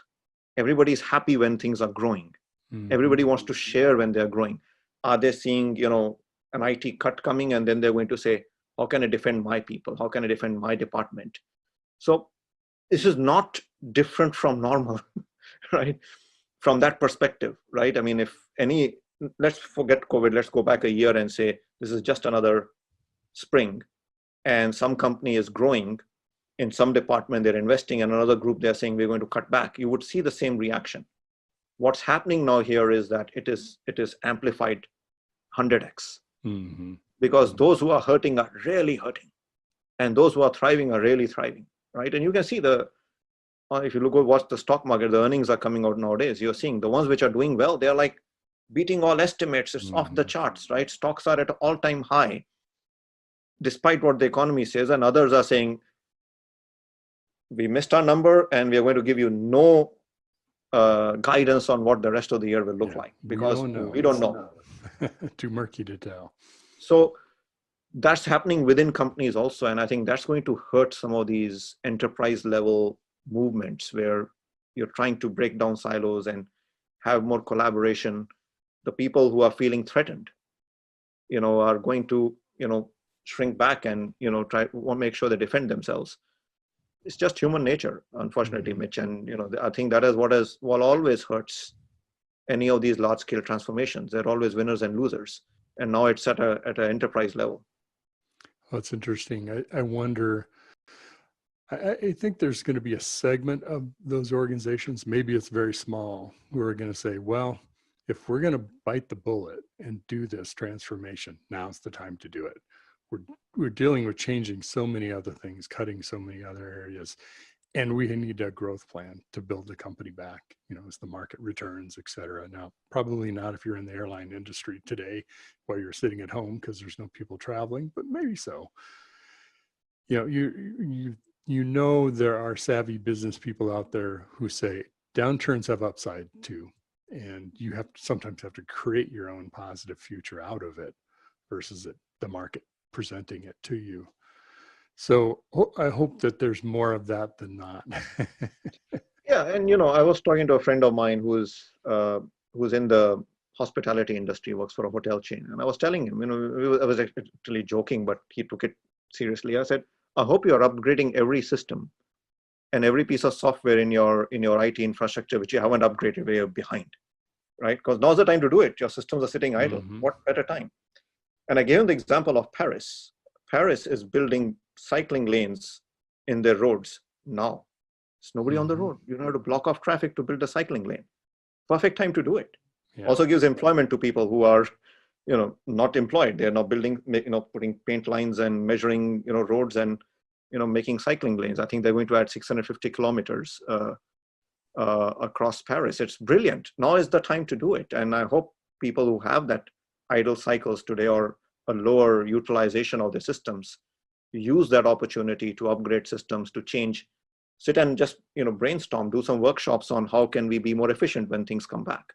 Everybody's happy when things are growing. Mm-hmm. Everybody wants to share when they're growing. Are they seeing, an IT cut coming, and then they're going to say, how can I defend my people? How can I defend my department? So this is not different from normal, right? From that perspective, right? I mean, let's forget COVID, let's go back a year and say, this is just another spring, and some company is growing, in some department they're investing, and another group they're saying we're going to cut back, you would see the same reaction. What's happening now here is that it is amplified 100x, because those who are hurting are really hurting, and those who are thriving are really thriving, right? And you can see if you look at what the stock market, the earnings are coming out nowadays, you're seeing the ones which are doing well, they're like beating all estimates. It's off the charts, right? Stocks are at an all-time high, despite what the economy says, and others are saying, we missed our number and we are going to give you no guidance on what the rest of the year will look like, because we don't know. Too murky to tell. So that's happening within companies also, and I think that's going to hurt some of these enterprise level movements where you're trying to break down silos and have more collaboration. The people who are feeling threatened, are going to, shrink back and, want to make sure they defend themselves. It's just human nature, unfortunately, Mitch. And, I think that is what always hurts any of these large scale transformations. They're always winners and losers. And now it's at an enterprise level. That's interesting. I wonder, I think there's going to be a segment of those organizations, maybe it's very small, who are going to say, well, if we're going to bite the bullet and do this transformation, now's the time to do it. We're dealing with changing so many other things, cutting so many other areas, and we need a growth plan to build the company back, as the market returns, et cetera. Now, probably not if you're in the airline industry today while you're sitting at home because there's no people traveling, but maybe so. You there are savvy business people out there who say downturns have upside too, and you sometimes have to create your own positive future out of it versus the market presenting it to you. So I hope that there's more of that than not. Yeah, and I was talking to a friend of mine who's in the hospitality industry, works for a hotel chain, and I was telling him, I was actually joking, but he took it seriously. I said, I hope you're upgrading every system and every piece of software in your IT infrastructure which you haven't upgraded, where you're behind, right? Because now's the time to do it. Your systems are sitting idle. What better time? And I gave him the example of Paris. Paris is building cycling lanes in their roads now. There's nobody on the road. You don't have to block off traffic to build a cycling lane. Perfect time to do it. Yeah. Also gives employment to people who are, not employed. They're now building, putting paint lines and measuring, roads and, making cycling lanes. I think they're going to add 650 kilometers across Paris. It's brilliant. Now is the time to do it. And I hope people who have that idle cycles today or a lower utilization of the systems use that opportunity to upgrade systems, to change, sit and just brainstorm, do some workshops on how can we be more efficient when things come back.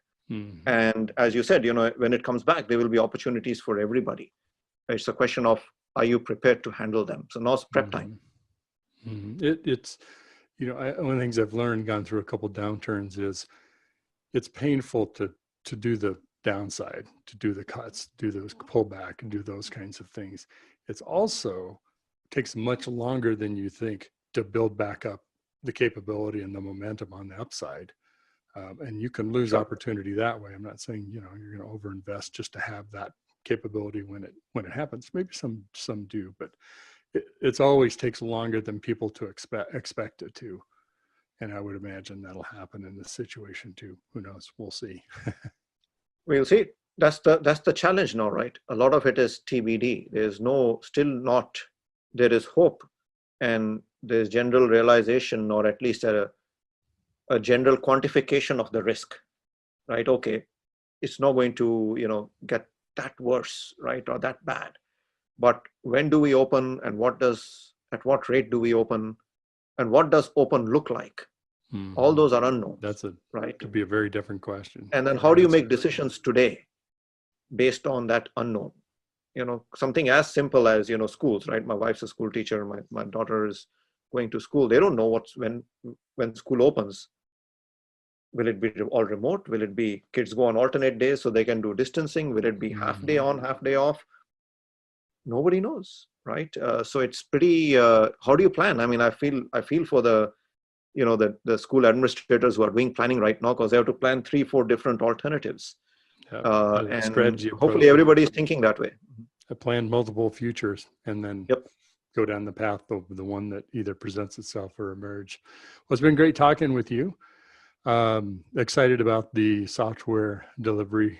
And as you said, when it comes back, there will be opportunities for everybody. It's a question of, are you prepared to handle them? So now's prep time. It's one of the things I've learned, gone through a couple downturns, is it's painful to do the downside, to do the cuts, do those pullback and do those kinds of things. It's also takes much longer than you think to build back up the capability and the momentum on the upside. And you can lose opportunity that way. I'm not saying, you're going to overinvest just to have that capability when it happens. Maybe some do, but it's always takes longer than people to expect it to. And I would imagine that'll happen in this situation too. Who knows? We'll see. We'll see. That's the challenge now, right? A lot of it is TBD. There is hope, and there's general realization, or at least a general quantification of the risk, right? Okay, it's not going to, get that worse, right? Or that bad. But when do we open, and at what rate do we open, and what does open look like? All those are unknowns. Right. Could be a very different question. And then how do you make decisions today based on that unknown? Something as simple as, schools, right? My wife's a school teacher. My daughter is going to school. They don't know when school opens. Will it be all remote? Will it be kids go on alternate days so they can do distancing? Will it be half day on, half day off? Nobody knows, right? So it's pretty, how do you plan? I mean, I feel for the school administrators who are doing planning right now, because they have to plan 3-4 different alternatives. And hopefully everybody is thinking that way. plan multiple futures and then go down the path of the one that either presents itself or emerge. Well, it's been great talking with you. Excited about the software delivery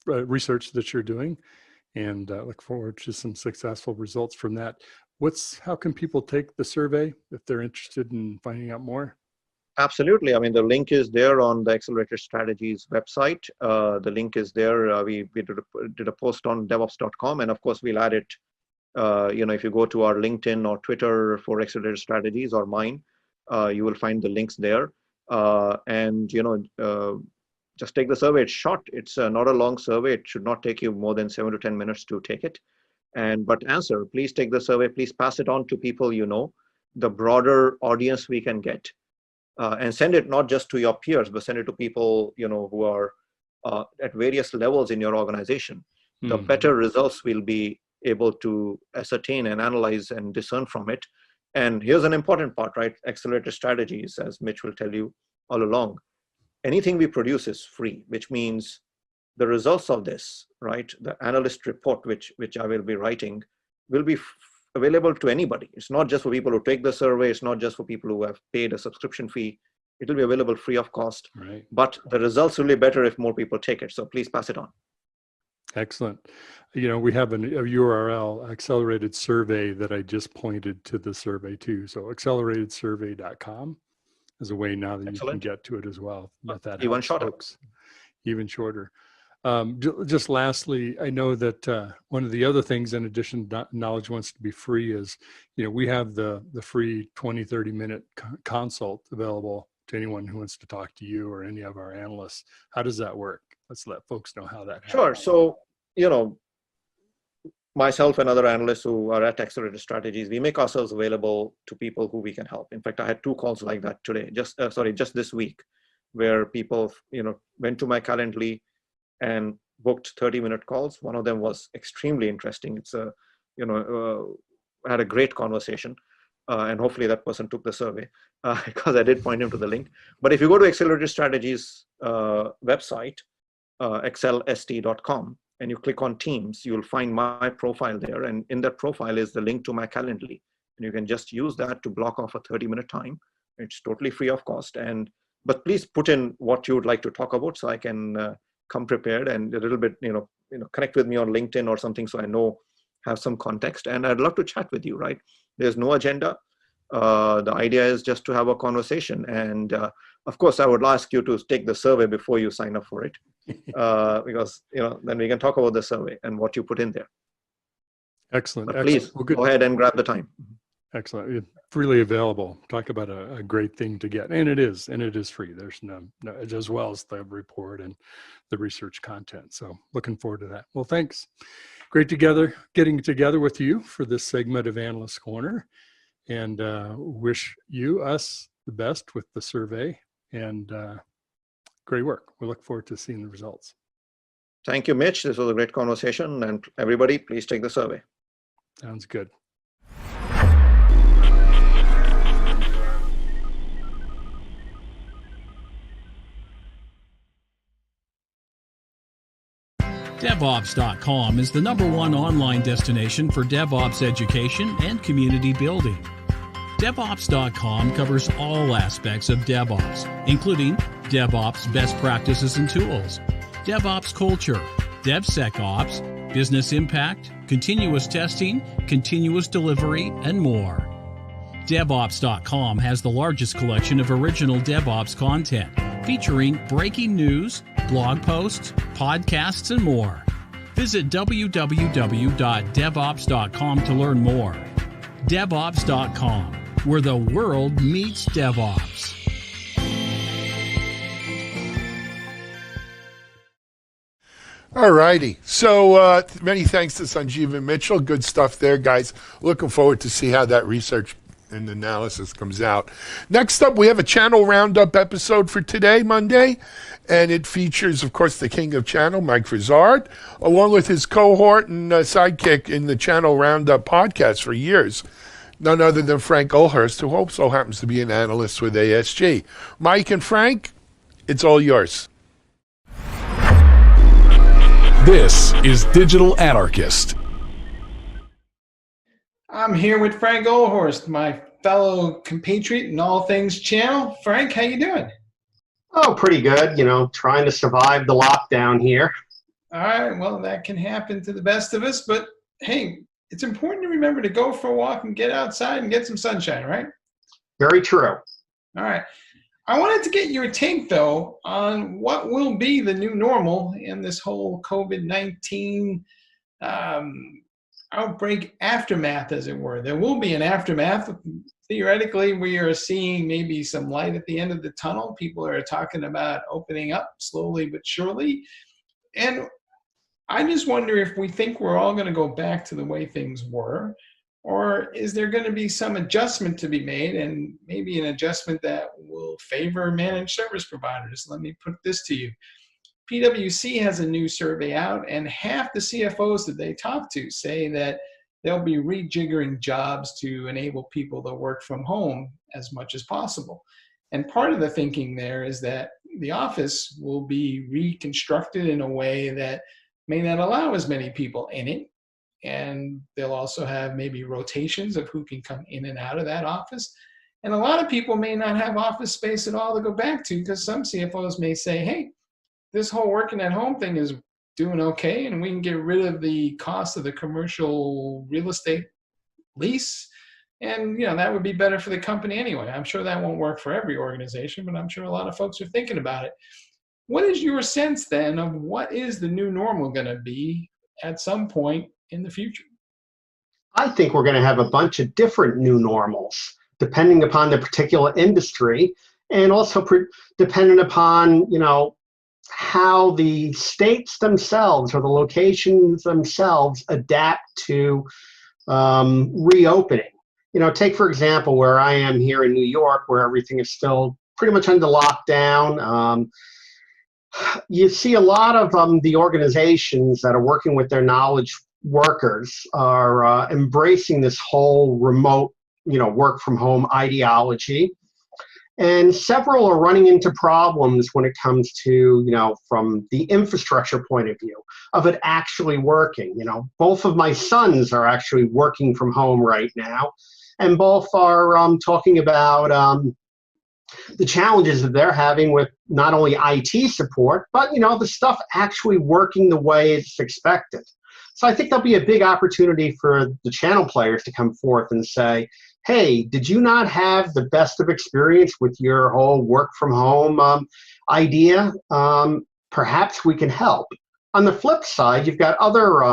research that you're doing, and look forward to some successful results from that. How can people take the survey if they're interested in finding out more? Absolutely. I mean, the link is there on the Accelerated Strategies website. The link is there. We did a post on DevOps.com, and of course, we'll add it. If you go to our LinkedIn or Twitter for Accelerated Strategies or mine, you will find the links there. Just take the survey. It's short. It's not a long survey. It should not take you more than 7 to 10 minutes to take it. But answer. Please take the survey. Please pass it on to people you know, the broader audience we can get. And send it not just to your peers, but send it to people who are at various levels in your organization. The better results we'll be able to ascertain and analyze and discern from it. And here's an important part, right? Accelerated Strategies, as Mitch will tell you all along, anything we produce is free, which means the results of this, right? The analyst report, which I will be writing, will be available to anybody. It's not just for people who take the survey. It's not just for people who have paid a subscription fee. It will be available free of cost. Right. But the results will be better if more people take it. So please pass it on. Excellent. We have a URL, accelerated survey, that I just pointed to the survey to. So acceleratedsurvey.com is a way now that you can get to it as well. If that Even helps shorter. folks. Even shorter. Just lastly, I know that one of the other things, in addition to knowledge wants to be free, is, we have the free 20, 30-minute consult available to anyone who wants to talk to you or any of our analysts. How does that work? Let's let folks know how that Sure. happens. So, myself and other analysts who are at Accelerated Strategies, we make ourselves available to people who we can help. In fact, I had 2 calls like that today, just this week, where people, went to my Calendly and booked 30-minute calls. One of them was extremely interesting. It's had a great conversation, and hopefully that person took the survey because I did point him to the link. But if you go to Accelerated Strategies website, excelst.com, and you click on Teams, you'll find my profile there. And in that profile is the link to my Calendly. And you can just use that to block off a 30-minute time. It's totally free of cost. But please put in what you would like to talk about so I can come prepared and a little bit, connect with me on LinkedIn or something so I have some context. And I'd love to chat with you, right? There's no agenda. The idea is just to have a conversation. And of course, I would ask you to take the survey before you sign up for it, because then we can talk about the survey and what you put in there. Excellent. But please go ahead and grab the time. Excellent. Freely available. Talk about a great thing to get. And it is free. There's no, as well as the report and the research content. So looking forward to that. Well, thanks. Great getting together with you for this segment of Analyst Corner, and wish us the best with the survey, and great work. We look forward to seeing the results. Thank you, Mitch. This was a great conversation, and everybody, please take the survey. Sounds good. DevOps.com is the #1 online destination for DevOps education and community building. DevOps.com covers all aspects of DevOps, including DevOps best practices and tools, DevOps culture, DevSecOps, business impact, continuous testing, continuous delivery, and more. DevOps.com has the largest collection of original DevOps content, featuring breaking news, blog posts, podcasts, and more. Visit www.devops.com to learn more. DevOps.com, where the world meets DevOps. All righty. So many thanks to Sanjeev and Mitchell. Good stuff there, guys. Looking forward to see how that research and analysis comes out. Next up, we have a channel roundup episode for today, Monday, and it features, of course, the king of channel, Mike Frizard, along with his cohort and sidekick in the channel roundup podcast for years, none other than Frank Olhurst, who also happens to be an analyst with ASG. Mike and Frank, it's all yours. This is Digital Anarchist. I'm here with Frank Oldhorst, my fellow compatriot in all things channel. Frank, how you doing? Oh, pretty good. You know, trying to survive the lockdown here. All right, well, that can happen to the best of us, but hey, it's important to remember to go for a walk and get outside and get some sunshine, right? Very true. All right. I wanted to get your take, though, on what will be the new normal in this whole COVID-19 outbreak aftermath, as it were. There will be an aftermath. Theoretically, we are seeing maybe some light at the end of the tunnel. People are talking about opening up slowly but surely. And I just wonder if we think we're all going to go back to the way things were, or is there going to be some adjustment to be made, and maybe an adjustment that will favor managed service providers? Let me put this to you. PwC has a new survey out, and half the CFOs that they talk to say that they'll be rejiggering jobs to enable people to work from home as much as possible. And part of the thinking there is that the office will be reconstructed in a way that may not allow as many people in it. And they'll also have maybe rotations of who can come in and out of that office. And a lot of people may not have office space at all to go back to, because some CFOs may say, hey, this whole working at home thing is doing okay, and we can get rid of the cost of the commercial real estate lease. And that would be better for the company anyway. I'm sure that won't work for every organization, but I'm sure a lot of folks are thinking about it. What is your sense then of what is the new normal going to be at some point in the future? I think we're going to have a bunch of different new normals, depending upon the particular industry, and also dependent upon, how the states themselves or the locations themselves adapt to reopening. Take, for example, where I am here in New York, where everything is still pretty much under lockdown. You see a lot of the organizations that are working with their knowledge workers are embracing this whole remote, work from home ideology. And several are running into problems when it comes to, from the infrastructure point of view of it actually working. Both of my sons are actually working from home right now, and both are talking about the challenges that they're having with not only IT support, but, the stuff actually working the way it's expected. So I think there'll be a big opportunity for the channel players to come forth and say, hey, did you not have the best of experience with your whole work from home idea? Perhaps we can help. On the flip side, you've got other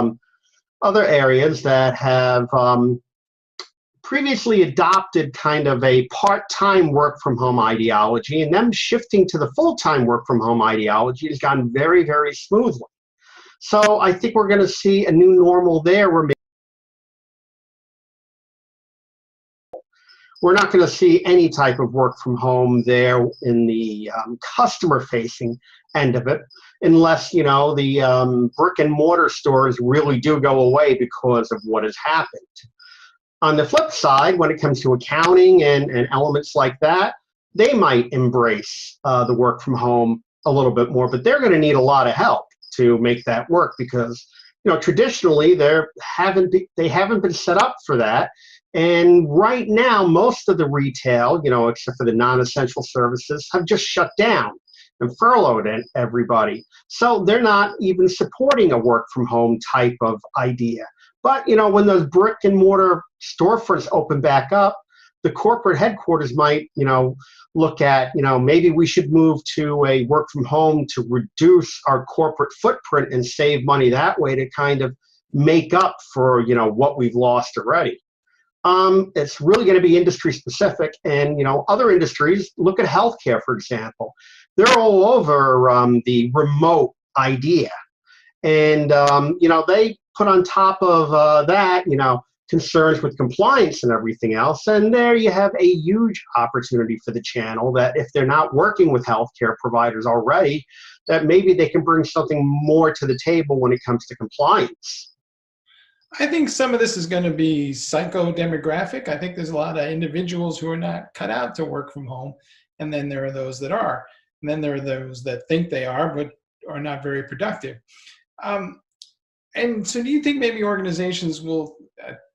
areas that have previously adopted kind of a part-time work from home ideology, and them shifting to the full-time work from home ideology has gone very, very smoothly. So I think we're going to see a new normal there where we're not going to see any type of work from home there in the customer-facing end of it, unless, the brick and mortar stores really do go away because of what has happened. On the flip side, when it comes to accounting and elements like that, they might embrace the work from home a little bit more, but they're going to need a lot of help to make that work because, traditionally they haven't been set up for that. And right now, most of the retail, except for the non-essential services, have just shut down and furloughed everybody. So they're not even supporting a work from home type of idea. But, when those brick and mortar storefronts open back up, the corporate headquarters might, look at, maybe we should move to a work from home to reduce our corporate footprint and save money that way to kind of make up for, what we've lost already. It's really going to be industry specific, and other industries. Look at healthcare, for example. They're all over the remote idea, and they put on top of that, concerns with compliance and everything else. And there you have a huge opportunity for the channel that if they're not working with healthcare providers already, that maybe they can bring something more to the table when it comes to compliance. I think some of this is going to be psychodemographic. I think there's a lot of individuals who are not cut out to work from home. And then there are those that are. And then there are those that think they are, but are not very productive. And so do you think maybe organizations will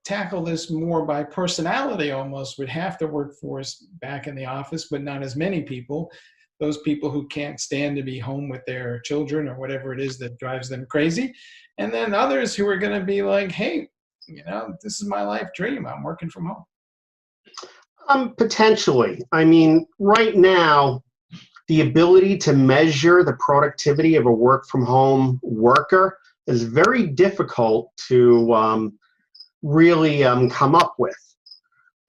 tackle this more by personality almost, with half the workforce back in the office, but not as many people, those people who can't stand to be home with their children or whatever it is that drives them crazy, and then others who are going to be like, hey, this is my life dream, I'm working from home? Potentially. I mean, right now, the ability to measure the productivity of a work from home worker is very difficult to really come up with.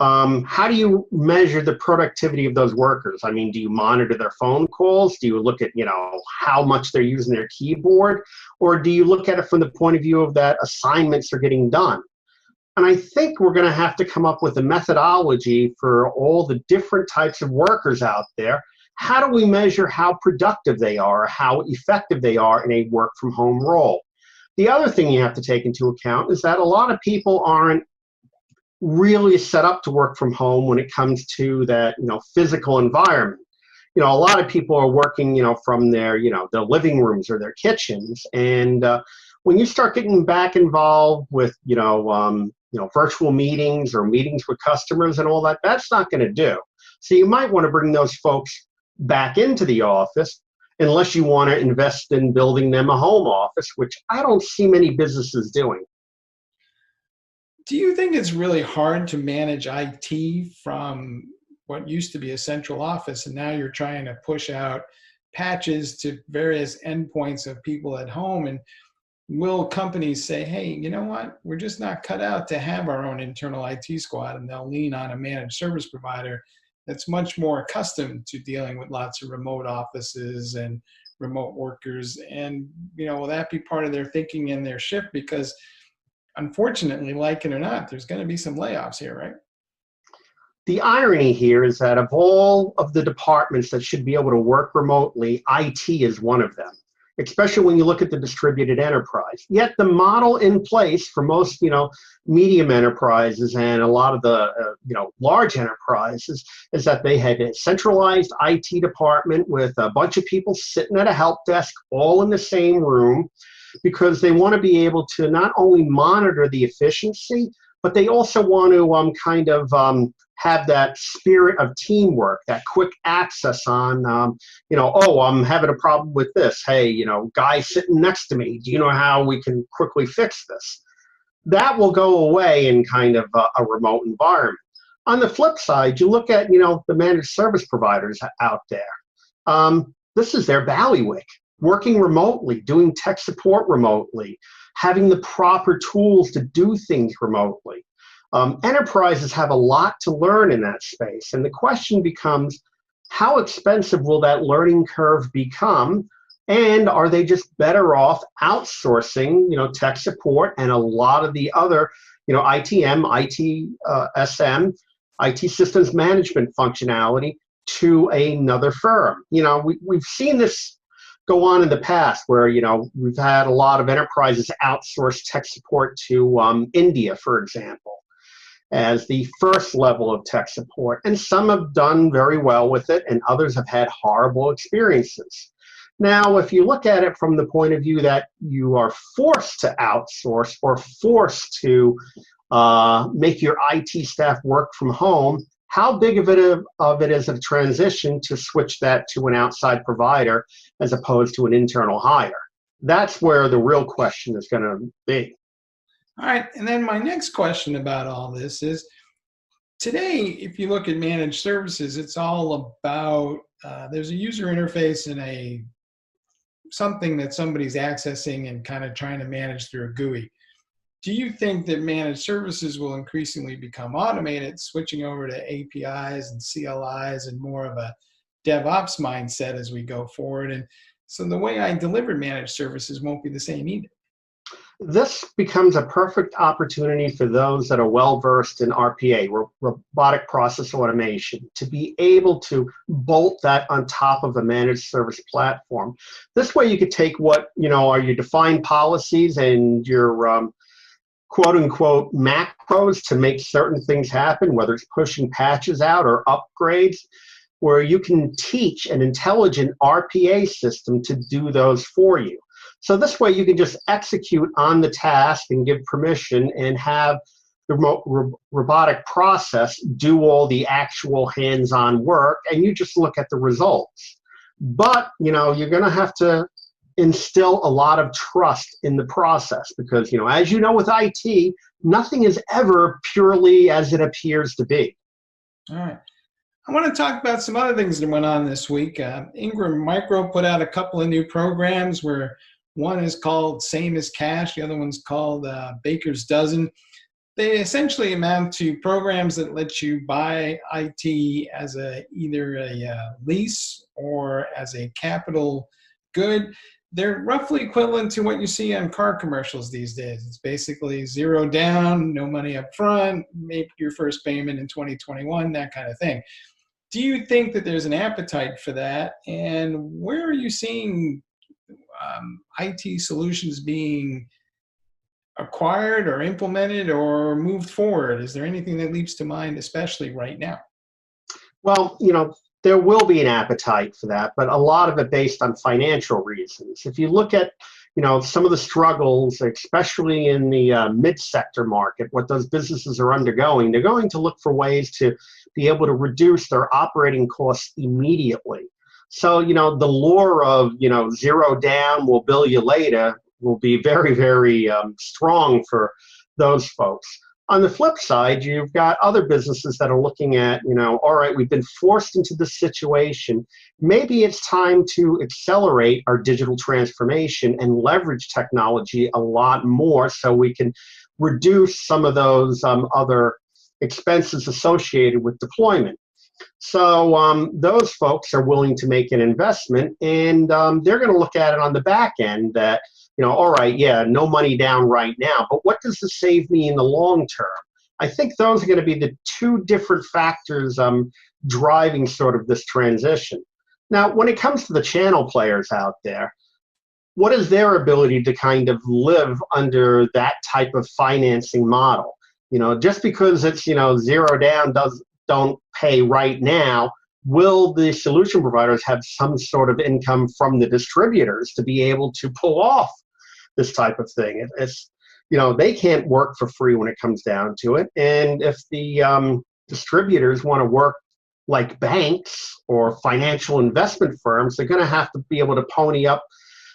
How do you measure the productivity of those workers? I mean, do you monitor their phone calls? Do you look at, how much they're using their keyboard? Or do you look at it from the point of view of that assignments are getting done? And I think we're going to have to come up with a methodology for all the different types of workers out there. How do we measure how productive they are, how effective they are in a work from home role? The other thing you have to take into account is that a lot of people aren't really set up to work from home when it comes to that, physical environment. A lot of people are working, from their living rooms or their kitchens. And when you start getting back involved with, virtual meetings or meetings with customers and all that, that's not going to do. So you might want to bring those folks back into the office, unless you want to invest in building them a home office, which I don't see many businesses doing. Do you think it's really hard to manage IT from what used to be a central office, and now you're trying to push out patches to various endpoints of people at home? And will companies say, hey, you know what, we're just not cut out to have our own internal IT squad, and they'll lean on a managed service provider that's much more accustomed to dealing with lots of remote offices and remote workers? And, will that be part of their thinking in their shift? Because unfortunately, like it or not, there's going to be some layoffs here, right? The irony here is that of all of the departments that should be able to work remotely, IT is one of them, especially when you look at the distributed enterprise. Yet the model in place for most, medium enterprises and a lot of the, large enterprises is that they had a centralized IT department with a bunch of people sitting at a help desk all in the same room, because they want to be able to not only monitor the efficiency, but they also want to have that spirit of teamwork, that quick access on, oh, I'm having a problem with this. Hey, guy sitting next to me, do you know how we can quickly fix this? That will go away in kind of a remote environment. On the flip side, you look at, the managed service providers out there. This is their bailiwick. Working remotely, doing tech support remotely, having the proper tools to do things remotely. Enterprises have a lot to learn in that space. And the question becomes, how expensive will that learning curve become? And are they just better off outsourcing, tech support and a lot of the other, ITM, ITSM, IT systems management functionality to another firm? We've seen this go on in the past where, we've had a lot of enterprises outsource tech support to India, for example, as the first level of tech support. And some have done very well with it, and others have had horrible experiences. Now, if you look at it from the point of view that you are forced to outsource or forced to make your IT staff work from home, how big of it is a transition to switch that to an outside provider as opposed to an internal hire? That's where the real question is going to be. All right. And then my next question about all this is, today, if you look at managed services, it's all about, there's a user interface and something that somebody's accessing and kind of trying to manage through a GUI. Do you think that managed services will increasingly become automated, switching over to APIs and CLIs and more of a DevOps mindset as we go forward? And so the way I deliver managed services won't be the same either. This becomes a perfect opportunity for those that are well-versed in RPA, robotic process automation, to be able to bolt that on top of a managed service platform. This way you could take what, are your defined policies and your quote-unquote macros to make certain things happen, whether it's pushing patches out or upgrades, where you can teach an intelligent RPA system to do those for you. So this way you can just execute on the task and give permission and have the robotic process do all the actual hands-on work, and you just look at the results. But, you're going to have to instill a lot of trust in the process because, as you know with IT, nothing is ever purely as it appears to be. All right. I want to talk about some other things that went on this week. Ingram Micro put out a couple of new programs where one is called Same as Cash, the other one's called Baker's Dozen. They essentially amount to programs that let you buy IT as either a lease or as a capital good. They're roughly equivalent to what you see on car commercials these days. It's basically zero down, no money up front, make your first payment in 2021, that kind of thing. Do you think that there's an appetite for that? And where are you seeing IT solutions being acquired or implemented or moved forward? Is there anything that leaps to mind, especially right now? Well, there will be an appetite for that, but a lot of it based on financial reasons. If you look at, some of the struggles, especially in the mid-sector market, what those businesses are undergoing, they're going to look for ways to be able to reduce their operating costs immediately. So, the lure of, zero down, we'll bill you later, will be very, very strong for those folks. On the flip side, you've got other businesses that are looking at, all right, we've been forced into this situation. Maybe it's time to accelerate our digital transformation and leverage technology a lot more so we can reduce some of those other expenses associated with deployment. So those folks are willing to make an investment, and they're going to look at it on the back end that, all right, yeah, no money down right now, but what does this save me in the long term? I think those are going to be the two different factors driving sort of this transition. Now, when it comes to the channel players out there, what is their ability to kind of live under that type of financing model? Just because it's, zero down, don't pay right now, will the solution providers have some sort of income from the distributors to be able to pull off this type of thing? It's, they can't work for free when it comes down to it. And if the distributors want to work like banks or financial investment firms, they're going to have to be able to pony up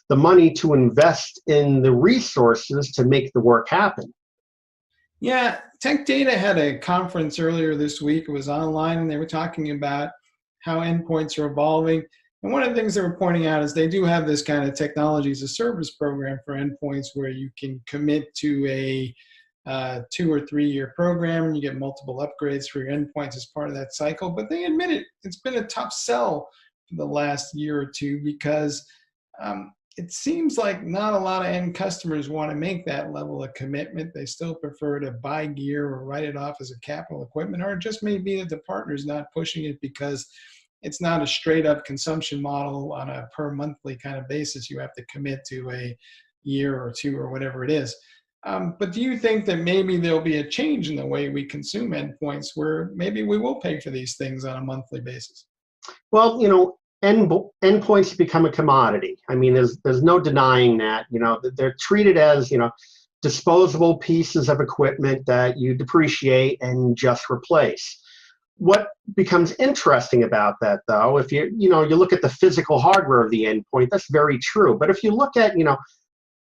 the money to invest in the resources to make the work happen. Yeah, Tech Data had a conference earlier this week. It was online, and they were talking about how endpoints are evolving. And one of the things they were pointing out is they do have this kind of technology as a service program for endpoints where you can commit to a 2 or 3 year program and you get multiple upgrades for your endpoints as part of that cycle. But they admit it's been a tough sell for the last year or two because it seems like not a lot of end customers want to make that level of commitment. They still prefer to buy gear or write it off as a capital equipment, or it just may be that the partner's not pushing it because it's not a straight up consumption model on a per monthly kind of basis. You have to commit to a year or two or whatever it is. But do you think that maybe there'll be a change in the way we consume endpoints where maybe we will pay for these things on a monthly basis? Well, endpoints become a commodity. I mean, there's no denying that. They're treated as, disposable pieces of equipment that you depreciate and just replace. What becomes interesting about that, though, if you look at the physical hardware of the endpoint, that's very true. But if you look at,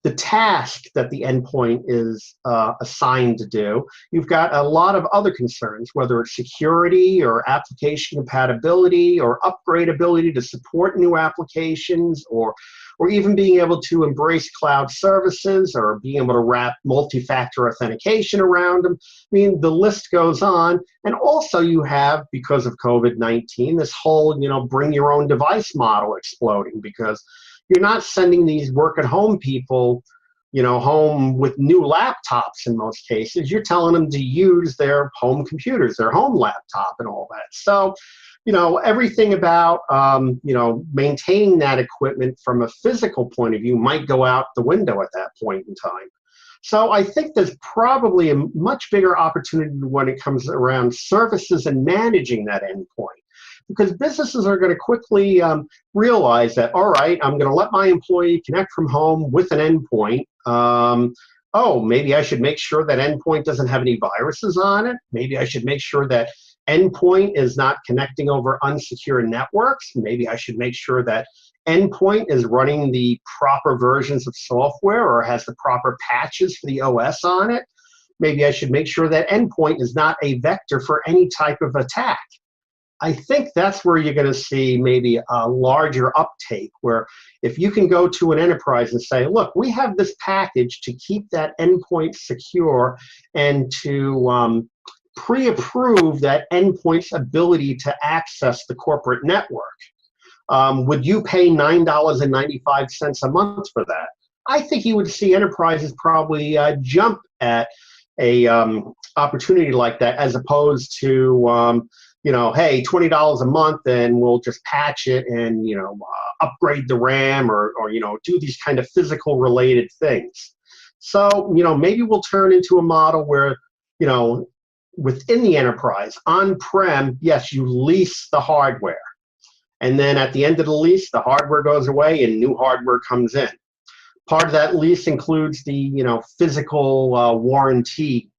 the task that the endpoint is assigned to do, you've got a lot of other concerns, whether it's security or application compatibility or upgradability to support new applications or even being able to embrace cloud services or being able to wrap multi-factor authentication around them. I mean, the list goes on. And also you have, because of COVID-19, this whole, bring your own device model exploding because you're not sending these work-at-home people, home with new laptops in most cases. You're telling them to use their home computers, their home laptop and all that. So, everything about, maintaining that equipment from a physical point of view might go out the window at that point in time. So I think there's probably a much bigger opportunity when it comes around services and managing that endpoint. because businesses are going to quickly realize that, all right, I'm going to let my employee connect from home with an endpoint. Oh, maybe I should make sure that endpoint doesn't have any viruses on it. Maybe I should make sure that endpoint is not connecting over unsecure networks. Maybe I should make sure that endpoint is running the proper versions of software or has the proper patches for the OS on it. Maybe I should make sure that endpoint is not a vector for any type of attack. I think that's where you're going to see maybe a larger uptake, where if you can go to an enterprise and say, look, we have this package to keep that endpoint secure and to pre-approve that endpoint's ability to access the corporate network. Would you pay $9.95 a month for that? I think you would see enterprises probably jump at a opportunity like that, as opposed to hey, $20 a month and we'll just patch it and upgrade the RAM or do these kind of physical related things. So maybe we'll turn into a model where within the enterprise on-prem, yes, you lease the hardware, and then at the end of the lease, the hardware goes away and new hardware comes in. Part of that lease includes the physical warranty,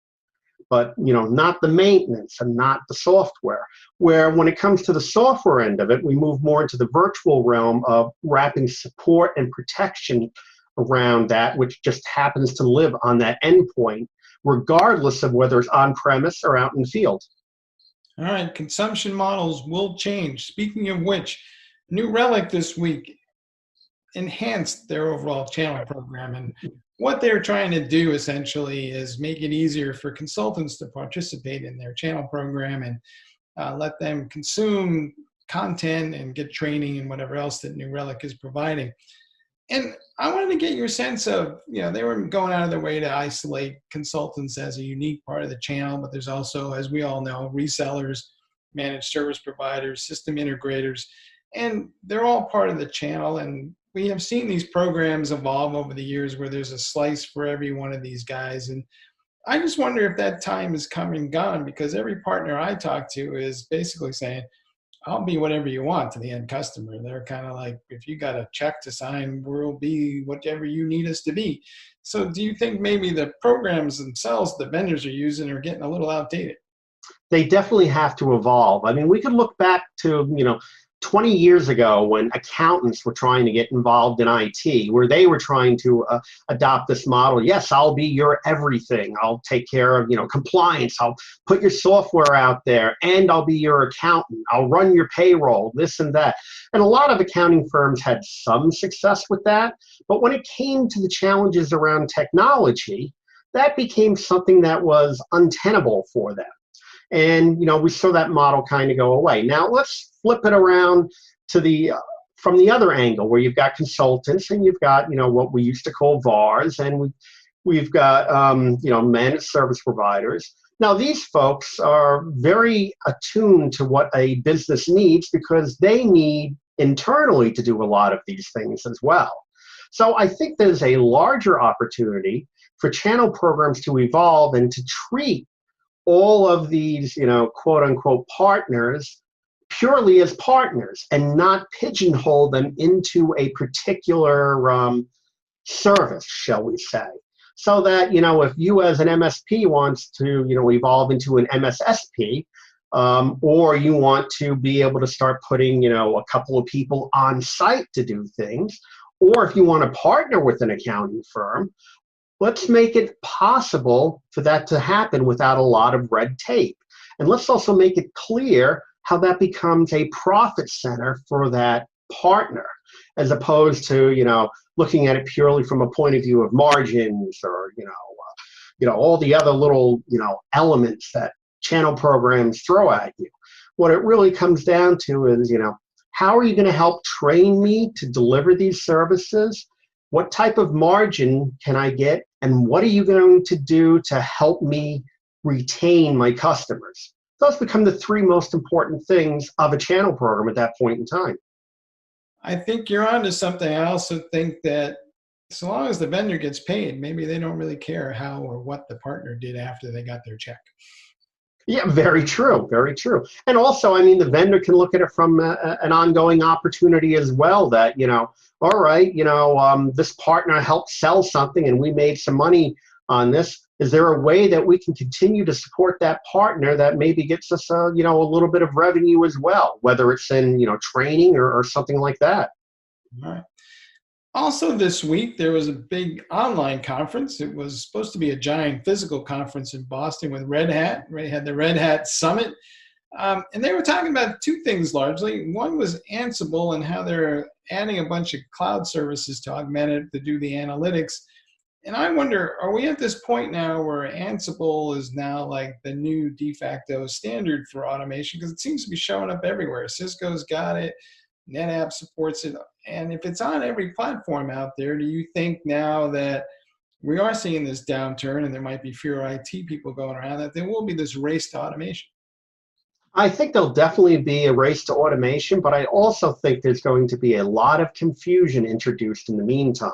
but not the maintenance and not the software. Where when it comes to the software end of it, we move more into the virtual realm of wrapping support and protection around that, which just happens to live on that endpoint, regardless of whether it's on-premise or out in the field. All right, consumption models will change. Speaking of which, New Relic this week enhanced their overall channel program, and what they're trying to do essentially is make it easier for consultants to participate in their channel program and let them consume content and get training and whatever else that New Relic is providing. And I wanted to get your sense of, they were going out of their way to isolate consultants as a unique part of the channel, but there's also, as we all know, resellers, managed service providers, system integrators, and they're all part of the channel. And we have seen these programs evolve over the years where there's a slice for every one of these guys. And I just wonder if that time is come and gone, because every partner I talk to is basically saying, I'll be whatever you want to the end customer. They're kind of like, if you got a check to sign, we'll be whatever you need us to be. So do you think maybe the programs themselves the vendors are using are getting a little outdated? They definitely have to evolve. I mean, we could look back to, 20 years ago when accountants were trying to get involved in IT, where they were trying to adopt this model. Yes, I'll be your everything. I'll take care of, compliance. I'll put your software out there, and I'll be your accountant. I'll run your payroll, this and that. And a lot of accounting firms had some success with that. But when it came to the challenges around technology, that became something that was untenable for them. And, we saw that model kind of go away. Now let's flip it around to from the other angle, where you've got consultants and you've got, what we used to call VARs, and we've got, managed service providers. Now these folks are very attuned to what a business needs, because they need internally to do a lot of these things as well. So I think there's a larger opportunity for channel programs to evolve and to treat all of these, quote unquote partners purely as partners, and not pigeonhole them into a particular service, shall we say. So that, if you as an MSP wants to, evolve into an MSSP, or you want to be able to start putting, a couple of people on site to do things, or if you want to partner with an accounting firm, let's make it possible for that to happen without a lot of red tape. And let's also make it clear how that becomes a profit center for that partner, as opposed to, looking at it purely from a point of view of margins or, all the other little, elements that channel programs throw at you. What it really comes down to is, how are you going to help train me to deliver these services? What type of margin can I get? And what are you going to do to help me retain my customers? Those become the three most important things of a channel program at that point in time. I think you're onto something. I also think that so long as the vendor gets paid, maybe they don't really care how or what the partner did after they got their check. Yeah, very true, very true. And also, I mean, the vendor can look at it from an ongoing opportunity as well. That all right, this partner helped sell something, and we made some money on this. Is there a way that we can continue to support that partner that maybe gets us a little bit of revenue as well, whether it's in training or something like that. All right. Also this week, there was a big online conference. It was supposed to be a giant physical conference in Boston with Red Hat. They had the Red Hat Summit. And they were talking about two things largely. One was Ansible and how they're adding a bunch of cloud services to augment it to do the analytics. And I wonder, are we at this point now where Ansible is now like the new de facto standard for automation? Because it seems to be showing up everywhere. Cisco's got it. NetApp supports it. And if it's on every platform out there, do you think now that we are seeing this downturn and there might be fewer IT people going around, that there will be this race to automation? I think there'll definitely be a race to automation, but I also think there's going to be a lot of confusion introduced in the meantime.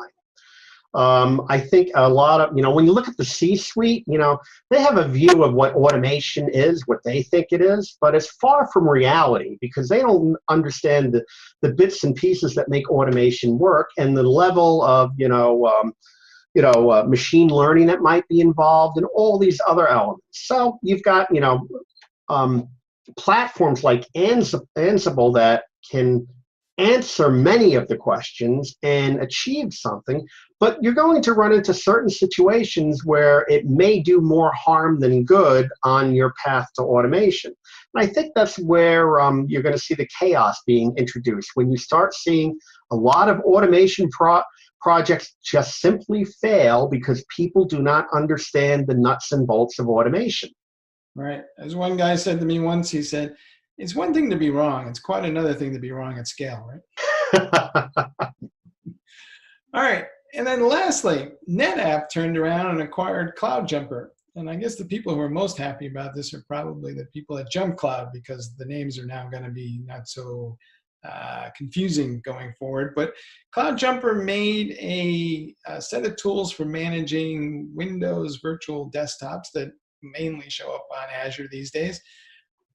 I think a lot of, when you look at the C-suite, they have a view of what automation is, what they think it is, but it's far from reality because they don't understand the bits and pieces that make automation work and the level of, machine learning that might be involved and all these other elements. So you've got, platforms like Ansible that can answer many of the questions and achieve something, but you're going to run into certain situations where it may do more harm than good on your path to automation. And I think that's where you're going to see the chaos being introduced when you start seeing a lot of automation projects just simply fail because people do not understand the nuts and bolts of automation. Right. As one guy said to me once, he said, it's one thing to be wrong. It's quite another thing to be wrong at scale, right? All right. And then lastly, NetApp turned around and acquired CloudJumper. And I guess the people who are most happy about this are probably the people at Jump Cloud because the names are now going to be not so confusing going forward. But CloudJumper made a set of tools for managing Windows virtual desktops that mainly show up on Azure these days.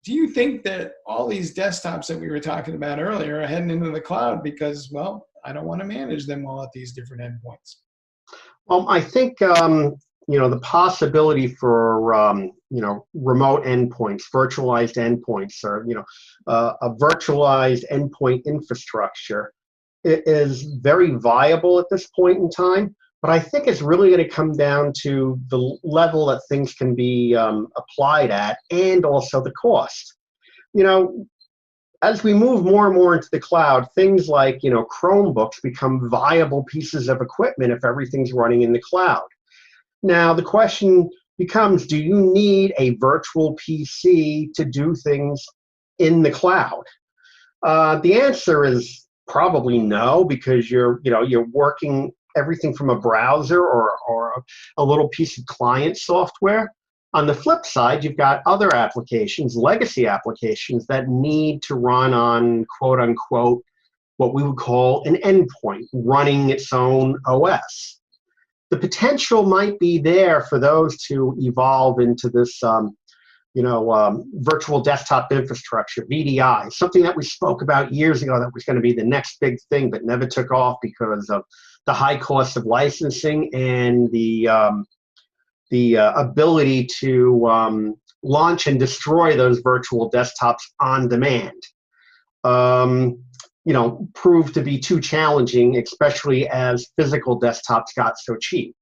Do you think that all these desktops that we were talking about earlier are heading into the cloud because, well, I don't want to manage them all at these different endpoints? Well, I think, the possibility for, remote endpoints, virtualized endpoints, or, a virtualized endpoint infrastructure is very viable at this point in time. But I think it's really going to come down to the level that things can be applied at and also the cost. As we move more and more into the cloud, things like, Chromebooks become viable pieces of equipment if everything's running in the cloud. Now, the question becomes, do you need a virtual PC to do things in the cloud? The answer is probably no, because you're working everything from a browser or a little piece of client software. On the flip side, you've got other applications, legacy applications that need to run on, quote unquote, what we would call an endpoint, running its own OS. The potential might be there for those to evolve into this virtual desktop infrastructure, VDI, something that we spoke about years ago that was going to be the next big thing, but never took off because of the high cost of licensing and the ability to launch and destroy those virtual desktops on demand. Proved to be too challenging, especially as physical desktops got so cheap.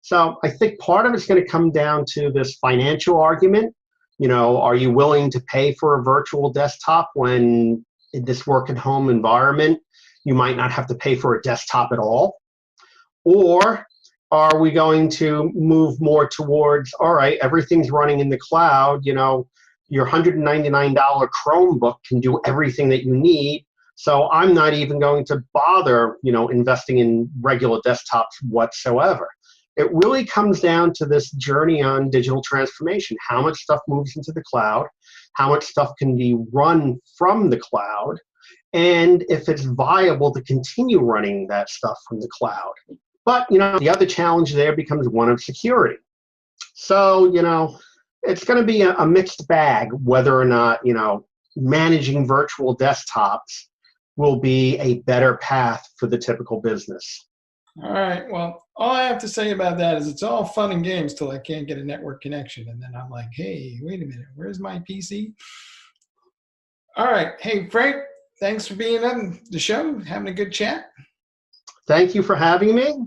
So I think part of it's going to come down to this financial argument. Are you willing to pay for a virtual desktop when in this work at home environment, you might not have to pay for a desktop at all? Or are we going to move more towards, all right, everything's running in the cloud, your $199 Chromebook can do everything that you need, so I'm not even going to bother, investing in regular desktops whatsoever. It really comes down to this journey on digital transformation. How much stuff moves into the cloud, how much stuff can be run from the cloud, and if it's viable to continue running that stuff from the cloud. But, the other challenge there becomes one of security. So, it's going to be a mixed bag whether or not, managing virtual desktops will be a better path for the typical business. All right. Well, all I have to say about that is it's all fun and games till I can't get a network connection. And then I'm like, hey, wait a minute, where's my PC? All right. Hey, Frank, thanks for being on the show, having a good chat. Thank you for having me.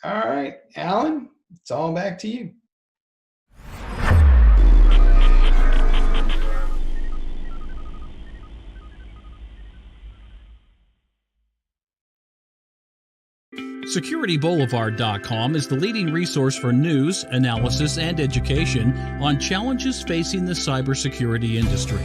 All right. Alan, it's all back to you. SecurityBoulevard.com is the leading resource for news, analysis, and education on challenges facing the cybersecurity industry.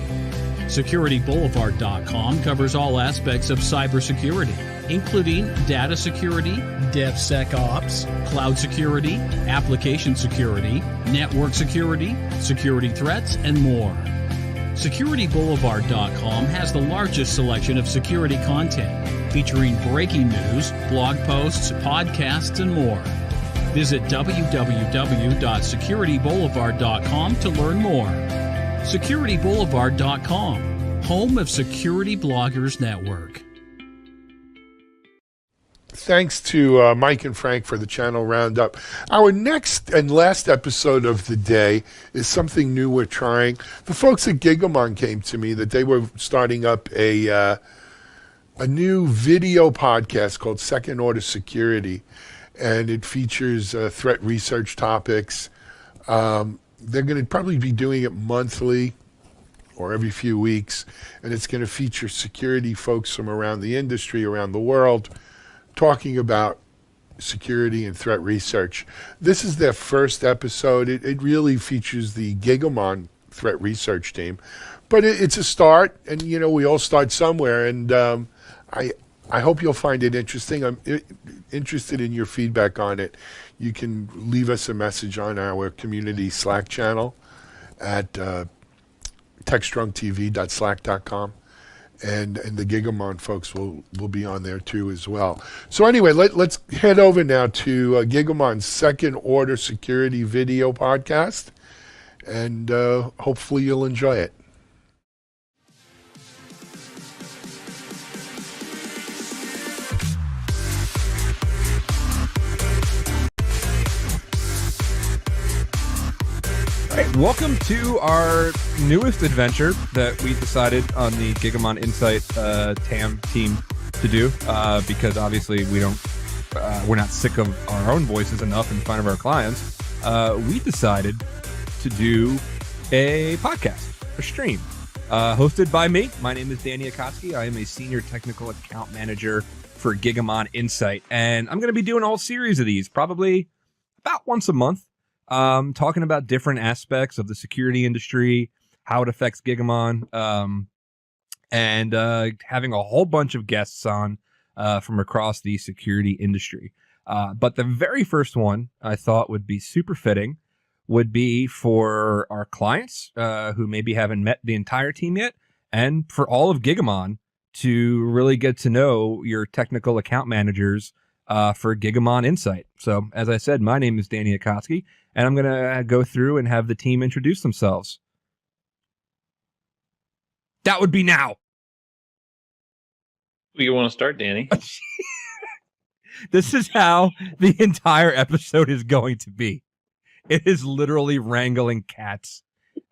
SecurityBoulevard.com covers all aspects of cybersecurity, including data security, DevSecOps, cloud security, application security, network security, security threats, and more. SecurityBoulevard.com has the largest selection of security content, featuring breaking news, blog posts, podcasts, and more. Visit www.securityboulevard.com to learn more. SecurityBoulevard.com, home of Security Bloggers Network. Thanks to Mike and Frank for the channel roundup. Our next and last episode of the day is something new we're trying. The folks at Gigamon came to me that they were starting up a new video podcast called Second Order Security, and it features threat research topics. They're going to probably be doing it monthly or every few weeks, and it's going to feature security folks from around the industry, around the world, talking about security and threat research. This is their first episode. It really features the Gigamon threat research team, but it's a start, and we all start somewhere, and I hope you'll find it interesting. I'm interested in your feedback on it. You can leave us a message on our community Slack channel at TechStrongTV.slack.com, and the Gigamon folks will be on there too as well. So anyway, let's head over now to Gigamon's Second Order Security video podcast, and hopefully you'll enjoy it. Welcome to our newest adventure that we decided on the Gigamon Insight TAM team to do because obviously we're not sick of our own voices enough in front of our clients. We decided to do a podcast, a stream, hosted by me. My name is Danny Akatsuki. I am a senior technical account manager for Gigamon Insight, and I'm going to be doing a whole series of these, probably about once a month. Talking about different aspects of the security industry, how it affects Gigamon, and having a whole bunch of guests on from across the security industry. But the very first one I thought would be super fitting would be for our clients who maybe haven't met the entire team yet, and for all of Gigamon to really get to know your technical account managers for Gigamon Insight. So, as I said, my name is Danny Akatsuki, and I'm going to go through and have the team introduce themselves. That would be now. You want to start, Danny? This is how the entire episode is going to be. It is literally wrangling cats,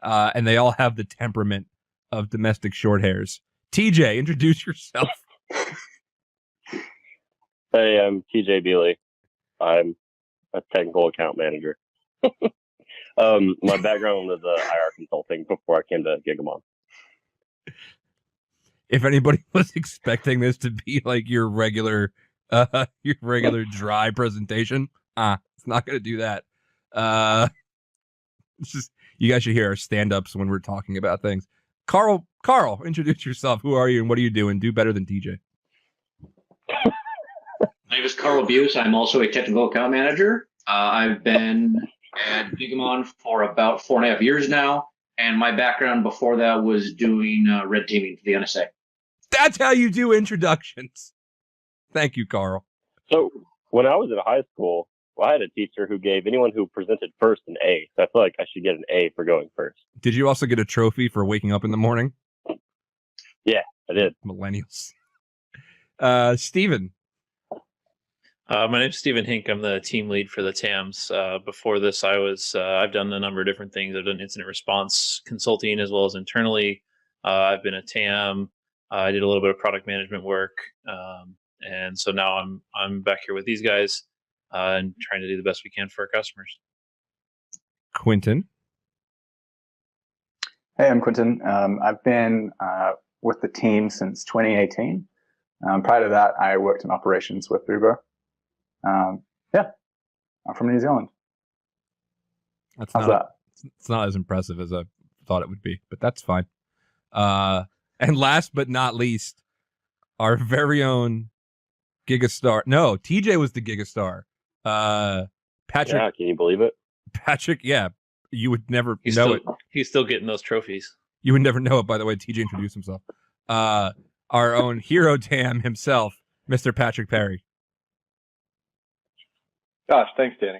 and they all have the temperament of domestic short hairs. TJ, introduce yourself. Hey, I'm TJ Bealey. I'm a technical account manager. My background was IR consulting before I came to Gigamon. If anybody was expecting this to be like your regular dry presentation, it's not going to do that. It's just, you guys should hear our stand-ups when we're talking about things. Carl, introduce yourself. Who are you and what are you doing? Do better than TJ. My name is Carl Buse. I'm also a technical account manager. I've been at Gigamon for about 4.5 years now, and my background before that was doing red teaming for the NSA. That's how you do introductions. Thank you, Carl. So when I was in high school, Well, I had a teacher who gave anyone who presented first an A. So I feel like I should get an A for going first. Did you also get a trophy for waking up in the morning? Yeah, I did. Millennials. Steven. My name's Stephen Hink. I'm the team lead for the TAMs. Before this, I've done a number of different things. I've done incident response consulting as well as internally. I've been a TAM. I did a little bit of product management work, and so now I'm back here with these guys and trying to do the best we can for our customers. Quentin. Hey, I'm Quentin. I've been with the team since 2018. Prior to that, I worked in operations with Uber. Yeah, I'm from New Zealand. That's How's not, it's not as impressive as I thought it would be, but that's fine. And last but not least, our very own Gigastar. No, TJ was the Gigastar. Patrick. Yeah, can you believe it? Patrick, yeah. You would never He's know still, He's still getting those trophies. You would never know it, by the way. TJ introduced himself. Our own hero Tam himself, Mr. Patrick Perry. Gosh, thanks, Danny.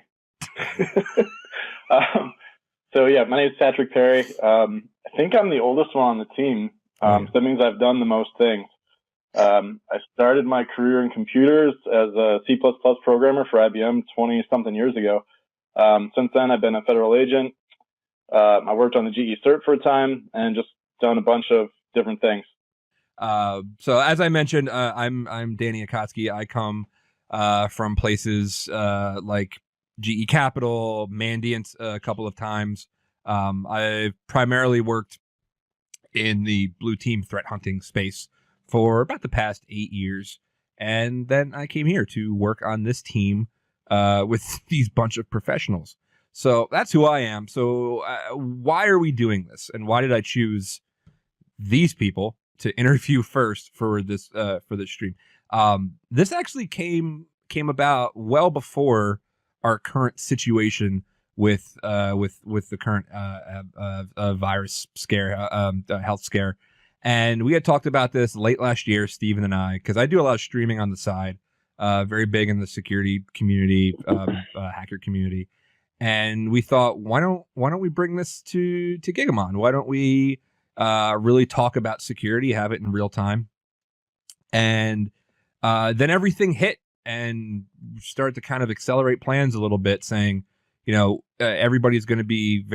So yeah, my name is Patrick Perry. I think I'm the oldest one on the team. So that means I've done the most things. I started my career in computers as a C++ programmer for IBM 20-something years ago. Since then, I've been a federal agent. I worked on the GE cert for a time and just done a bunch of different things. So as I mentioned, I'm Danny Akatsuki. I come from places like GE Capital, Mandiant a couple of times. I've primarily worked in the blue team threat hunting space for about the past 8 years. And then I came here to work on this team with these bunch of professionals. So that's who I am. So why are we doing this? And why did I choose these people to interview first for this stream? This actually came about well before our current situation with the current virus scare, health scare. And we had talked about this late last year, Steven and I, because I do a lot of streaming on the side, very big in the security community, hacker community. And we thought, why don't we bring this to Gigamon? Why don't we really talk about security, have it in real time? And then everything hit and start to kind of accelerate plans a little bit, saying, everybody's going to be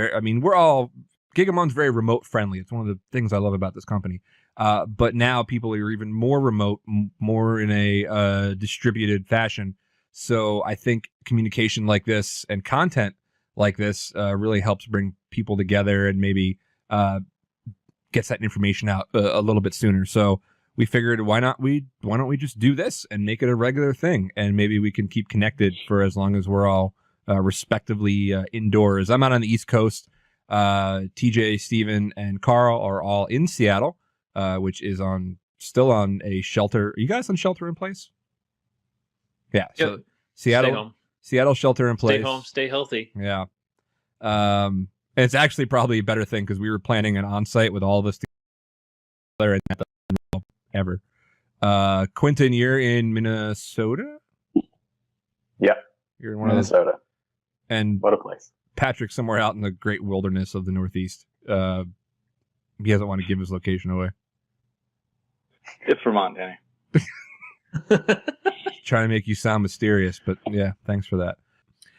Gigamon's very remote friendly. It's one of the things I love about this company. But now people are even more remote, more in a distributed fashion. So I think communication like this and content like this really helps bring people together and maybe gets that information out a little bit sooner. So we figured, why don't we just do this and make it a regular thing, and maybe we can keep connected for as long as we're all respectively indoors. I'm out on the East Coast. TJ, Steven, and Carl are all in Seattle, which is still on a shelter. Are you guys on shelter in place? Yeah. Yep. So Seattle shelter in place. Stay home, stay healthy. Yeah. And it's actually probably a better thing because we were planning an on-site with all of us together and ever. Quentin, you're in Minnesota? Yeah. You're in one Minnesota. Of those, and what a place. Patrick somewhere out in the great wilderness of the Northeast. He doesn't want to give his location away. It's Vermont, Danny. Trying to make you sound mysterious, but yeah, thanks for that.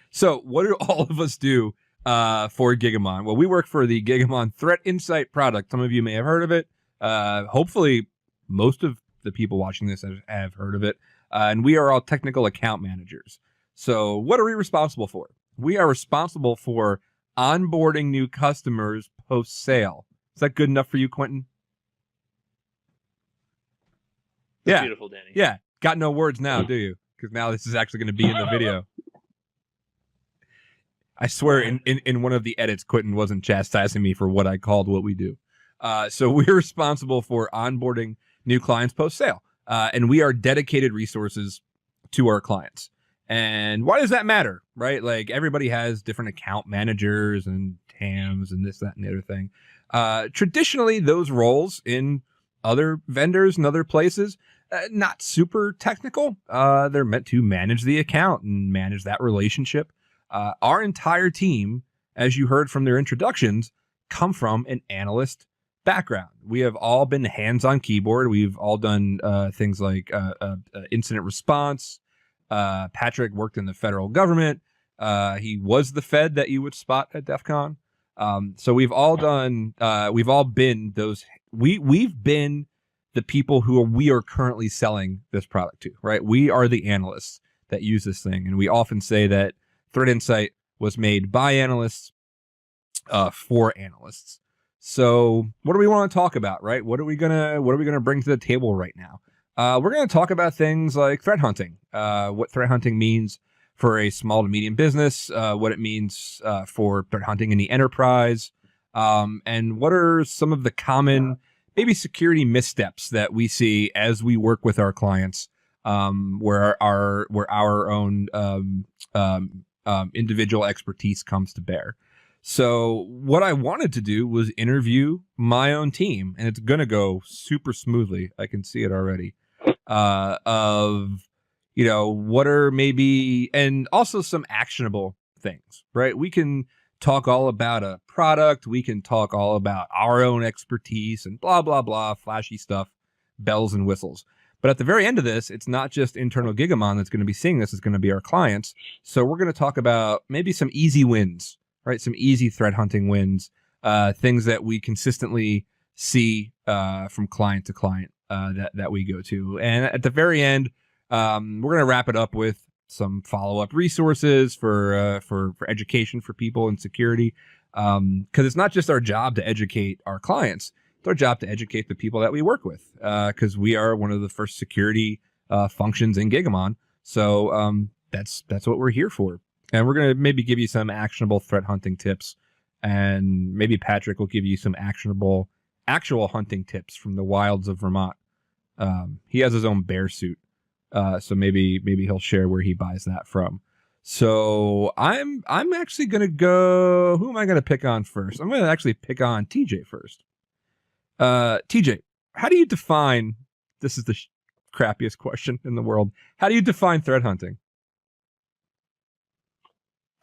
So what do all of us do for Gigamon? Well, we work for the Gigamon Threat Insight product. Some of you may have heard of it. Hopefully, most of the people watching this have heard of it. And we are all technical account managers. So what are we responsible for? We are responsible for onboarding new customers post-sale. Is that good enough for you, Quentin? That's beautiful, Danny. Yeah. Got no words now, do you? Because now this is actually going to be in the video. I swear in one of the edits, Quentin wasn't chastising me for what I called what we do. So we're responsible for onboarding new clients post-sale. And we are dedicated resources to our clients. And why does that matter, right? Like, everybody has different account managers and TAMs and this, that, and the other thing. Traditionally, those roles in other vendors and other places, not super technical. They're meant to manage the account and manage that relationship. Our entire team, as you heard from their introductions, come from an analyst background. We have all been hands on keyboard. We've all done things like incident response. Patrick worked in the federal government. He was the Fed that you would spot at DEF CON. So we've all done, we've all been those, we've been the people who we are currently selling this product to, right? We are the analysts that use this thing. And we often say that Threat Insight was made by analysts for analysts. So what do we want to talk about, right? What are we gonna bring to the table right now? We're going to talk about things like threat hunting, what threat hunting means for a small to medium business, what it means for threat hunting in the enterprise, and what are some of the common maybe security missteps that we see as we work with our clients, where our own individual expertise comes to bear. So what I wanted to do was interview my own team, and it's going to go super smoothly. I can see it already. What are maybe, and also some actionable things, right? We can talk all about a product. We can talk all about our own expertise and blah, blah, blah, flashy stuff, bells and whistles. But at the very end of this, it's not just internal Gigamon that's going to be seeing this. It's going to be our clients. So we're going to talk about maybe some easy wins, right? Some easy threat hunting wins, things that we consistently see from client to client that we go to. And at the very end, we're going to wrap it up with some follow-up resources for education for people in security. Because it's not just our job to educate our clients. It's our job to educate the people that we work with, because we are one of the first security functions in Gigamon. So that's what we're here for. And we're going to maybe give you some actionable threat hunting tips. And maybe Patrick will give you some actual hunting tips from the wilds of Vermont. He has his own bear suit. So maybe he'll share where he buys that from. So I'm actually going to go, who am I going to pick on first? I'm going to actually pick on TJ first. TJ, how do you define, this is the crappiest question in the world. How do you define threat hunting?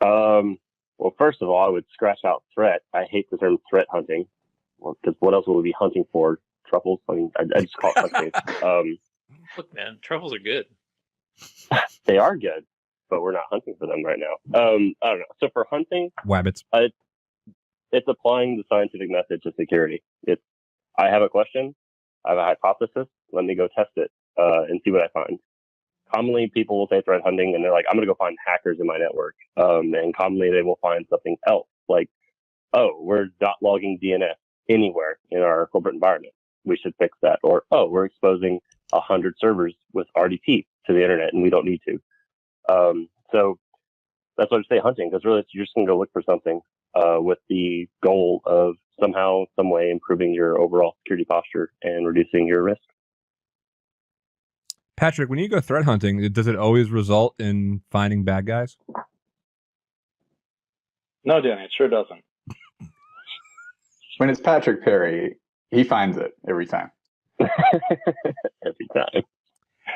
Well, first of all, I would scratch out threat. I hate the term threat hunting. Well, because what else would we be hunting for? Truffles? I mean, I just call it hunting. Look, man, truffles are good. They are good, but we're not hunting for them right now. I don't know. So for hunting, Wabbits. It's applying the scientific method to security. I have a question. I have a hypothesis. Let me go test it and see what I find. Commonly, people will say threat hunting, and they're like, I'm going to go find hackers in my network. And commonly, they will find something else, like, oh, we're logging DNS anywhere in our corporate environment. We should fix that. Or, oh, we're exposing 100 servers with RDP to the internet, and we don't need to. So that's why I say hunting, because really, you're just going to go look for something with the goal of somehow, some way, improving your overall security posture and reducing your risk. Patrick, when you go threat hunting, does it always result in finding bad guys? No, Danny, it sure doesn't. When it's Patrick Perry, he finds it every time. Every time.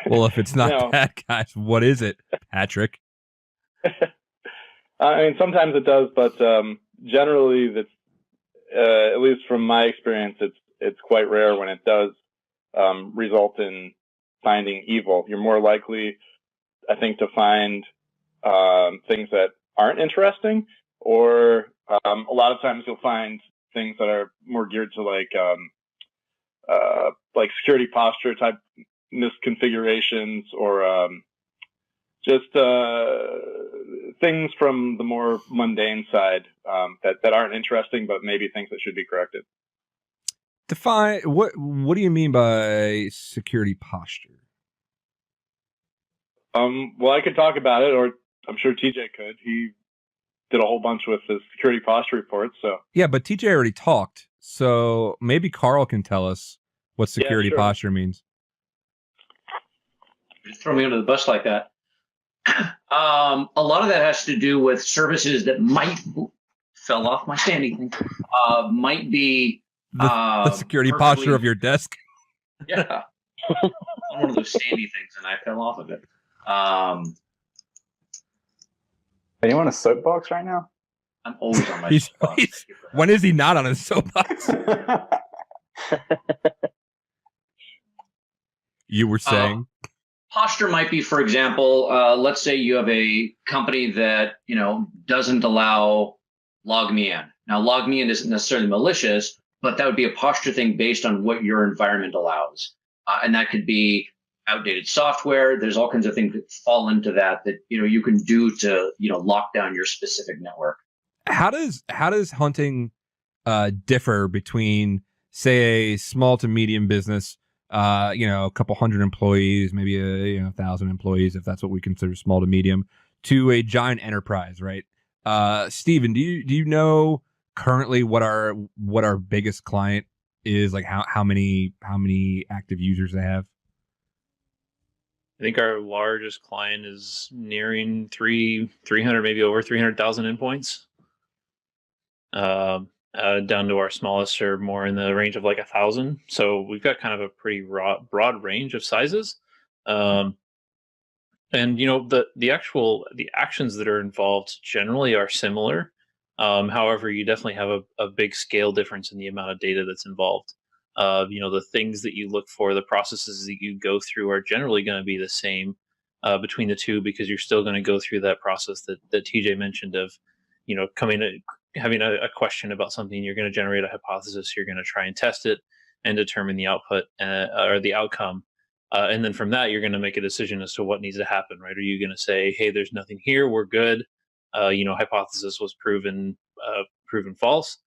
Well, if it's not bad guys, what is it, Patrick? I mean, sometimes it does, but generally, that's at least from my experience, it's quite rare when it does result in finding evil. You're more likely, I think, to find things that aren't interesting, or a lot of times you'll find things that are more geared to like security posture type misconfigurations, or just things from the more mundane side that aren't interesting, but maybe things that should be corrected. Define what do you mean by security posture? Well, I could talk about it, or I'm sure TJ could. He did a whole bunch with the security posture reports. So yeah, but TJ already talked, so maybe Carl can tell us what security posture means. Just throw me under the bus like that. A lot of that has to do with services that fell off my standing thing. Might be the security posture of your desk. Yeah. on one of those standy things, and I fell off of it. Are you on a soapbox right now? I'm always on my soapbox. When is he not on his soapbox? You were saying? Posture might be, for example, let's say you have a company that doesn't allow log me in. Now, log me in isn't necessarily malicious, but that would be a posture thing based on what your environment allows, and that could be outdated software. There's all kinds of things that fall into that you can do to lock down your specific network. How does hunting differ between, say, a small to medium business, a couple hundred employees, maybe 1,000 employees, if that's what we consider small to medium, to a giant enterprise, right? Steven, do you know currently what our biggest client is? Like how many active users they have? I think our largest client is nearing 300, maybe over 300,000 endpoints. Down to our smallest are more in the range of like 1,000. So we've got kind of a pretty broad range of sizes. And the actions that are involved generally are similar. However, you definitely have a big scale difference in the amount of data that's involved. The things that you look for, the processes that you go through are generally going to be the same between the two, because you're still going to go through that process that TJ mentioned of, having a question about something. You're going to generate a hypothesis. You're going to try and test it and determine the output or the outcome. And then from that, you're going to make a decision as to what needs to happen, right? Are you going to say, hey, there's nothing here, we're good. Hypothesis was proven false.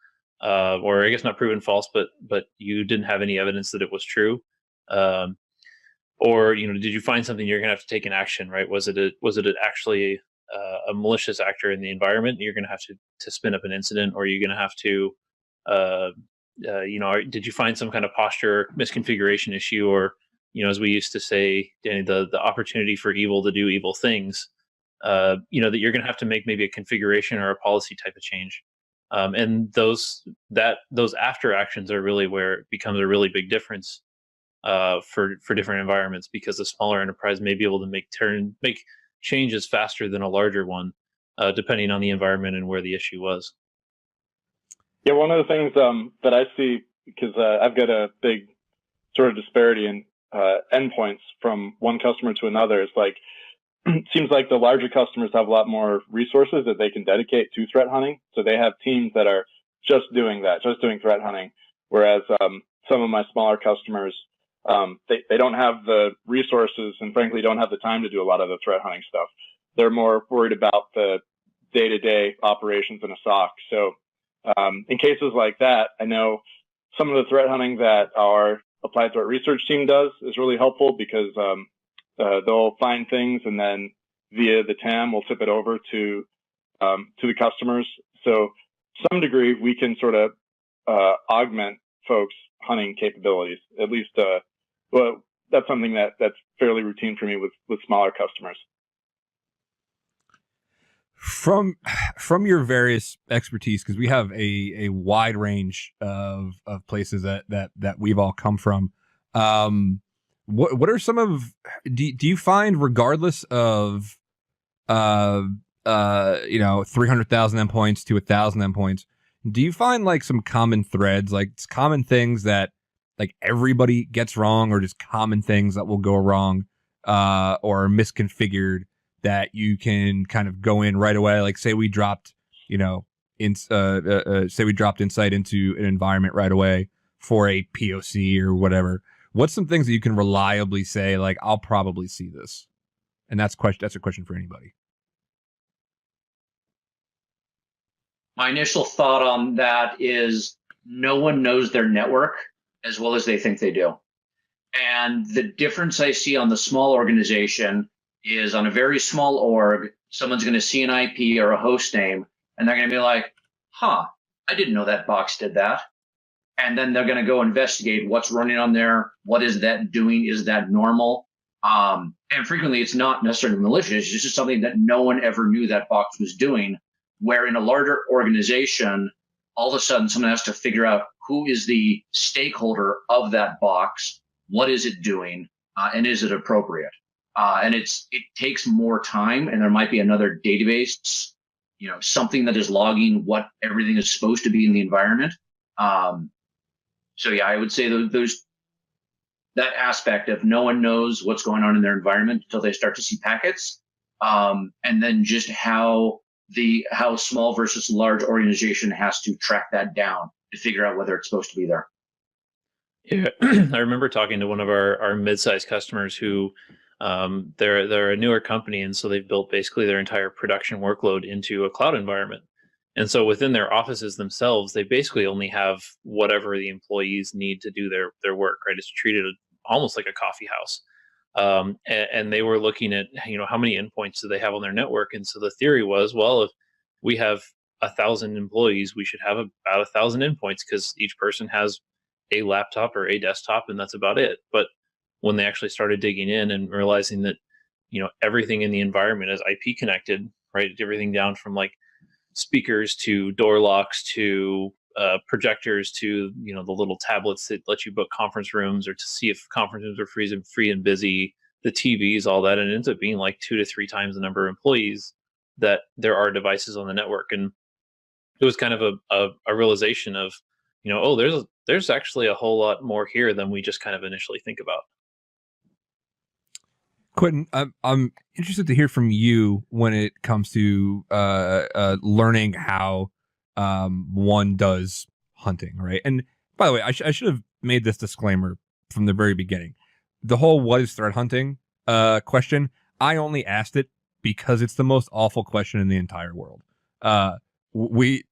Or I guess not proven false, but you didn't have any evidence that it was true. Or did you find something you're going to have to take an action, right? Was it actually a malicious actor in the environment? You're going to have to spin up an incident, or you're going to have to, did you find some kind of posture misconfiguration issue, or as we used to say, Danny, the opportunity for evil to do evil things. That you're going to have to make maybe a configuration or a policy type of change. And those after actions are really where it becomes a really big difference for different environments, because the smaller enterprise may be able to make changes faster than a larger one, depending on the environment and where the issue was. Yeah, one of the things that I see, because I've got a big sort of disparity in endpoints from one customer to another, is like, it seems like the larger customers have a lot more resources that they can dedicate to threat hunting. So they have teams that are just doing that, just doing threat hunting. Whereas some of my smaller customers, they don't have the resources and frankly don't have the time to do a lot of the threat hunting stuff. They're more worried about the day-to-day operations in a SOC. So in cases like that, I know some of the threat hunting that our applied threat research team does is really helpful, because they'll find things and then via the TAM we'll tip it over to the customers. So to some degree we can sort of augment folks' hunting capabilities. At least, well, that's something that's fairly routine for me with smaller customers. From your various expertise, because we have a wide range of places that we've all come from. What are some of, do you find, regardless of 300,000 endpoints to 1,000 endpoints, do you find like some common threads, like common things that like everybody gets wrong, or just common things that will go wrong or are misconfigured that you can kind of go in right away? Like say we dropped insight into an environment right away for a POC or whatever. What's some things that you can reliably say, like, I'll probably see this? And that's a question for anybody. My initial thought on that is no one knows their network as well as they think they do. And the difference I see on the small organization is, on a very small org, someone's going to see an IP or a host name, and they're going to be like, I didn't know that box did that. And then they're going to go investigate what's running on there. What is that doing? Is that normal? And frequently it's not necessarily malicious. It's just something that no one ever knew that box was doing, where in a larger organization, all of a sudden someone has to figure out who is the stakeholder of that box. What is it doing? and is it appropriate? And it takes more time, and there might be another database, something that is logging what everything is supposed to be in the environment. So yeah, I would say that aspect of no one knows what's going on in their environment until they start to see packets, and then just how small versus large organization has to track that down to figure out whether it's supposed to be there. Yeah, I remember talking to one of our mid-sized customers who they're a newer company, and so they've built basically their entire production workload into a cloud environment. And so within their offices themselves, they basically only have whatever the employees need to do their work, right? It's treated almost like a coffee house. And they were looking at, how many endpoints do they have on their network? And so the theory was, well, if we have 1,000 employees, we should have about 1,000 endpoints because each person has a laptop or a desktop, and that's about it. But when they actually started digging in and realizing that, everything in the environment is IP connected, right? Everything down from like speakers to door locks to projectors to the little tablets that let you book conference rooms or to see if conference rooms are free and busy, the TVs, all that, and it ends up being like 2 to 3 times the number of employees that there are devices on the network. And it was kind of a realization of there's actually a whole lot more here than we just kind of initially think about. Quentin, I'm interested to hear from you when it comes to learning how one does hunting, right? And by the way, I should have made this disclaimer from the very beginning. The whole "what is threat hunting" question, I only asked it because it's the most awful question in the entire world. We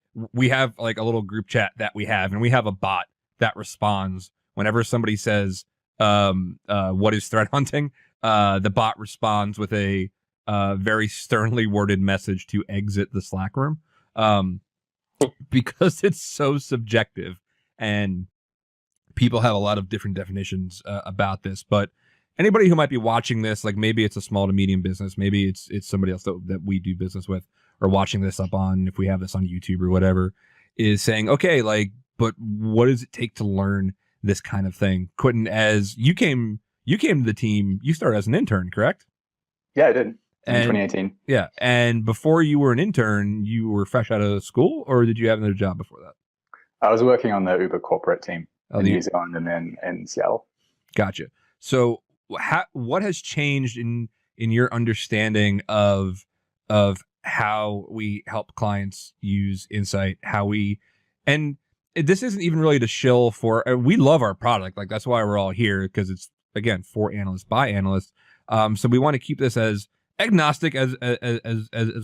have like a little group chat that we have, and we have a bot that responds whenever somebody says, "What is threat hunting?" The bot responds with a very sternly worded message to exit the Slack room. Because it's so subjective and people have a lot of different definitions about this. But anybody who might be watching this, like maybe it's a small to medium business, maybe it's somebody else that we do business with, or watching this up on, if we have this on YouTube or whatever, is saying, okay, like, but what does it take to learn this kind of thing? Quentin, as you came to the team, you started as an intern, correct? Yeah, I did. In 2018. Yeah. And before you were an intern, you were fresh out of school, or did you have another job before that? I was working on the Uber corporate team in New Zealand and then in Seattle. Gotcha. So what has changed in your understanding of how we help clients use Insight, and this isn't even really to shill for, we love our product. Like that's why we're all here, because it's, again, for analysts by analysts. So we want to keep this as agnostic as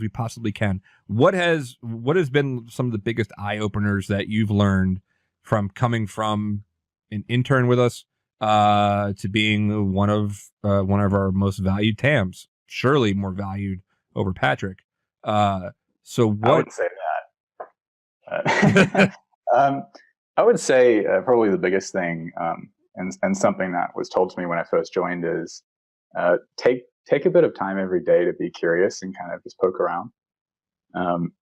we possibly can. What has been some of the biggest eye openers that you've learned from coming from an intern with us to being one of our most valued TAMs? Surely more valued over Patrick. So what? I wouldn't say that. I would say probably the biggest thing, and something that was told to me when I first joined, is take a bit of time every day to be curious and kind of just poke around.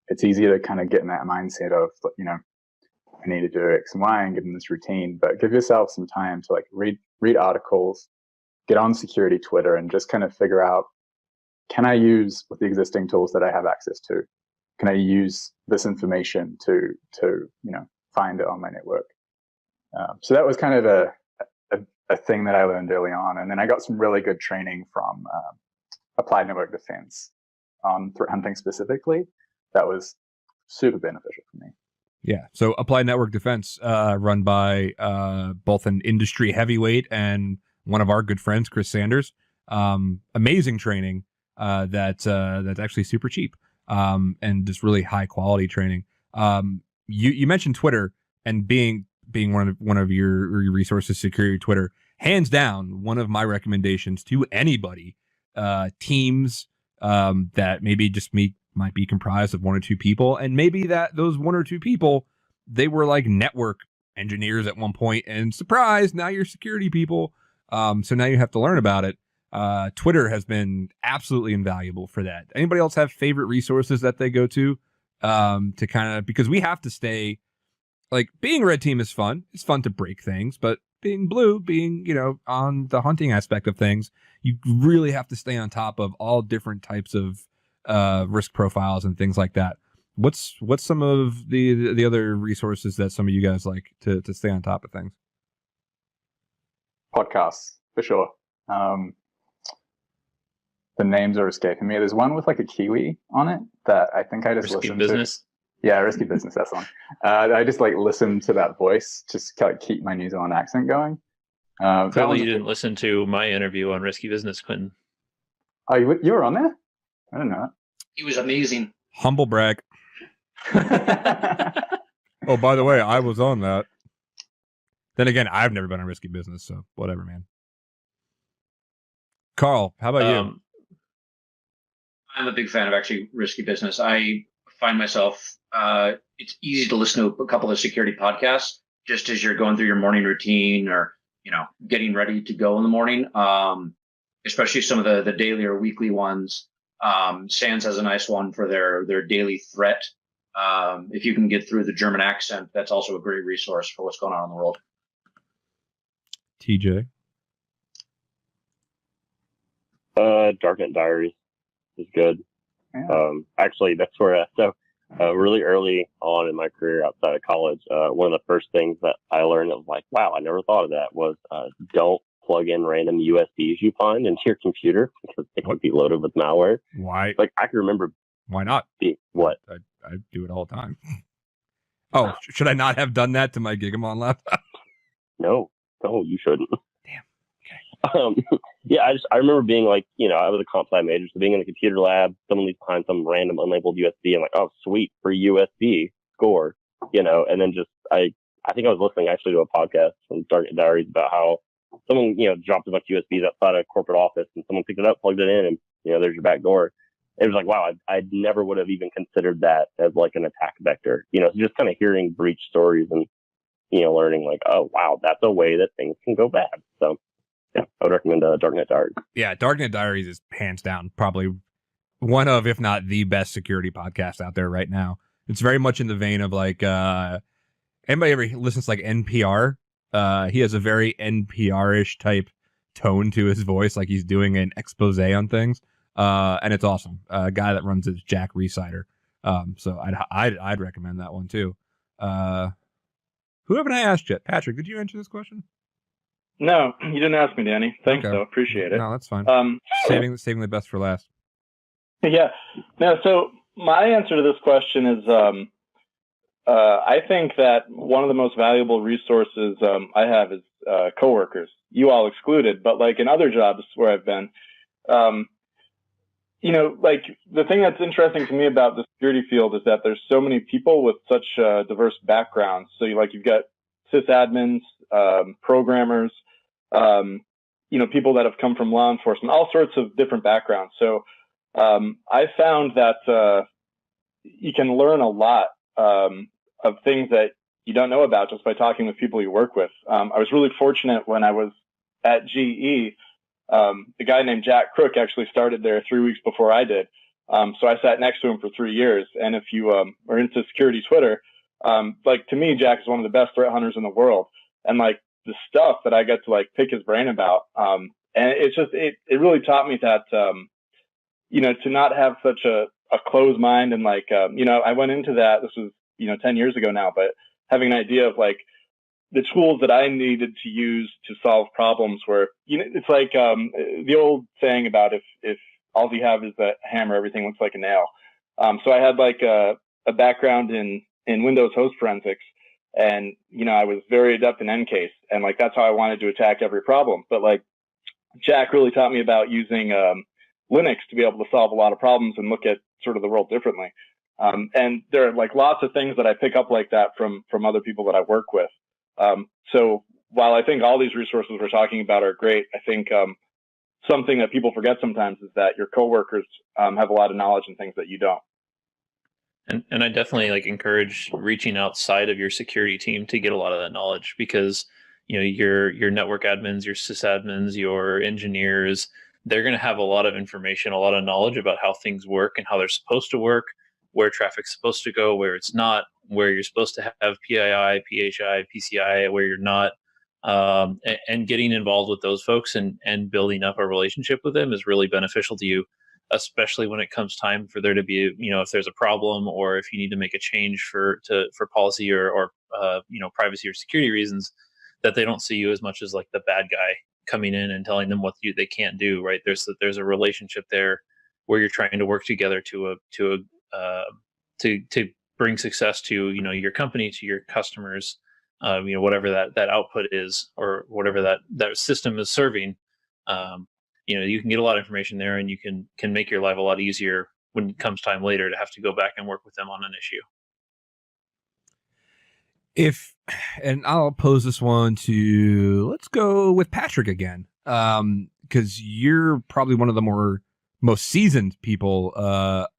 It's easy to kind of get in that mindset of, I need to do X and Y and get in this routine, but give yourself some time to like read articles, get on security Twitter, and just kind of figure out, can I use with the existing tools that I have access to? Can I use this information to find it on my network? So that was kind of a thing that I learned early on. And then I got some really good training from Applied Network Defense on threat hunting specifically. That was super beneficial for me. Yeah. So Applied Network Defense, run by both an industry heavyweight and one of our good friends, Chris Sanders. Amazing training that's actually super cheap and just really high quality training. You mentioned Twitter and being one of your resources, security Twitter. Hands down, one of my recommendations to anybody, teams that maybe just might be comprised of 1 or 2 people, and maybe that those 1 or 2 people, they were like network engineers at one point, and surprise, now you're security people. So now you have to learn about it. Twitter has been absolutely invaluable for that. Anybody else have favorite resources that they go to kind of, because we have to stay, like, being red team is fun. It's fun to break things, but being Blue, being, on the hunting aspect of things, you really have to stay on top of all different types of risk profiles and things like that. What's some of the other resources that some of you guys like to stay on top of things? Podcasts, for sure. The names are escaping me. There's one with like a Kiwi on it that I think I just Risky listened Business. to. Yeah, Risky Business, that's one. I just like listened to that voice, just kind of keep my New Zealand accent going. Clearly, you didn't listen to my interview on Risky Business, Quentin. Oh, you were on there? I don't know. He was amazing. Humble brag. Oh, by the way, I was on that. Then again, I've never been on Risky Business, so whatever, man. Carl, how about you? I'm a big fan of actually Risky Business. I find myself, it's easy to listen to a couple of security podcasts just as you're going through your morning routine or, getting ready to go in the morning. Especially some of the daily or weekly ones. SANS has a nice one for their daily threat. If you can get through the German accent, that's also a great resource for what's going on in the world. TJ? Darknet Diaries is good. Yeah. Actually, that's where really early on in my career outside of college, one of the first things that I learned that was like, wow, I never thought of that was don't plug in random USBs you find into your computer because they could be loaded with malware. Why? Like I can remember. Why not? What? I do it all the time. Oh, should I not have done that to my Gigamon laptop? No, you shouldn't. Yeah, I remember being like, I was a comp sci major, so being in the computer lab, someone leaves behind some random unlabeled USB. I'm like, oh, sweet, free USB, score, and then just, I think I was listening actually to a podcast from Darknet Diaries about how someone, dropped a bunch of USBs outside a corporate office and someone picked it up, plugged it in, and, there's your back door. It was like, wow, I never would have even considered that as like an attack vector, so just kind of hearing breach stories and, learning like, oh, wow, that's a way that things can go bad. So, yeah, I would recommend Darknet Diaries. Yeah, Darknet Diaries is hands down probably one of, if not the best security podcast out there right now. It's very much in the vein of like, anybody ever listens to like NPR? He has a very NPR-ish type tone to his voice, like he's doing an expose on things. And it's awesome. A guy that runs is Jack Resider. So I'd recommend that one too. Who haven't I asked yet? Patrick, did you answer this question? No, you didn't ask me, Danny. Thanks, Okay. though. Appreciate it. No, that's fine. Saving the best for last. Yeah. No, so my answer to this question is I think that one of the most valuable resources I have is coworkers, you all excluded, but like in other jobs where I've been, like the thing that's interesting to me about the security field is that there's so many people with such diverse backgrounds. So you've got sysadmins, programmers, people that have come from law enforcement, all sorts of different backgrounds. So I found that you can learn a lot of things that you don't know about just by talking with people you work with. I was really fortunate when I was at GE. A guy named Jack Crook actually started there 3 weeks before I did. So I sat next to him for 3 years. And if you are into security Twitter, like to me, Jack is one of the best threat hunters in the world. And like the stuff that I get to like pick his brain about. And it's just, it really taught me that, to not have such a closed mind and like, I went into that, this was, 10 years ago now, but having an idea of like the tools that I needed to use to solve problems were, it's like, the old saying about if all you have is a hammer, everything looks like a nail. So I had like a background in Windows host forensics. And, I was very adept in NCase, and like, that's how I wanted to attack every problem. But like, Jack really taught me about using, Linux to be able to solve a lot of problems and look at sort of the world differently. And there are like lots of things that I pick up like that from other people that I work with. So while I think all these resources we're talking about are great, I think, something that people forget sometimes is that your coworkers, have a lot of knowledge and things that you don't. And I definitely like encourage reaching outside of your security team to get a lot of that knowledge because, your network admins, your sysadmins, your engineers, they're going to have a lot of information, a lot of knowledge about how things work and how they're supposed to work, where traffic's supposed to go, where it's not, where you're supposed to have PII, PHI, PCI, where you're not. and getting involved with those folks and building up a relationship with them is really beneficial to you, especially when it comes time for there to be, if there's a problem or if you need to make a change for policy or privacy or security reasons, that they don't see you as much as like the bad guy coming in and telling them what they can't do. Right? There's a relationship there where you're trying to work together to bring success to your company, to your customers, whatever that output is or whatever that system is serving. You can get a lot of information there, and you can make your life a lot easier when it comes time later to have to go back and work with them on an issue. And I'll pose this one to, let's go with Patrick again, because you're probably one of the most seasoned people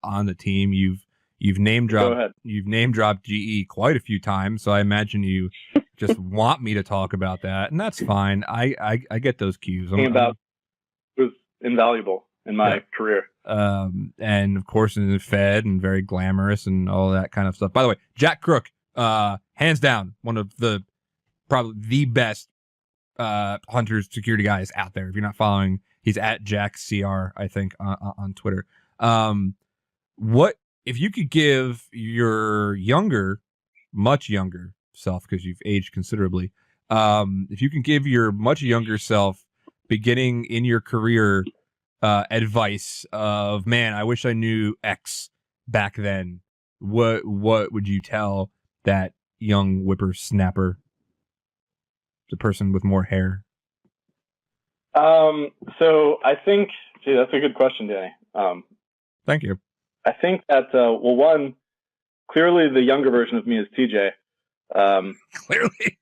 on the team. You've name dropped GE quite a few times, so I imagine you just want me to talk about that, and that's fine. I get those cues. It was invaluable in my career. And of course in the Fed and very glamorous and all that kind of stuff. By the way, Jack Crook, hands down, one of probably the best hunters security guys out there. If you're not following, he's at JackCR, I think, on Twitter. What if you could give your much younger self, because you've aged considerably, if you can give your much younger self beginning in your career advice of, man, I wish I knew X back then, what would you tell that young whippersnapper, the person with more hair? So I think, that's a good question, Danny. Thank you. I think that, one, clearly the younger version of me is TJ. Clearly.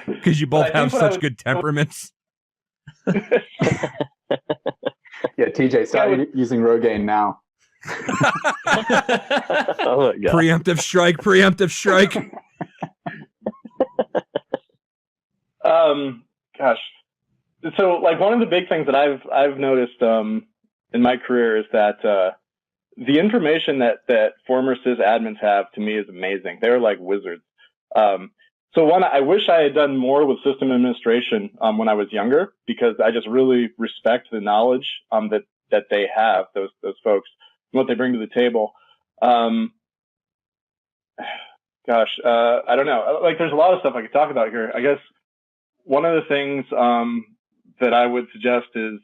Because you both have such good temperaments. Yeah, TJ, start using Rogaine now. Oh, yeah. Preemptive strike. Gosh. So, like, one of the big things that I've noticed in my career is that the information that former sysadmins have, to me, is amazing. They're like wizards. So one, I wish I had done more with system administration when I was younger, because I just really respect the knowledge that they have, those folks, and what they bring to the table. I don't know. Like, there's a lot of stuff I could talk about here. I guess one of the things that I would suggest is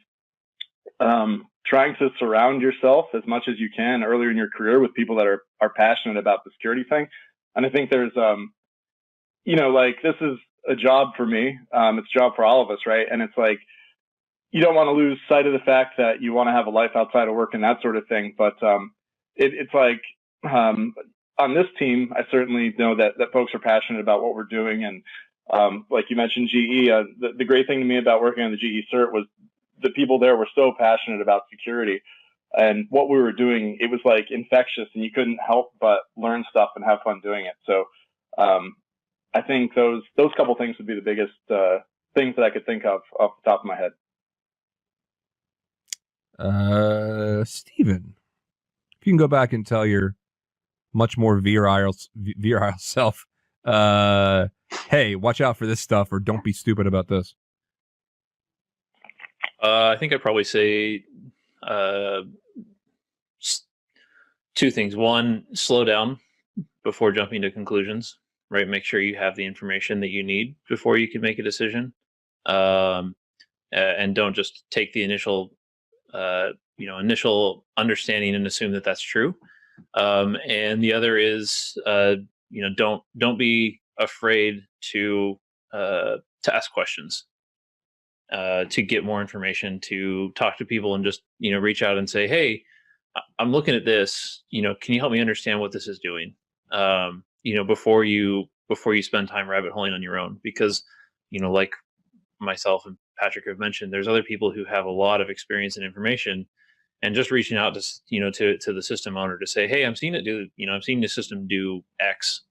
trying to surround yourself as much as you can earlier in your career with people that are passionate about the security thing. And I think there's like, this is a job for me. It's a job for all of us, right? And it's like, you don't want to lose sight of the fact that you want to have a life outside of work and that sort of thing. But it's like, on this team, I certainly know that folks are passionate about what we're doing. And like you mentioned, GE, the great thing to me about working on the GE cert was the people there were so passionate about security. And what we were doing, it was like infectious, and you couldn't help but learn stuff and have fun doing it. So I think those couple things would be the biggest things that I could think of off the top of my head. Steven, if you can go back and tell your much more virile self, hey, watch out for this stuff, or don't be stupid about this. I think I'd probably say two things. One, slow down before jumping to conclusions, right? Make sure you have the information that you need before you can make a decision. And don't just take the initial understanding and assume that that's true. And the other is, don't be afraid to ask questions, to get more information, to talk to people, and just, reach out and say, hey, I'm looking at this, can you help me understand what this is doing? Before you spend time rabbit holing on your own, because, like myself and Patrick have mentioned, there's other people who have a lot of experience and information, and just reaching out to the system owner to say, hey, I'm seeing the system do X.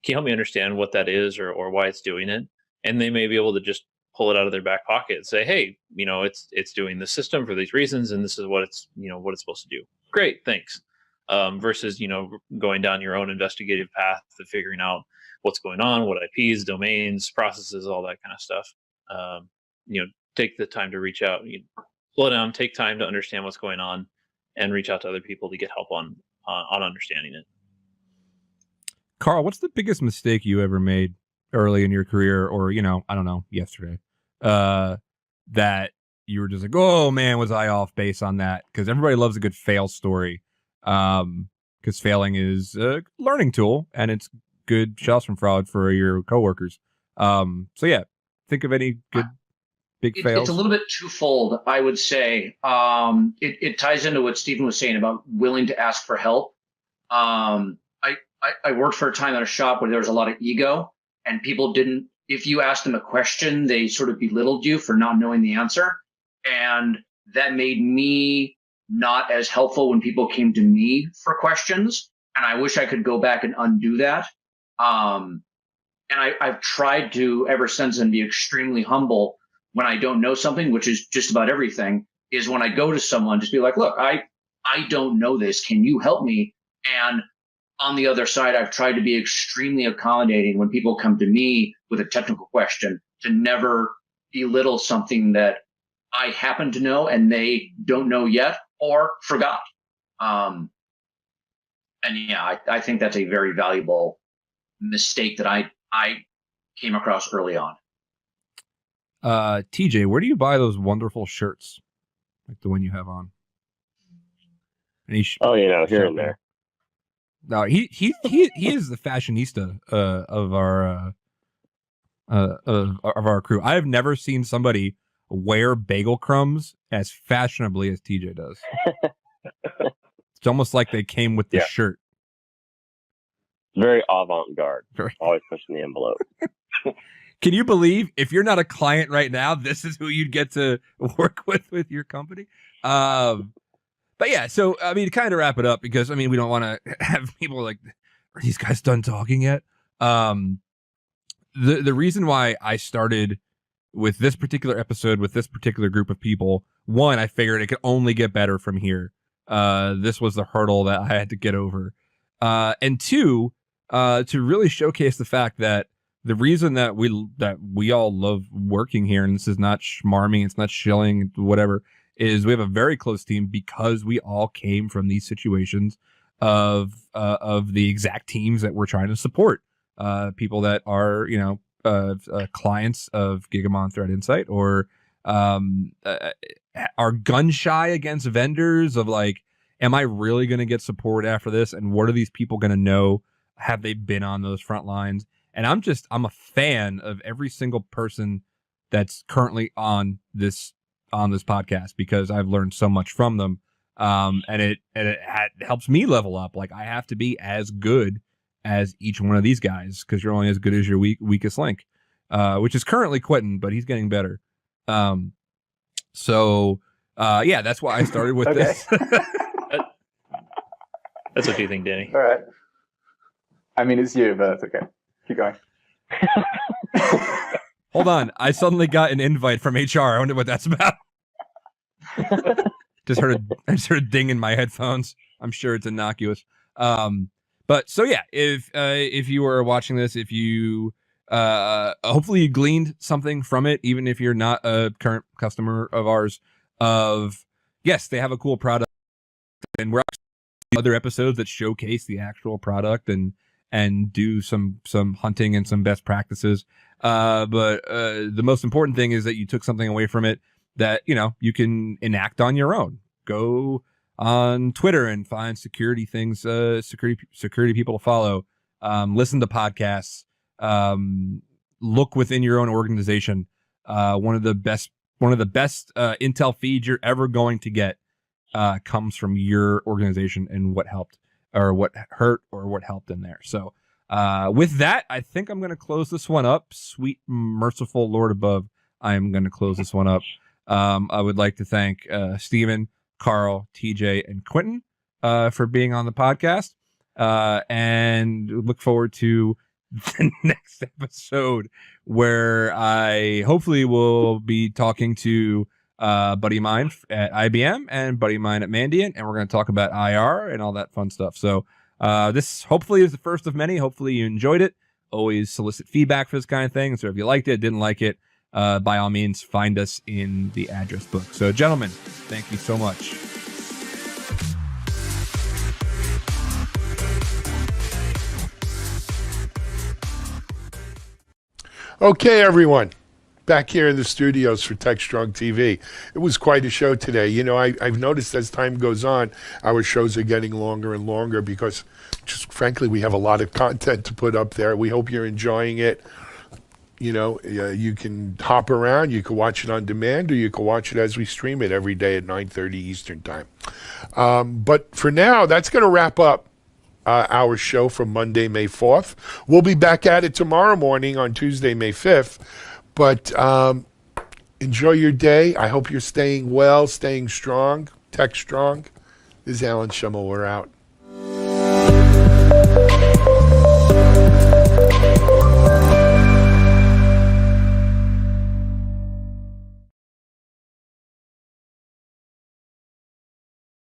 Can you help me understand what that is or why it's doing it? And they may be able to just pull it out of their back pocket and say, hey, it's doing the system for these reasons, and this is what it's supposed to do. Great, thanks. versus, going down your own investigative path to figuring out what's going on, what IPs, domains, processes, all that kind of stuff. Take the time to reach out, slow down, take time to understand what's going on, and reach out to other people to get help on understanding it. Carl, what's the biggest mistake you ever made early in your career, or I don't know, yesterday, that you were just like, oh man, was I off base on that? Because everybody loves a good fail story, because failing is a learning tool and it's good shells from fraud for your coworkers. So yeah, think of any good big fails. It's a little bit twofold, I would say. It ties into what Stephen was saying about willing to ask for help. I worked for a time at a shop where there was a lot of ego, and people didn't, if you asked them a question, they sort of belittled you for not knowing the answer. And that made me not as helpful when people came to me for questions. And I wish I could go back and undo that. And I've tried to ever since and be extremely humble when I don't know something, which is just about everything, is when I go to someone, just be like, look, I don't know this. Can you help me? And on the other side, I've tried to be extremely accommodating when people come to me with a technical question, to never belittle something that I happen to know and they don't know yet or forgot. And yeah, I think that's a very valuable mistake that I came across early on. TJ, where do you buy those wonderful shirts, like the one you have on? Here and there. No, he is the fashionista of our crew. I have never seen somebody wear bagel crumbs as fashionably as TJ does. It's almost like they came with the shirt. Very avant-garde. Always pushing the envelope. Can you believe, if you're not a client right now, this is who you'd get to work with your company? But yeah, so, to kind of wrap it up, because, we don't want to have people like, are these guys done talking yet? The reason why I started with this particular episode, with this particular group of people, one, I figured it could only get better from here. This was the hurdle that I had to get over. And two, to really showcase the fact that the reason that we all love working here, and this is not schmarming, it's not shilling, whatever, is we have a very close team because we all came from these situations of the exact teams that we're trying to support. People that are, clients of Gigamon Threat Insight, or are gun shy against vendors of like, am I really going to get support after this? And what are these people going to know? Have they been on those front lines? And I'm a fan of every single person that's currently on this podcast, because I've learned so much from them. And it helps me level up. Like, I have to be as good as each one of these guys, because you're only as good as your weakest link, which is currently Quentin, but he's getting better. So that's why I started with this. That's what you think, Danny. All right. It's you, but that's okay. Keep going. Hold on. I suddenly got an invite from HR. I wonder what that's about. I just heard a ding in my headphones. I'm sure it's innocuous. But so yeah, if you are watching this, if you hopefully you gleaned something from it, even if you're not a current customer of ours, yes, they have a cool product, and we're actually other episodes that showcase the actual product and do some hunting and some best practices. But the most important thing is that you took something away from it that, you can enact on your own. Go on Twitter and find security things, security people to follow. Listen to podcasts. Look within your own organization. One of the best intel feeds you're ever going to get comes from your organization and what helped, or what hurt, or what helped in there. So with that, I think I'm going to close this one up. Sweet, merciful Lord above, I am going to close this one up. I would like to thank Stephen, Carl, TJ, and Quentin for being on the podcast, and look forward to the next episode, where I hopefully will be talking to buddy of mine at IBM and buddy of mine at Mandiant, and we're going to talk about IR and all that fun stuff. So this hopefully is the first of many. Hopefully you enjoyed it. Always solicit feedback for this kind of thing. So if you liked it, didn't like it, by all means, find us in the address book. So gentlemen, thank you so much. Okay, everyone. Back here in the studios for TechStrong TV. It was quite a show today. You know, I've noticed as time goes on, our shows are getting longer and longer because, just frankly, we have a lot of content to put up there. We hope you're enjoying it. You know, you can hop around, you can watch it on demand, or you can watch it as we stream it every day at 9:30 Eastern Time. But for now, that's going to wrap up our show for Monday, May 4th. We'll be back at it tomorrow morning on Tuesday, May 5th. But enjoy your day. I hope you're staying well, staying strong. Tech Strong. This is Alan Schimmel. We're out.